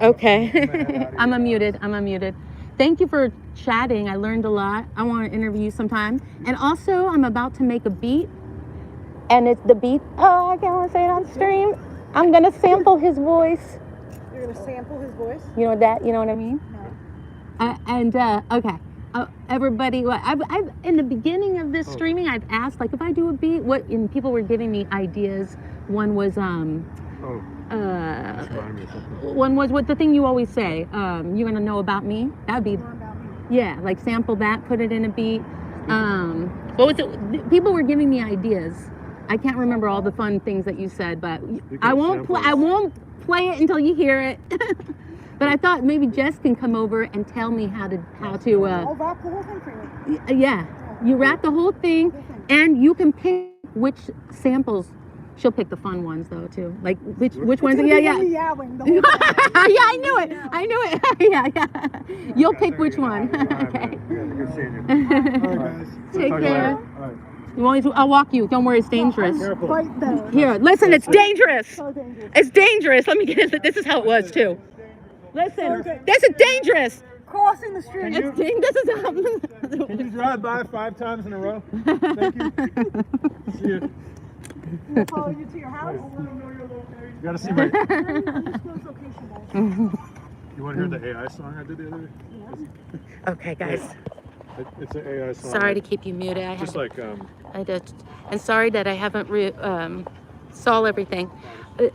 Okay. I'm unmuted. Thank you for chatting. I learned a lot. I want to interview you sometime. And also, I'm about to make a beat. And it's the beat. Oh, I can't want to say it on stream. I'm going to sample his voice. You're going to sample his voice? You know that? You know what I mean? No. Okay. Everybody, I've in the beginning of this streaming, I've asked, like, if I do a beat, and people were giving me ideas. One was, one was what the thing you always say, you're gonna know about me. That'd be, yeah, like sample that, put it in a beat. What was it? People were giving me ideas. I can't remember all the fun things that you said, but I won't play it until you hear it. But I thought maybe Jess can come over and tell me how to. I'll wrap the whole thing for you. Yeah, you wrap the whole thing, and you can pick which samples. She'll pick the fun ones though too. Like which ones? Yeah. Yeah, I knew it. Yeah. You'll pick which one. Okay. Take care. You want me to? I'll walk you. Don't worry, it's dangerous. Right there. Here, listen, it's dangerous. So dangerous. It's dangerous. Let me get it. This is how it was too. Listen, this is dangerous. Crossing the street. This is how. Can you drive by 5 times in a row? Thank you. See you. We'll follow you to your house. You gotta see my. You want to hear the AI song I did the other day? Yeah. Okay, guys. It's an AI song. Sorry to keep you muted. Just like I did, and sorry that I haven't saw everything.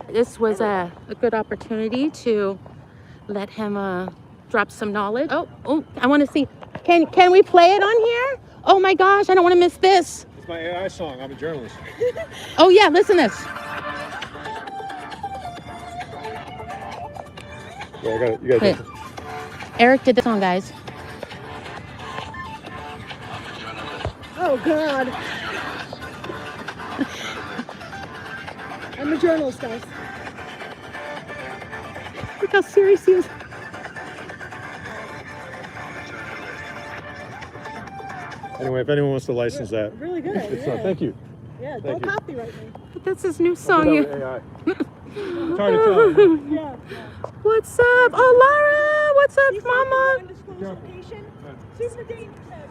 This was a good opportunity to let him drop some knowledge. Oh, I want to see. Can we play it on here? Oh my gosh, I don't want to miss this. It's my AI song. I'm a journalist. Oh yeah, listen to this. Yeah, you got it. Eric did this song, guys. Oh God. I'm a journalist, guys. Look how serious he is. Anyway, if anyone wants to license that, Really good. it's Yeah. Thank you. Yeah, Thank don't you. copyright me. But that's his new song. AI. It's hard to tell. Yeah. What's up? Oh, Laura, what's up, Mama? Undisclosed location. Super dangerous out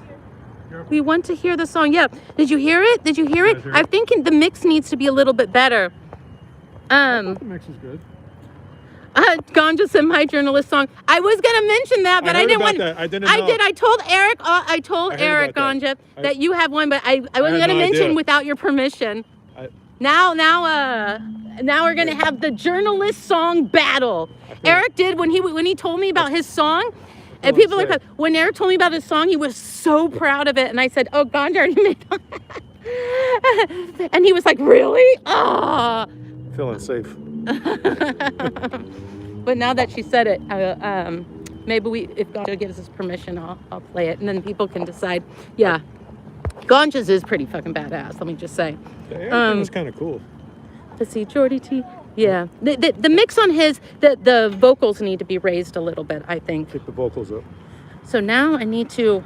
here. We want to hear the song. Yeah. Did you hear it? I think the mix needs to be a little bit better. The mix is good. Ganja's in my journalist song. I was gonna mention that, but I didn't want. I didn't know. I told Eric. I told Eric Ganja that you have one, but I was gonna mention without your permission. Now we're gonna have the journalist song battle. Eric did when he told me about his song. And people are like, when Eric told me about his song, he was so proud of it. And I said, "Oh, Ganja already made it." And he was like, "Really? Ah." Feeling safe. But now that she said it, maybe if Ganja gives us permission, I'll play it, and then people can decide. Yeah, Ganja's is pretty fucking badass. Let me just say. Yeah, it's kind of cool. To see Jordy T. Yeah, the mix on his the vocals need to be raised a little bit, I think. Kick the vocals up. So now I need to.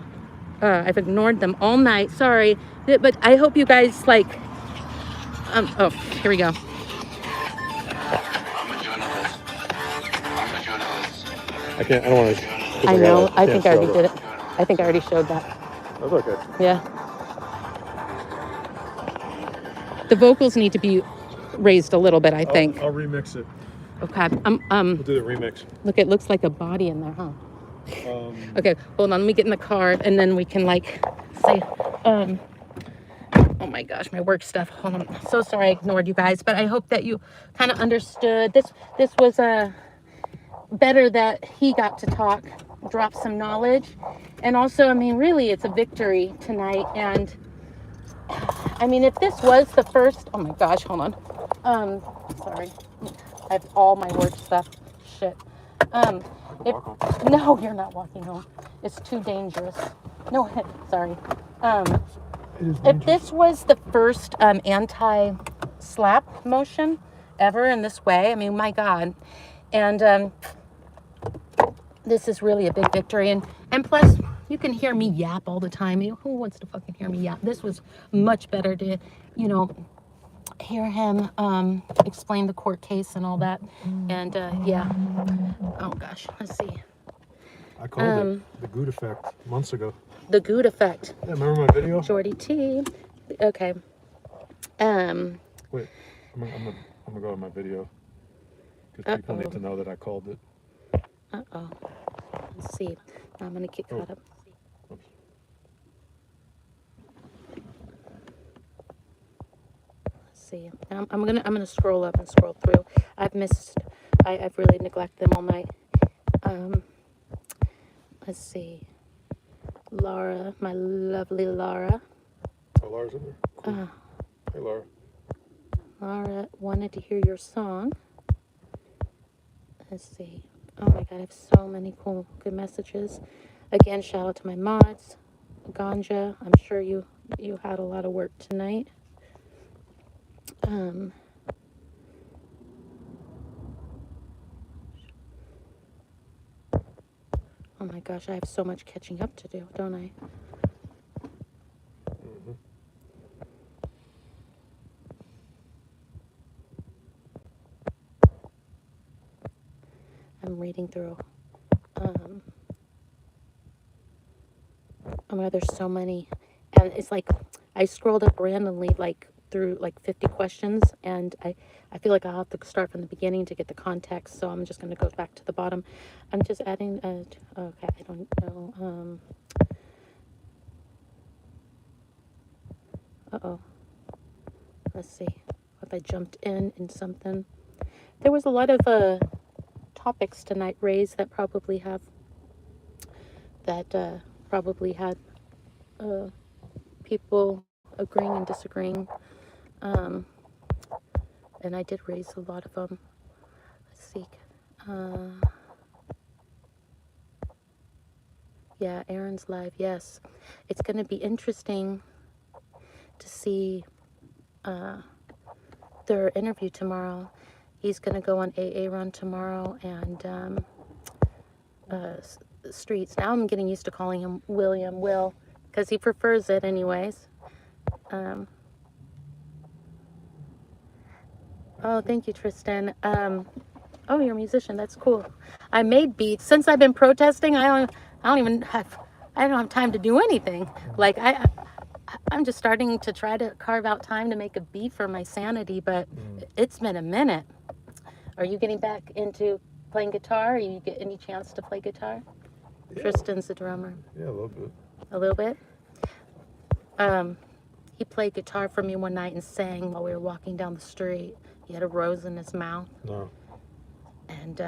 I've ignored them all night. Sorry, but I hope you guys like. Oh, here we go. I don't want to. I know. I think I already did it. I think I already showed that. That's okay. Yeah. The vocals need to be raised a little bit, I think. I'll remix it. Okay. We'll do the remix. Look, it looks like a body in there, huh? Okay, hold on. Let me get in the car, and then we can like say. Oh my gosh, my work stuff. Hold on. So sorry I ignored you guys, but I hope that you kind of understood. This was better that he got to talk, drop some knowledge, and also, I mean, really, it's a victory tonight. And I mean, if this was the first, oh my gosh, hold on. Sorry, I have all my work stuff. Shit. No, you're not walking home. It's too dangerous. No, sorry. If this was the first anti-SLAPP motion ever in this way, I mean, my God. And this is really a big victory. And plus, you can hear me yap all the time. Who wants to fucking hear me yap? This was much better to, hear him explain the court case and all that. And yeah. Oh gosh, let's see. I called it the Gude effect months ago. The Gude effect. Yeah, remember my video? Jordy T. Okay. Wait, I'm gonna go to my video because people need to know that I called it. Let's see. I'm gonna get caught up. Oops. Let's see. I'm gonna scroll up and scroll through. I've really neglected them all night. Let's see. Laura, my lovely Laura. Oh, Laura's in there. Cool. Hey, Laura. Laura wanted to hear your song. Let's see. Oh my God, I have so many cool, good messages. Again, shout out to my mods. Ganja, I'm sure you had a lot of work tonight. Oh my gosh, I have so much catching up to do, don't I? Mm-hmm. I'm reading through. Oh my God, there's so many. And it's like, I scrolled up randomly, like, through like 50 questions, and I feel like I'll have to start from the beginning to get the context, so I'm just going to go back to the bottom. I'm just adding, okay, I don't know, let's see if I jumped in something. There was a lot of topics tonight raised that probably had people agreeing and disagreeing. And I did raise a lot of them. Let's see. Yeah, Aaron's live. Yes. It's going to be interesting to see their interview tomorrow. He's going to go on AA run tomorrow, and Streets. Now I'm getting used to calling him Will, because he prefers it anyways. Oh, thank you, Tristan. Oh, you're a musician. That's cool. I made beats. Since I've been protesting, I don't have time to do anything. Like I'm just starting to try to carve out time to make a beat for my sanity, but it's been a minute. Are you getting back into playing guitar? Or you get any chance to play guitar? Yeah. Tristan's the drummer. Yeah, a little bit. A little bit? He played guitar for me one night and sang while we were walking down the street. He had a rose in his mouth. No. And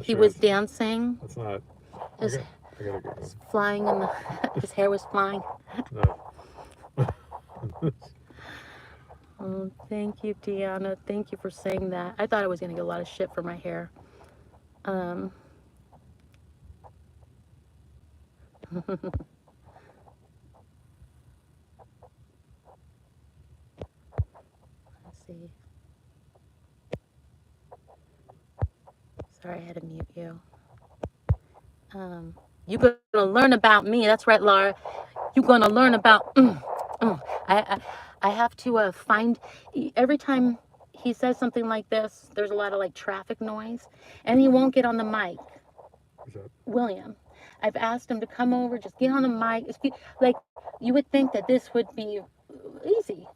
he was dancing. That's not. I gotta go. Flying in the. His hair was flying. No. Oh, thank you, Deanna. Thank you for saying that. I thought I was gonna get a lot of shit for my hair. Let's see. Sorry, I had to mute you. You're gonna learn about me. That's right, Laura. You're gonna learn about. I have to find every time he says something like this. There's a lot of like traffic noise, and he won't get on the mic. William, I've asked him to come over, just get on the mic. Like you would think that this would be easy,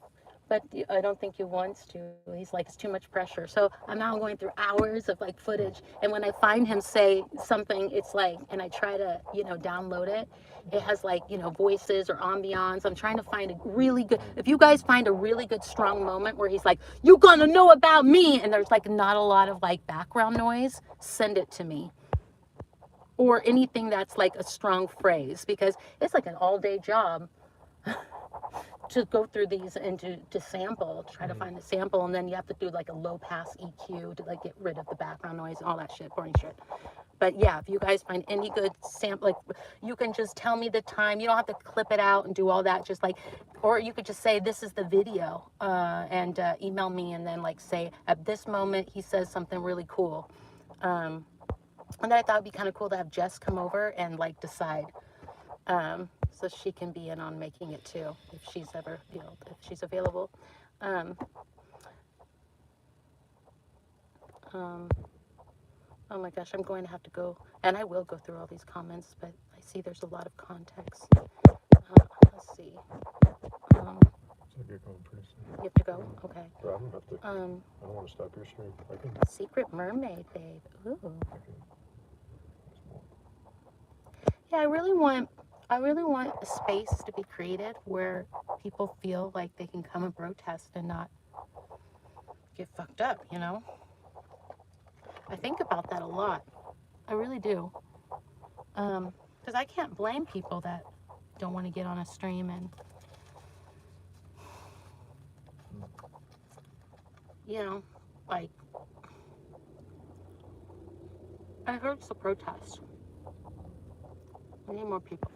but I don't think he wants to. He's like, it's too much pressure. So I'm now going through hours of like footage, and when I find him say something, it's like, and I try to, download it. It has like, voices or ambiance. I'm trying to find a really good, if you guys find a really good strong moment where he's like, you're gonna know about me, and there's like not a lot of like background noise, send it to me. Or anything that's like a strong phrase, because it's like an all-day job to go through these and to sample, try to find the sample, and then you have to do like a low pass EQ to like get rid of the background noise and all that shit, boring shit. But yeah, if you guys find any good sample, like you can just tell me the time. You don't have to clip it out and do all that. Just like, or you could just say this is the video and email me, and then like say at this moment he says something really cool. And then I thought it'd be kind of cool to have Jess come over and like decide. So she can be in on making it too, if she's ever, if she's available. Oh my gosh, I'm going to have to go, and I will go through all these comments, but I see there's a lot of context. Let's see. So get going pretty soon. You have to go? Okay. But I'm gonna have to. I don't want to stop your stream. I can. Secret Mermaid, babe. Ooh. Yeah, I really want a space to be created where people feel like they can come and protest and not get fucked up, you know? I think about that a lot. I really do. Because I can't blame people that don't want to get on a stream and, you know, like, it hurts the protest. We need more people.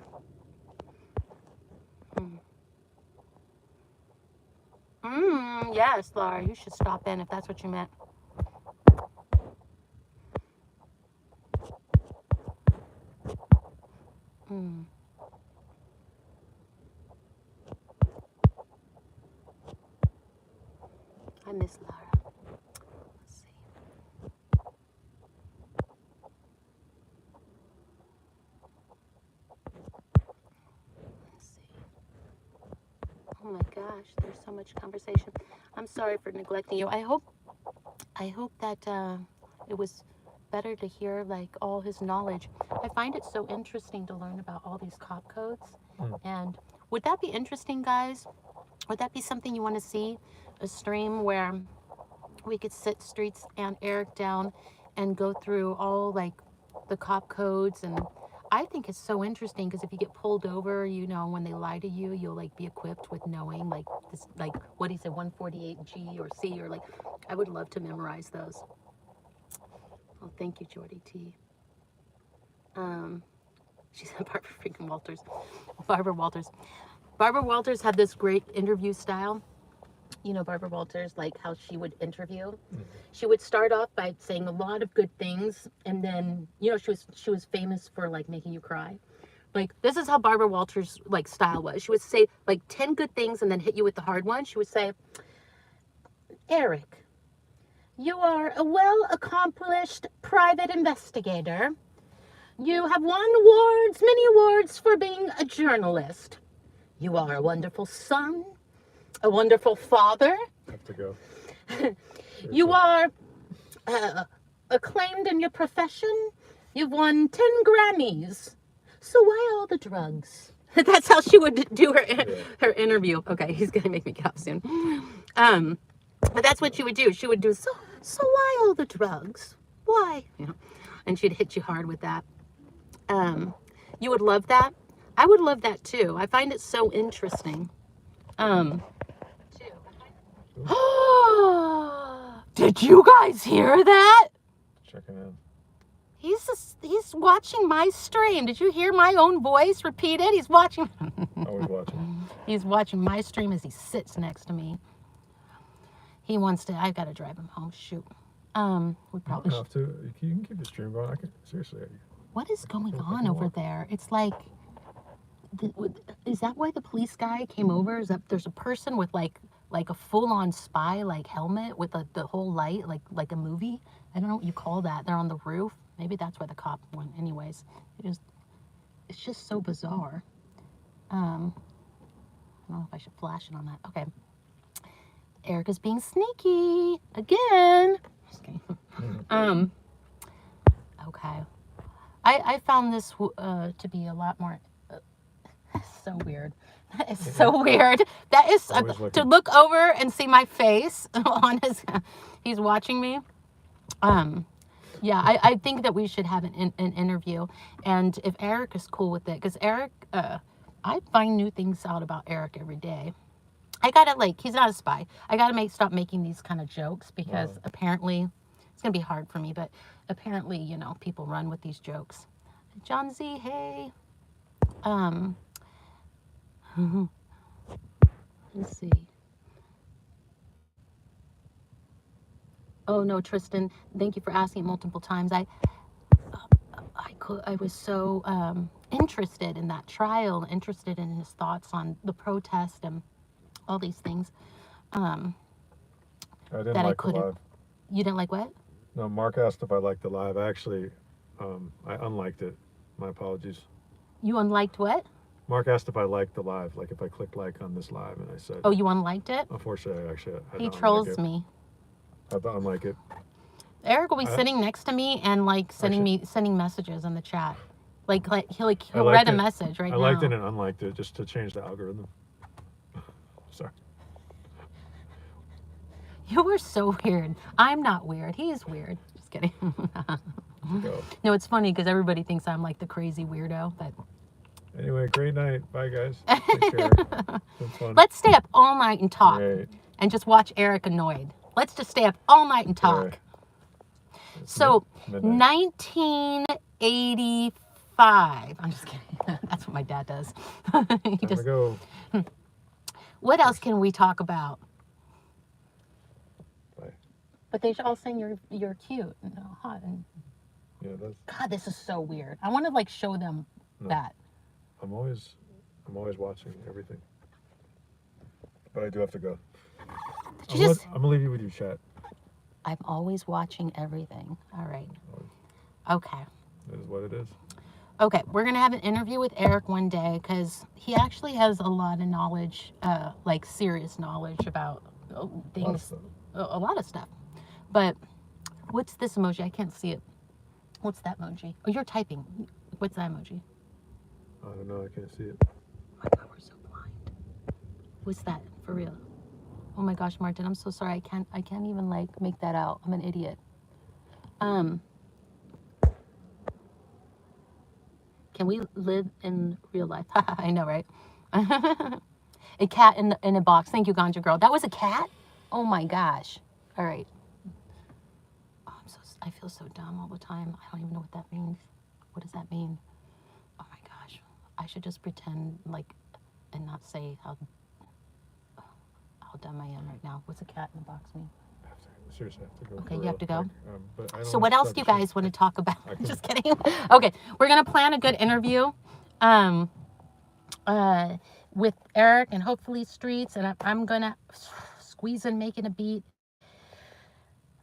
Yes, Laura, you should stop in if that's what you meant. I miss Laura. Let's see. Let's see. Oh my gosh, there's so much conversation. I'm sorry for neglecting you. I hope that it was better to hear like all his knowledge. I find it so interesting to learn about all these cop codes. And would that be interesting, guys? Would that be something you want to see? A stream where we could sit Streets and Eric down and go through all like the cop codes. And I think it's so interesting because if you get pulled over, you know, when they lie to you, you'll like be equipped with knowing like this, like what he said, 148G or C, or like, I would love to memorize those. Oh, thank you, Jordy T. She said Barbara freaking Walters. Barbara Walters. Barbara Walters had this great interview style. You know, Barbara Walters, like how she would interview. She would start off by saying a lot of good things, and then, you know, she was famous for like making you cry. Like, this is how Barbara Walters like style was. She would say like 10 good things and then hit you with the hard one. She would say, Eric, you are a well-accomplished private investigator. You have won awards, many awards for being a journalist. You are a wonderful son, a wonderful father. I have to go. You are acclaimed in your profession. You've won 10 Grammys. So why all the drugs? That's how she would do her interview. Okay, he's gonna make me get up soon. But that's what she would do. She would do, so why all the drugs? Why? You know, and she'd hit you hard with that. You would love that. I would love that too. I find it so interesting. Did you guys hear that? Checking in. He's watching my stream. Did you hear my own voice repeated? He's watching. Always watching. He's watching my stream as he sits next to me. He wants to. I've got to drive him home. Shoot. We probably should. Have to. You can keep the stream going. I can seriously. What is going on over there? It's like. Is that why the police guy came over? Is that there's a person with like a full-on spy like helmet with the whole light like a movie? I don't know what you call that. They're on the roof. Maybe that's why the cop went. Anyways, it's just so bizarre. I don't know if I should flash it on that. Okay. Erica's being sneaky again. Just kidding. Okay. I found this to be a lot more. So weird. That is so weird. That is to look over and see my face on his. He's watching me. Yeah, I think that we should have an interview, and if Eric is cool with it, because Eric, I find new things out about Eric every day. I gotta he's not a spy. I gotta stop making these kind of jokes because apparently it's gonna be hard for me. But apparently, you know, people run with these jokes. John Z, hey. Let's see. Oh no, Tristan, thank you for asking multiple times. I was so interested in that trial, interested in his thoughts on the protest and all these things. I didn't like the live. You didn't like what? No, Mark asked if I liked the live. Actually, I unliked it. My apologies. You unliked what? Mark asked if I liked the live, like if I clicked like on this live, and I said. Oh, you unliked it? Unfortunately, I actually had He to trolls unlike it. me. I had to unlike it. Eric will be sitting next to me and like sending messages in the chat. Like he'll read a message right now. I liked it and unliked it just to change the algorithm. Sorry. You were so weird. I'm not weird. He's weird. Just kidding. No, it's funny because everybody thinks I'm like the crazy weirdo. But anyway, great night. Bye, guys. Take care. Been fun. Let's stay up all night and talk. Great. And just watch Eric annoyed. Let's just stay up all night and talk. Right. So, midnight. 1985. I'm just kidding. That's what my dad does. He just. Go. What else can we talk about? Bye. But they all saying you're cute and hot and. Yeah, that's. God, this is so weird. I want to like show them that. I'm always watching everything. But I do have to go. I'm gonna leave you with your chat. I'm always watching everything. All right. Okay. It is what it is. Okay, we're gonna have an interview with Eric one day because he actually has a lot of knowledge, like serious knowledge about things, a lot of stuff. But what's this emoji? I can't see it. What's that emoji? Oh, you're typing. What's that emoji? I don't know. I can't see it. Oh my God, we're so blind. What's that for real? Oh my gosh, Martin, I'm so sorry. I can't even like make that out. I'm an idiot. Can we live in real life? I know, right? A cat in a box. Thank you, Ganja Girl. That was a cat? Oh my gosh. All right. Oh, I feel so dumb all the time. I don't even know what that means. What does that mean? Oh my gosh. I should just pretend like and not say how dumb I am right now. What's a cat in the box mean? Seriously, I have to go. Okay, you have to go? So what else do you guys want to talk about? Just kidding. Okay, we're going to plan a good interview with Eric and hopefully Streets, and I'm going to squeeze in making a beat.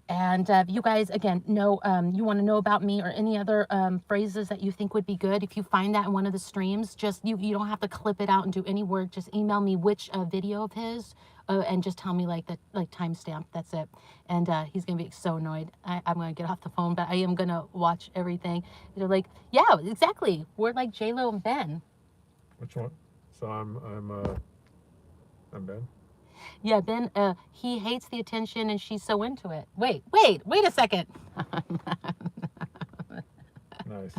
And if you guys, again, know, you want to know about me or any other phrases that you think would be good, if you find that in one of the streams, just, you don't have to clip it out and do any work. Just email me which video of his and just tell me like the timestamp. That's it. And he's going to be so annoyed. I'm going to get off the phone, but I am going to watch everything. They're like, yeah, exactly. We're like J-Lo and Ben. Which one? So I'm Ben? Yeah, Ben, he hates the attention and she's so into it. Wait a second. Nice.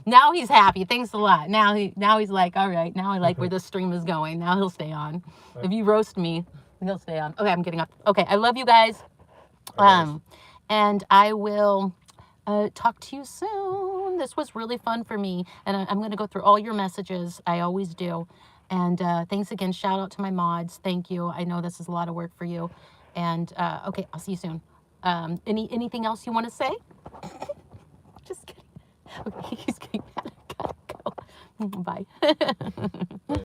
Now he's happy. Thanks a lot. Now he's like, all right, now I like where the stream is going. Now he'll stay on. If you roast me, he'll stay on. Okay, I'm getting up. Okay, I love you guys. And I will talk to you soon. This was really fun for me. And I'm going to go through all your messages. I always do. And thanks again. Shout out to my mods. Thank you. I know this is a lot of work for you. And okay, I'll see you soon. Anything else you want to say? Just kidding. Okay, he's getting mad. I gotta go. Bye.